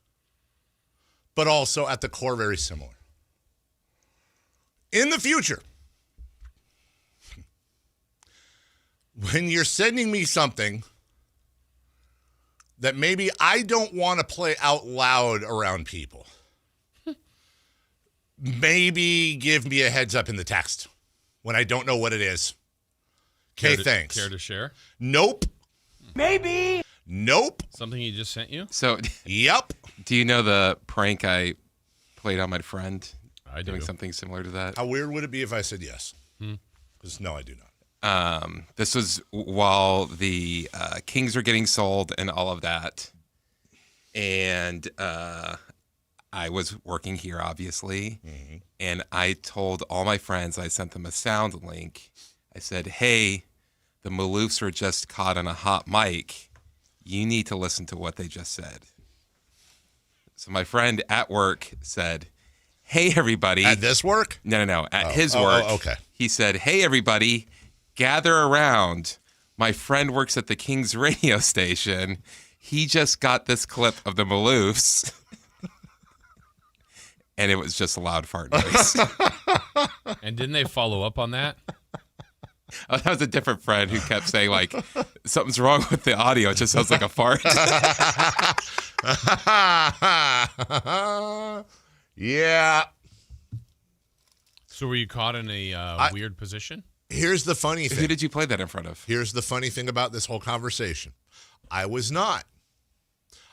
but also at the core very similar. in the future, when you're sending me something that maybe I don't want to play out loud around people, maybe give me a heads up in the text when I don't know what it is. Okay, thanks. Care to share? Nope. Maybe. Nope. Something he just sent you? So, yep. Do you know the prank I played on my friend? I do. Doing something similar to that. How weird would it be if I said yes? Because no, I do not. This was while the Kings were getting sold and all of that. And I was working here, obviously. Mm-hmm. And I told all my friends, I sent them a sound link. I said, hey, the Maloofs were just caught on a hot mic. You need to listen to what they just said. So my friend at work said, hey, everybody. At this work? No. At his work. Okay. He said, hey, everybody, gather around. My friend works at the Kings radio station. He just got this clip of the Maloofs. And it was just a loud fart noise. And didn't they follow up on that? Oh, that was a different friend who kept saying, like, something's wrong with the audio. It just sounds like a fart. Yeah. So were you caught in a weird position? Here's the funny thing. Who did you play that in front of? Here's the funny thing about this whole conversation. I was not.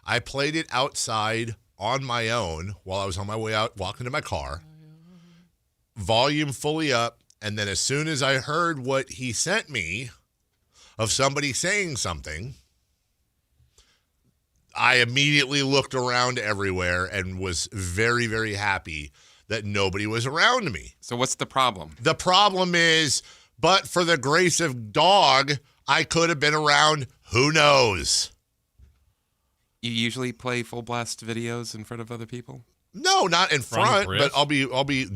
I played it outside on my own while I was on my way out, walking to my car. Volume fully up. And then as soon as I heard what he sent me of somebody saying something, I immediately looked around everywhere and was very, very happy that nobody was around me. So what's the problem? The problem is, but for the grace of dog, I could have been around. Who knows? You usually play full blast videos in front of other people? No, not in front, but I'll be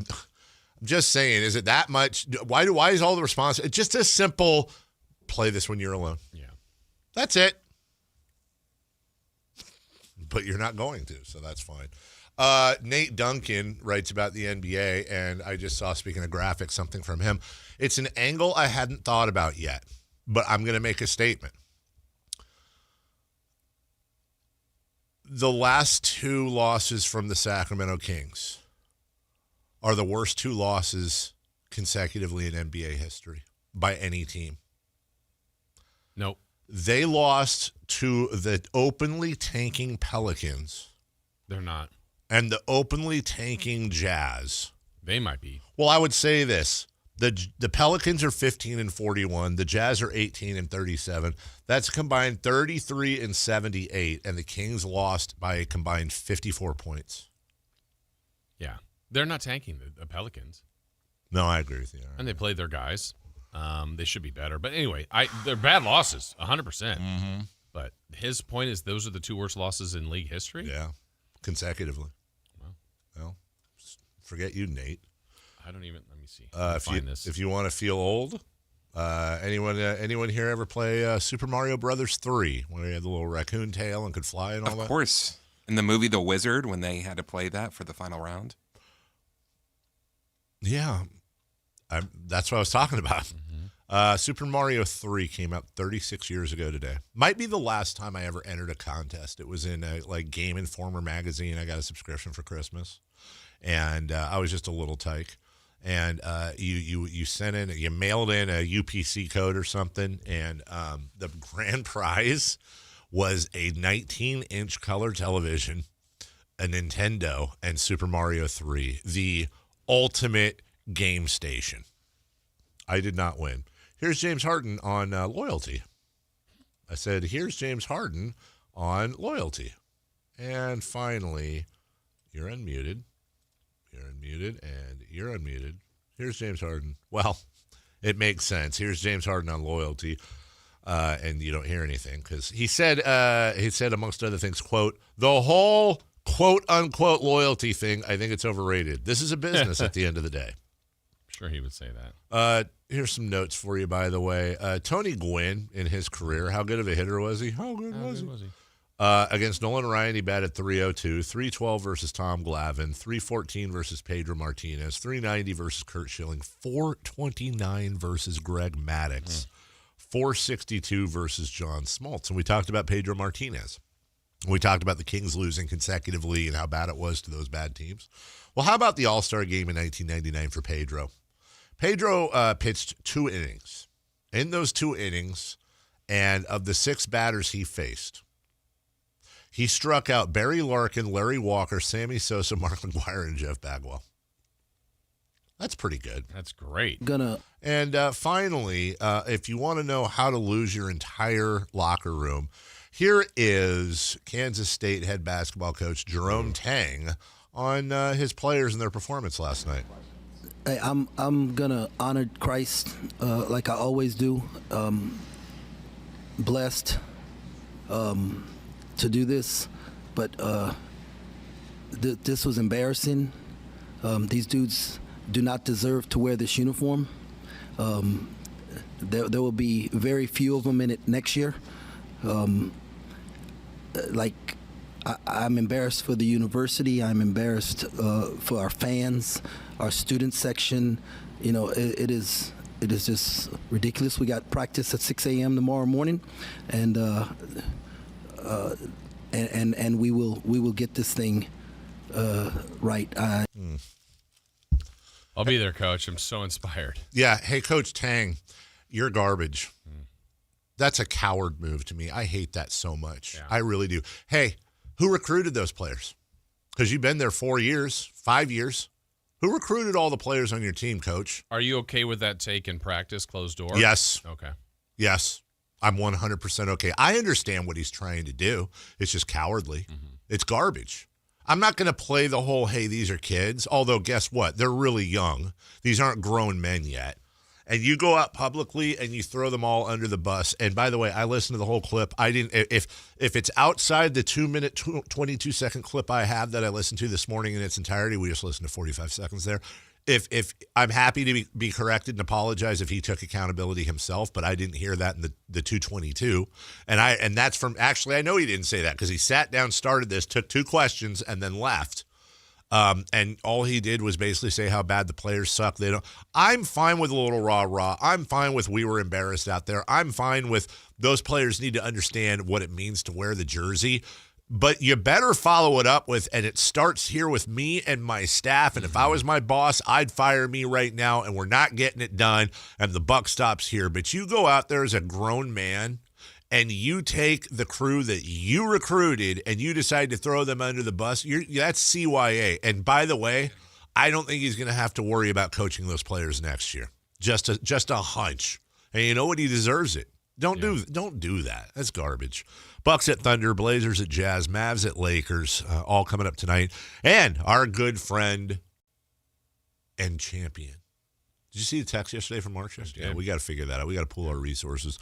just saying, is it that much? Why is all the response? It's just a simple play this when you're alone. Yeah. That's it. But you're not going to, so that's fine. Nate Duncan writes about the NBA, and I just saw, speaking of graphics, something from him. It's an angle I hadn't thought about yet, but I'm going to make a statement. The last two losses from the Sacramento Kings are the worst two losses consecutively in NBA history by any team. Nope. They lost to the openly tanking Pelicans. They're not. And the openly tanking Jazz. They might be. Well, I would say this. The Pelicans are 15-41. The Jazz are 18-37. That's combined 33-78. And the Kings lost by a combined 54 points. Yeah. They're not tanking the Pelicans. No, I agree with you. And they played their guys. They should be better. But anyway, they're bad losses, 100%. Mm-hmm. But his point is those are the two worst losses in league history? Yeah, consecutively. Well, forget you, Nate. I don't even, let me see. If you want to feel old, anyone here ever play Super Mario Brothers 3, when he had the little raccoon tail and could fly and all that? Of course. In the movie The Wizard, when they had to play that for the final round. Yeah. That's what I was talking about. Mm-hmm. Super Mario 3 came out 36 years ago today. Might be the last time I ever entered a contest. It was in a Game Informer magazine. I got a subscription for Christmas, and I was just a little tyke. And you sent in, you mailed in a UPC code or something, and the grand prize was a 19-inch color television, a Nintendo, and Super Mario 3, the ultimate game station. I did not win. Here's James Harden on loyalty. I said, here's James Harden on loyalty. And finally, you're unmuted. You're unmuted, and you're unmuted. Here's James Harden. Well, it makes sense. Here's James Harden on loyalty. And you don't hear anything because he said, amongst other things, quote, the whole quote unquote loyalty thing, I think it's overrated. This is a business at the end of the day. Sure, he would say that. Here's some notes for you, by the way. Tony Gwynn, in his career, how good of a hitter was he? How good was he? Against Nolan Ryan, he batted .302, .312 versus Tom Glavine, .314 versus Pedro Martinez, .390 versus Kurt Schilling, .429 versus Greg Maddux, .462 versus John Smoltz. And we talked about Pedro Martinez. We talked about the Kings losing consecutively and how bad it was to those bad teams. Well, how about the All-Star game in 1999 for Pedro? Pedro pitched 2 innings. In those 2 innings, and of the 6 batters he faced, he struck out Barry Larkin, Larry Walker, Sammy Sosa, Mark McGwire, and Jeff Bagwell. That's pretty good. That's great. And finally, if you want to know how to lose your entire locker room, here is Kansas State head basketball coach Jerome Tang on his players and their performance last night. Hey, I'm gonna honor Christ like I always do. Blessed to do this, but this was embarrassing. These dudes do not deserve to wear this uniform. There will be very few of them in it next year. I'm embarrassed for the university. I'm embarrassed for our fans, our student section. You know, it is just ridiculous. We got practice at 6 a.m. tomorrow morning, and we will get this thing right. I'll be there, Coach. I'm so inspired. Yeah. Hey, Coach Tang, you're garbage. That's a coward move to me. I hate that so much. Yeah. I really do. Hey, who recruited those players? Because you've been there 4 years, 5 years. Who recruited all the players on your team, Coach? Are you okay with that take in practice, closed door? Yes. Okay. Yes. I'm 100% okay. I understand what he's trying to do. It's just cowardly. Mm-hmm. It's garbage. I'm not going to play the whole, hey, these are kids. Although, guess what? They're really young. These aren't grown men yet. And you go out publicly and you throw them all under the bus. And by the way, I listened to the whole clip. I didn't. If it's outside the 2-minute, 22-second clip I have that I listened to this morning in its entirety, we just listened to 45 seconds there. If I'm happy to be corrected and apologize if he took accountability himself, but I didn't hear that in the 222. And that's from, actually, I know he didn't say that because he sat down, started this, took 2 questions, and then left. And all he did was basically say how bad the players suck. I'm fine with a little rah-rah. I'm fine with we were embarrassed out there. I'm fine with those players need to understand what it means to wear the jersey. But you better follow it up with, and it starts here with me and my staff. And if I was my boss, I'd fire me right now, and we're not getting it done, and the buck stops here. But you go out there as a grown man, and you take the crew that you recruited and you decide to throw them under the bus, that's CYA. And by the way, I don't think he's going to have to worry about coaching those players next year. Just a hunch. And you know what? He deserves it. Don't do that. That's garbage. Bucks at Thunder, Blazers at Jazz, Mavs at Lakers, all coming up tonight. And our good friend and champion. Did you see the text yesterday from March? Yeah, we got to figure that out. We got to pool our resources.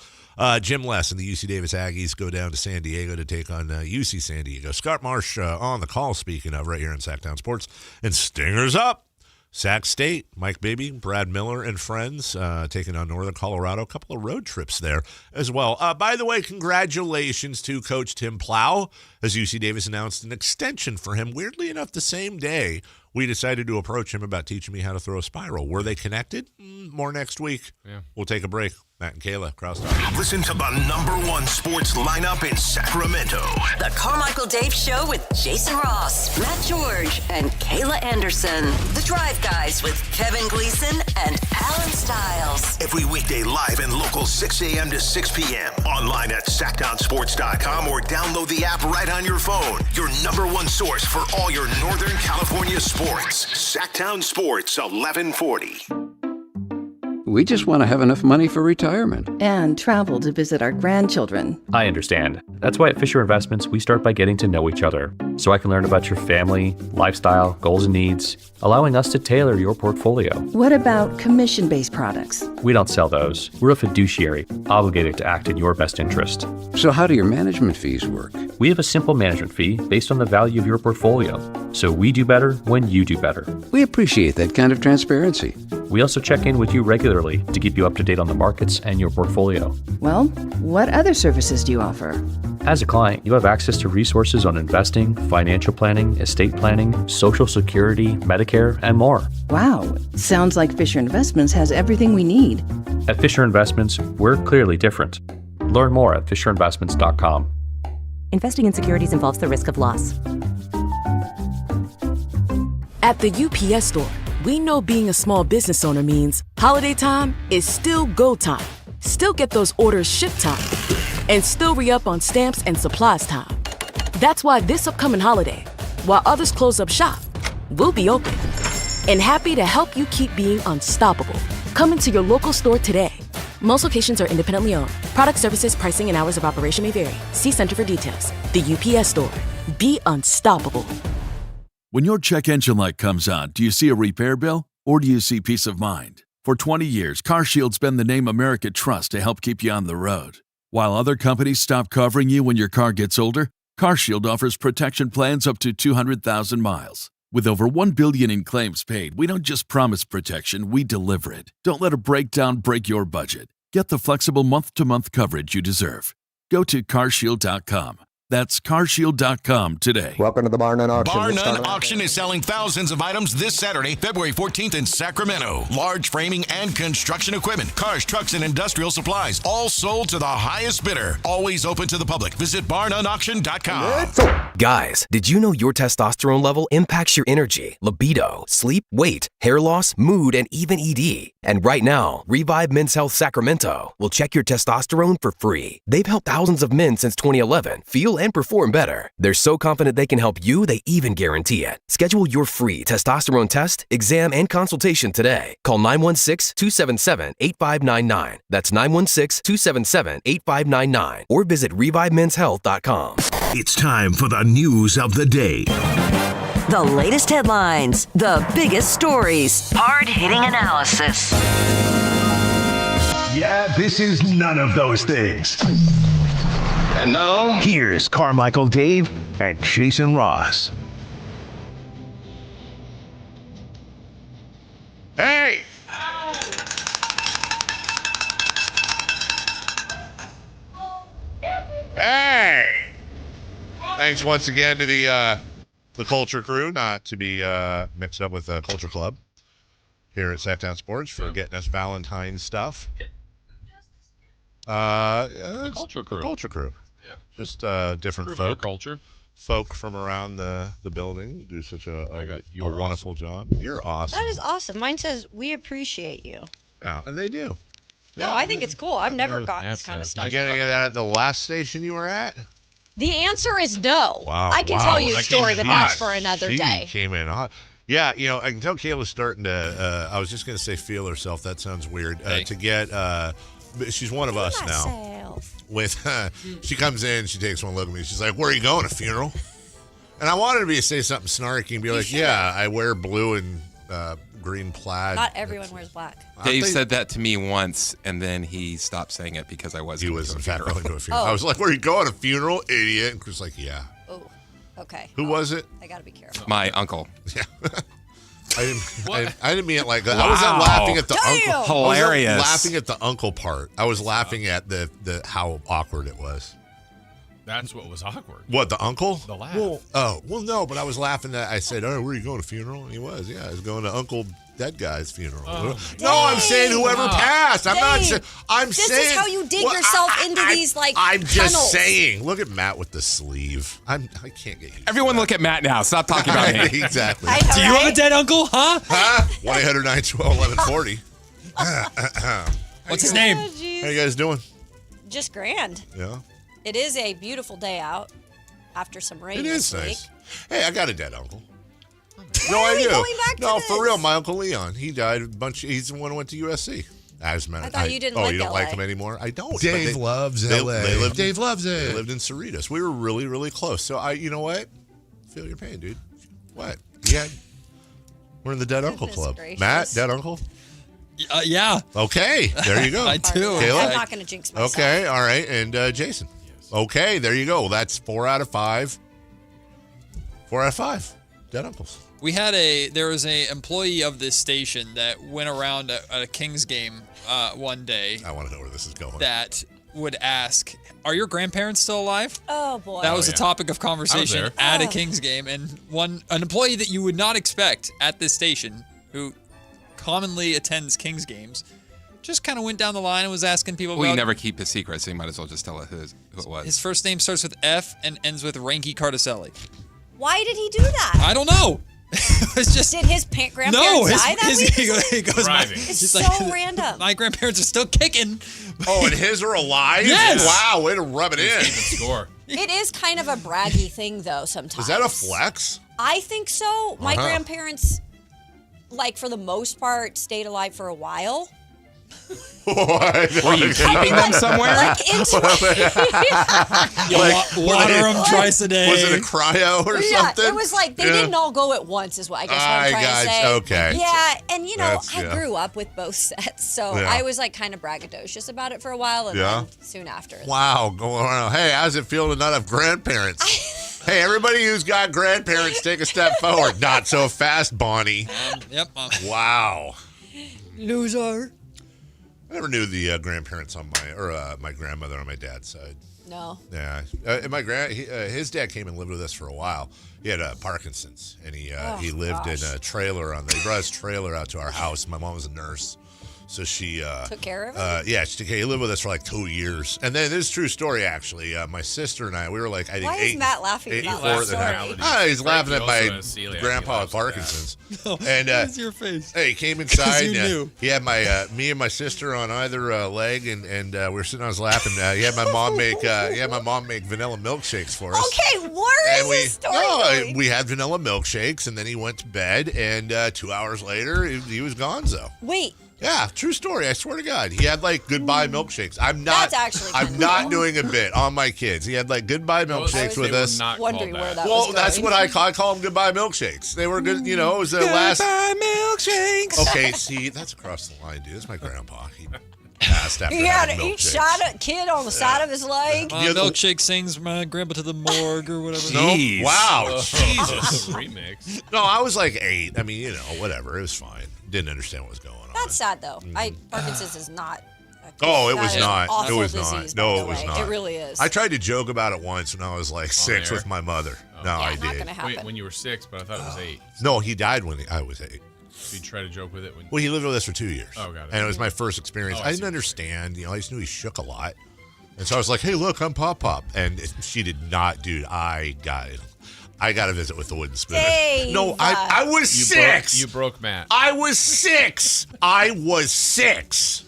Jim Les and the UC Davis Aggies go down to San Diego to take on UC San Diego. Scott Marsh on the call, speaking of, right here in Sactown Sports. And Stingers up. Sac State, Mike Beebe, Brad Miller, and friends taking on Northern Colorado. A couple of road trips there as well. By the way, congratulations to Coach Tim Plow, as UC Davis announced an extension for him. Weirdly enough, the same day we decided to approach him about teaching me how to throw a spiral. Were they connected? More next week. Yeah. We'll take a break. Matt and Kayla, cross-talk. Listen to the #1 sports lineup in Sacramento. The Carmichael Dave Show with Jason Ross, Matt George, and Kayla Anderson. The Drive Guys with Kevin Gleason and Alan Stiles. Every weekday live and local 6 a.m. to 6 p.m. Online at SactownSports.com or download the app right on your phone. Your #1 source for all your Northern California sports. Sacktown Sports 1140. We just want to have enough money for retirement. And travel to visit our grandchildren. I understand. That's why at Fisher Investments, we start by getting to know each other, so I can learn about your family, lifestyle, goals and needs, allowing us to tailor your portfolio. What about commission-based products? We don't sell those. We're a fiduciary, obligated to act in your best interest. So how do your management fees work? We have a simple management fee based on the value of your portfolio. So we do better when you do better. We appreciate that kind of transparency. We also check in with you regularly to keep you up to date on the markets and your portfolio. Well, what other services do you offer? As a client, you have access to resources on investing, financial planning, estate planning, Social Security, Medicare, and more. Wow, sounds like Fisher Investments has everything we need. At Fisher Investments, we're clearly different. Learn more at FisherInvestments.com. Investing in securities involves the risk of loss. At the UPS Store, we know being a small business owner means holiday time is still go time. Still get those orders shipped time. And still re-up on stamps and supplies time. That's why this upcoming holiday, while others close up shop, we'll be open. And happy to help you keep being unstoppable. Come into your local store today. Most locations are independently owned. Product, services, pricing, and hours of operation may vary. See Center for details. The UPS Store. Be unstoppable. When your check engine light comes on, do you see a repair bill or do you see peace of mind? For 20 years, CarShield's been the name America trusts to help keep you on the road. While other companies stop covering you when your car gets older, CarShield offers protection plans up to 200,000 miles. With over $1 billion in claims paid, we don't just promise protection, we deliver it. Don't let a breakdown break your budget. Get the flexible month-to-month coverage you deserve. Go to CarShield.com. That's CarShield.com today. Welcome to the Bar None Auction. Bar None Auction is selling thousands of items this Saturday, February 14th in Sacramento. Large framing and construction equipment, cars, trucks, and industrial supplies, all sold to the highest bidder. Always open to the public. Visit BarNoneAuction.com. Guys, did you know your testosterone level impacts your energy, libido, sleep, weight, hair loss, mood, and even ED? And right now, Revive Men's Health Sacramento will check your testosterone for free. They've helped thousands of men since 2011 feel and perform better. They're so confident they can help you, they even guarantee it. Schedule your free testosterone test, exam, and consultation today. Call 916-277-8599. That's 916-277-8599. Or visit ReviveMen'sHealth.com. It's time for the news of the day. The latest headlines, the biggest stories, hard-hitting analysis. Yeah, this is none of those things. And now, here's Carmichael Dave and Jason Ross. Hey! Hey! Thanks once again to the Culture Crew, not to be mixed up with the Culture Club here at Sactown Sports for getting us Valentine's stuff. Culture Crew. Culture Crew. Yeah. Just different folk from around the building do such a wonderful job. You're awesome. That is awesome. Mine says, we appreciate you. Yeah, and they do. No, I think it's cool. I've never gotten this kind of stuff. You getting that at the last station you were at? The answer is no. Wow. I can tell you a story, but that's for another day. Came in hot. Yeah, you know, I can tell Kayla's starting to, I was just going to say feel herself. That sounds weird. To get, she's one of us now. She comes in, she takes one look at me. She's like, where are you going, a funeral? And I wanted to say something snarky and be like, yeah, I wear blue and green plaid. Not everyone wears black. Dave said that to me once, and then he stopped saying it because I wasn't. He was, in fact, going to a funeral. Oh. I was like, where are you going, a funeral, idiot? And Chris was like, yeah. Oh, okay. Who was it? I got to be careful. My uncle. Yeah. I didn't mean it like that. Wow. I wasn't laughing at the uncle. Hilarious. I wasn't laughing at the uncle part. I was laughing at the how awkward it was. That's what was awkward. What, the uncle? The laugh. Well, no, but I was laughing at, I said, oh, where are you going, to a funeral? And he was, yeah, I was going to Uncle Dead Guy's funeral. No, I'm saying whoever passed. I'm not saying, This is how you dig yourself into these, I'm just tunnels. saying, look at Matt with the sleeve. I can't get you. Everyone look at Matt now. Stop talking about me. Exactly. Do you have a dead uncle, huh? 1-800-912-1140. What's his name? Oh, geez. How you guys doing? Just grand. Yeah. It is a beautiful day out after some rain. It is this week. nice. Hey, I got a dead uncle. Why are we going back to this? For real. My Uncle Leon. He died he's the one who went to USC. I thought you didn't like you don't LA. like him anymore? I don't. Dave loves LA. Dave loves it. They lived in Cerritos. We were really, really close. So, you know what? Feel your pain, dude. What? Yeah. We're in the Dead Uncle Club. Gracious. Matt, Dead Uncle? Yeah. Okay. There you go. I do. Kayla? I'm not going to jinx myself. Okay. All right. And Jason? Yes. Okay. There you go. Well, that's 4 out of 5. 4 out of 5. Dead uncles. There was a employee of this station that went around at a Kings game one day. I want to know where this is going. That would ask, "Are your grandparents still alive?" Oh boy. That was a topic of conversation at a Kings game, and an employee that you would not expect at this station, who commonly attends Kings games, just kind of went down the line and was asking people Well, about. you never keep a secret, so you might as well just tell it who it was. His first name starts with F and ends with Ranky Cardicelli. Why did he do that? I don't know. It's just Did his grandparents die that week? He goes, It's he's so like, random. My grandparents are still kicking. Oh, and his are alive? Yes. Wow, way to rub it in. Score. It is kind of a braggy thing, though, sometimes. Is that a flex? I think so. My Uh-huh. grandparents, like, for the most part, stayed alive for a while. Were you keeping them somewhere? Like, water them twice a day. Was it a cryo or something? It was like they didn't all go at once, is what I guess what I'm trying to say. Okay. Yeah, and you know, I Yeah. grew up with both sets, so Yeah. I was like kind of braggadocious about it for a while, and Yeah. then soon after. Wow, going on. Hey, how's it feel to not have grandparents? Hey, everybody who's got grandparents, take a step forward. Not so fast, Bonnie. Yep. Wow. Loser. I never knew the grandparents on my grandmother on my dad's side. No. Yeah, and my his dad came and lived with us for a while. He had Parkinson's, and he lived in a trailer he brought his trailer out to our house. My mom was a nurse, so she took care of it. Yeah, he lived with us for like 2 years, and then this is a true story actually. My sister and I, we were like, I think Why is Matt laughing about that story? He's laughing at my grandpa with Parkinson's. And What's your face? Hey, he came inside. You knew. He had my me and my sister on either leg, and we were sitting on his lap, and he had my mom make vanilla milkshakes for us. Okay, where is this story? We had vanilla milkshakes, and then he went to bed, and 2 hours later, he was gonzo. Wait. Yeah, true story. I swear to God, he had like goodbye milkshakes. That's actually I'm not doing a bit on my kids. He had like goodbye milkshakes with us. Wondering where that was Well, going. that's what I call them goodbye milkshakes. They were good. You know, it was the last Goodbye milkshakes. Okay, see, that's across the line, dude. That's my grandpa. He passed after He had having each milkshakes. kid on the side of his leg. Milkshake sings my grandpa to the morgue or whatever. No, Jeez. wow, Oh, Jesus. remix. No, I was like 8. I mean, you know, whatever. It was fine. Didn't understand what was going on. That's sad, though. Parkinson's is not. Oh, it that was is not. awful It was disease, not. by No, the it was way. not. It really is. I tried to joke about it once when I was like 6 air? with my mother. No, Yeah, I not did. gonna happen. Wait, when you were 6, but I thought it was 8. No, he died when I was 8. So you try to joke with it when. Well, he lived with us for 2 years. Oh, got it. And it was my first experience. Oh, I I didn't see what you're understand. You know, I just knew he shook a lot. And so I was like, hey, look, I'm Pop Pop. And she did not, dude. I got it. I got a visit with the wooden spoon. Dave. No, I was 6. You broke Matt. I was 6. I was 6.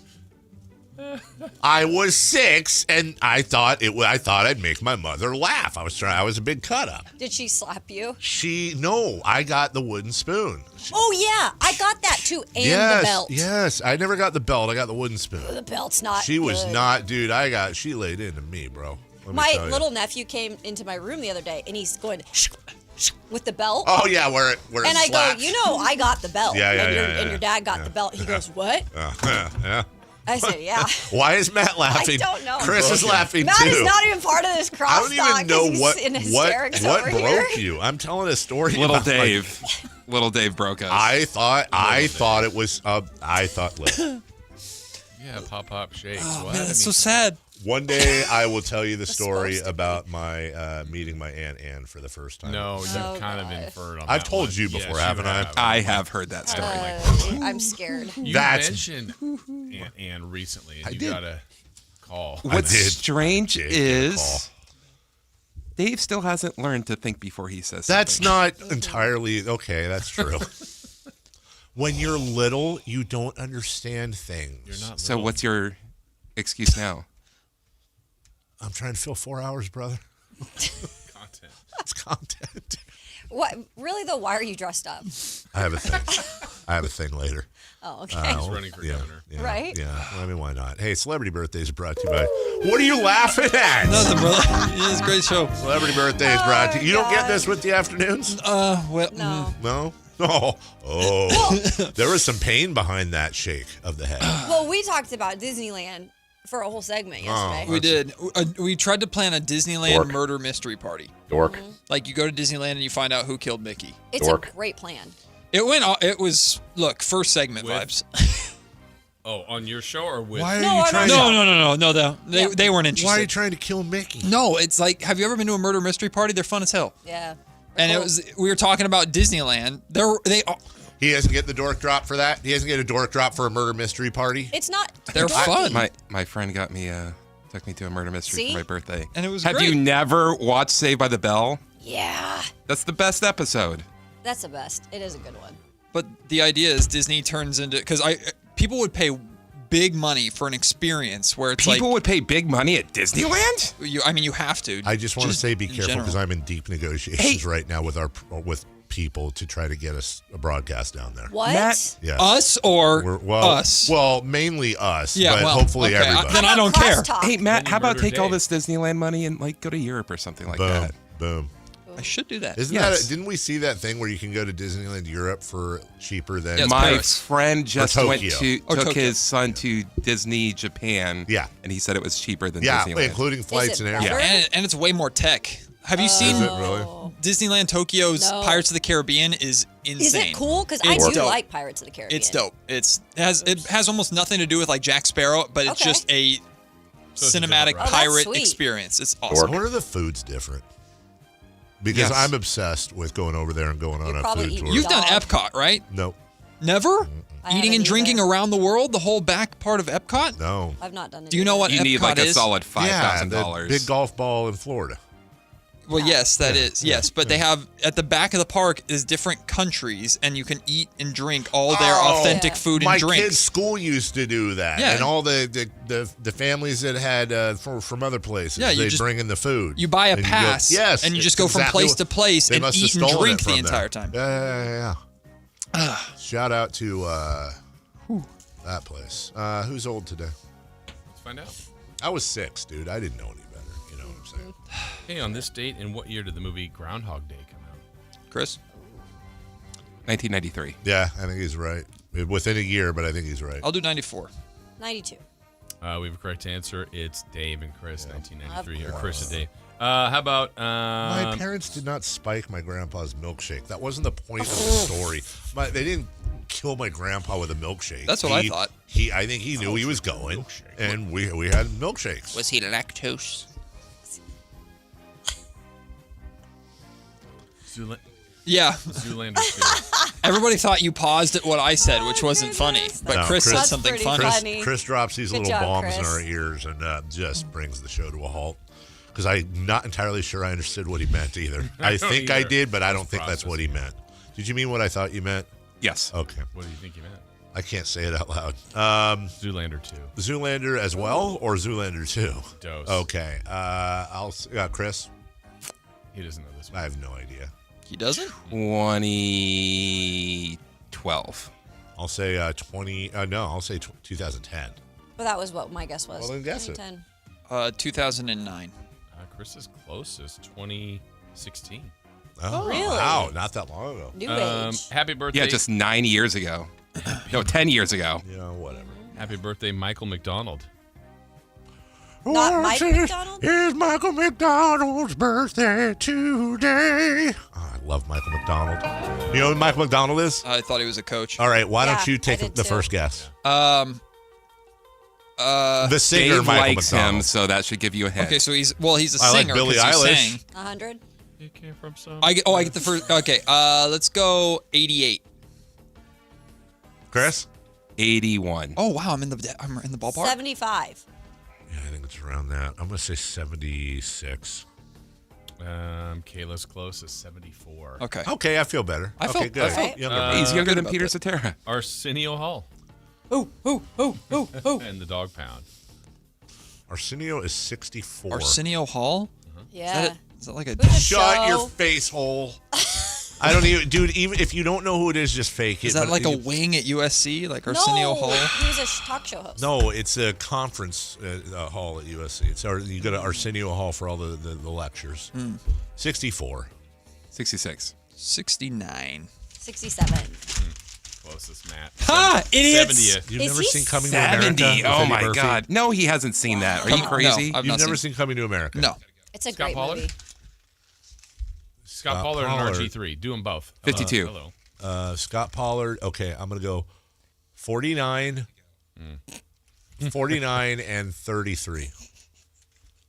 I was 6, and I thought I'd make my mother laugh. I was a big cut up. Did she slap you? No, I got the wooden spoon. Oh, yeah. I got that, too. And yes, the belt. Yes, I never got the belt. I got the wooden spoon. The belt's not She was good. not, dude. She laid into me, bro. Let me My tell you. little nephew came into my room the other day, and he's going with the belt. Oh yeah, where it and I slaps. go, you know, I got the belt. Yeah, and your dad got the belt. He goes, what? Yeah. I said, yeah. Why is Matt laughing? I don't know. Chris is laughing Matt too. is not even part of this crosstalk. I don't even know He's what in hysterics what over broke here. you. I'm telling a story. Little about, Dave. Little Dave broke us. I thought it was. I thought lit. Yeah, pop shakes. Oh, What? man, that's so sad. One day I will tell you the story about my meeting my Aunt Ann for the first time. No, you've kind of inferred on I've that told one. you before, Yes, haven't I? I have heard that story. I'm scared. You That's- mentioned Aunt Ann recently, and I you did. got a call. What's did. strange Did get a is call. Dave still hasn't learned to think before he says That's something. not entirely okay. That's true. When you're little, you don't understand things. You're not So little. what's your excuse now? I'm trying to fill 4 hours, brother. content? It's content. What? Really, though, why are you dressed up? I have a thing later. Oh, okay. He's running for governor. Yeah, Right? Yeah. I mean, why not? Hey, Celebrity Birthdays are brought to you by. What are you laughing at? Nothing, brother. Yeah, it's a great show. Celebrity Birthdays brought to you. You don't get this with the afternoons? Well, No. No? Oh. There was some pain behind that shake of the head. Well, we talked about Disneyland for a whole segment yesterday. we did. We tried to plan a Disneyland Dork. murder mystery party. Dork. Like, you go to Disneyland and you find out who killed Mickey. It's Dork. a great plan. It was, look, first segment vibes. Oh, on your show or with? Why are you trying? No. They weren't interested. Why are you trying to kill Mickey? No, it's like, have you ever been to a murder mystery party? They're fun as hell. Yeah. And we were talking about Disneyland. He doesn't get the dork drop for that. He doesn't get a dork drop for a murder mystery party. It's not. They're fun. My friend took me to a murder mystery for my birthday, and it was. Have great. you never watched Saved by the Bell? Yeah. That's the best episode. That's the best. It is a good one. But the idea is Disney turns into, because people would pay big money for an experience where it's people would pay big money at Disneyland. You have to. I just want to say, be careful, because I'm in deep negotiations right now with people to try to get us a broadcast down there. What? Yes. Us or us? Well, mainly us. Yeah, but hopefully everybody. Then I don't care. Hey, Matt, how about take all this Disneyland money and go to Europe or something like that? Boom. I should do that. Didn't we see that thing where you can go to Disneyland Europe for cheaper than my friend just took Tokyo. his son to Disney Japan. Yeah. And he said it was cheaper than Yeah, Disneyland. including flights and everything. Yeah, and it's way more tech. Have you seen Disneyland Tokyo's Pirates of the Caribbean is insane. Is it cool? Because I do like Pirates of the Caribbean. It's dope. It has almost nothing to do with like Jack Sparrow, but it's just a cinematic pirate experience. It's awesome. What are the foods different? Because I'm obsessed with going over there and going on a food tour. You've done Epcot, right? Nope. Never? Eating and drinking around the world, the whole back part of Epcot? No. I've not done it. Do you know what you Epcot need like a is? solid $5,000. Big golf ball in Florida. Well, yes, that is. Yes, but they have at the back of the park is different countries, and you can eat and drink all their authentic food and My drinks. kids' school used to do that, and all the families that had from other places, they bring in the food. You buy a And pass, you go, yes, and you just it's go from exactly place what- to place they and must have eat and stolen drink it the from entire there. time. Yeah. Shout out to that place. Who's old today? Let's find out. I was 6, dude. I didn't know any better. You know what I'm saying? Hey, on this date, in what year did the movie Groundhog Day come out? Chris? 1993. Yeah, I think he's right. Within a year, but I think he's right. I'll do 94. 92. We have a correct answer. It's Dave and Chris, 1993. Or Chris and Dave. How about... my parents did not spike my grandpa's milkshake. That wasn't the point of the story. They didn't kill my grandpa with a milkshake. That's what I thought. I think he knew he was going, and we had milkshakes. Was he lactose? Yeah. Zoolander 2. Everybody thought you paused at what I said, which wasn't funny. But No, Chris said something funny. Chris drops these Good little job, bombs in Chris. our ears and just brings the show to a halt. Because I'm not entirely sure I understood what he meant either. I don't think I either. did, but I don't think that's what he meant. Did you mean what I thought you meant? Yes. Okay. What do you think you meant? I can't say it out loud. Zoolander 2. Zoolander as well, or Zoolander 2? Dose. Okay. Chris? He doesn't know this one. I have no idea. He doesn't? 2012. I'll say 2010. Well, that was what my guess was. Well, then guess it. 2010. 2009. Chris is closest, 2016. Oh, really? Wow, not that long ago. New age. Happy birthday. Yeah, just 9 years ago. No, 10 years ago. Yeah, whatever. Happy birthday, Michael McDonald. Not Mike McDonald? It's Michael McDonald's birthday today. Oh, I love Michael McDonald. You know who Michael McDonald is? I thought he was a coach. All right, why don't you I take did the too. first guess? The The singer Dave Michael likes McDonald. him, so that should give you a hint. Okay, so he's a I like singer. Billie 'cause he Eilish. sang. 100. He came from some... I get the first. Okay, let's go 88. Chris? 81. Oh wow, I'm in the ballpark. 75. Yeah, I think it's around that. I'm going to say 76. Kayla's close is 74. Okay. Okay, I feel better. I okay, felt- good. I felt- Younger He's younger good than about Peter that. Cetera. Arsenio Hall Oh. and the Dog Pound. Arsenio is 64. Arsenio Hall. Yeah. Is that like a? Good Shut show. your face hole. I don't even, dude. Even if you don't know who it is, just fake it. Is that But like a it- wing at USC, like Arsenio No, Hall? he was a talk show host. No, it's a conference hall at USC. You go to Arsenio Hall for all the lectures. 64. 66. 69. 67. Closest, Matt. Ha! Idiots! 70th. You've Is never he seen Coming to America? 70. with Oh Eddie my Murphy? God. No, he hasn't seen that. Are you No, crazy? I've You've not never seen. seen Coming to America? No. It's a Scott great Pollard? movie. Scott Pollard and RG3. Do them both. 52. Hello. Scott Pollard. Okay, I'm going to go 49, 49-33.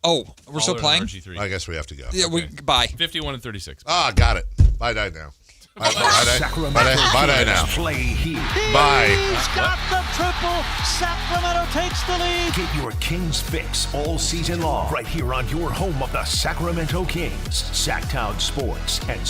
Oh, we're still playing? I guess we have to go. Yeah, bye. 51-36. Ah, got it. Bye now. Bye now. Play here. Bye. He's got the triple. Sacramento takes the lead. Get your Kings fix all season long right here on your home of the Sacramento Kings, Sactown Sports and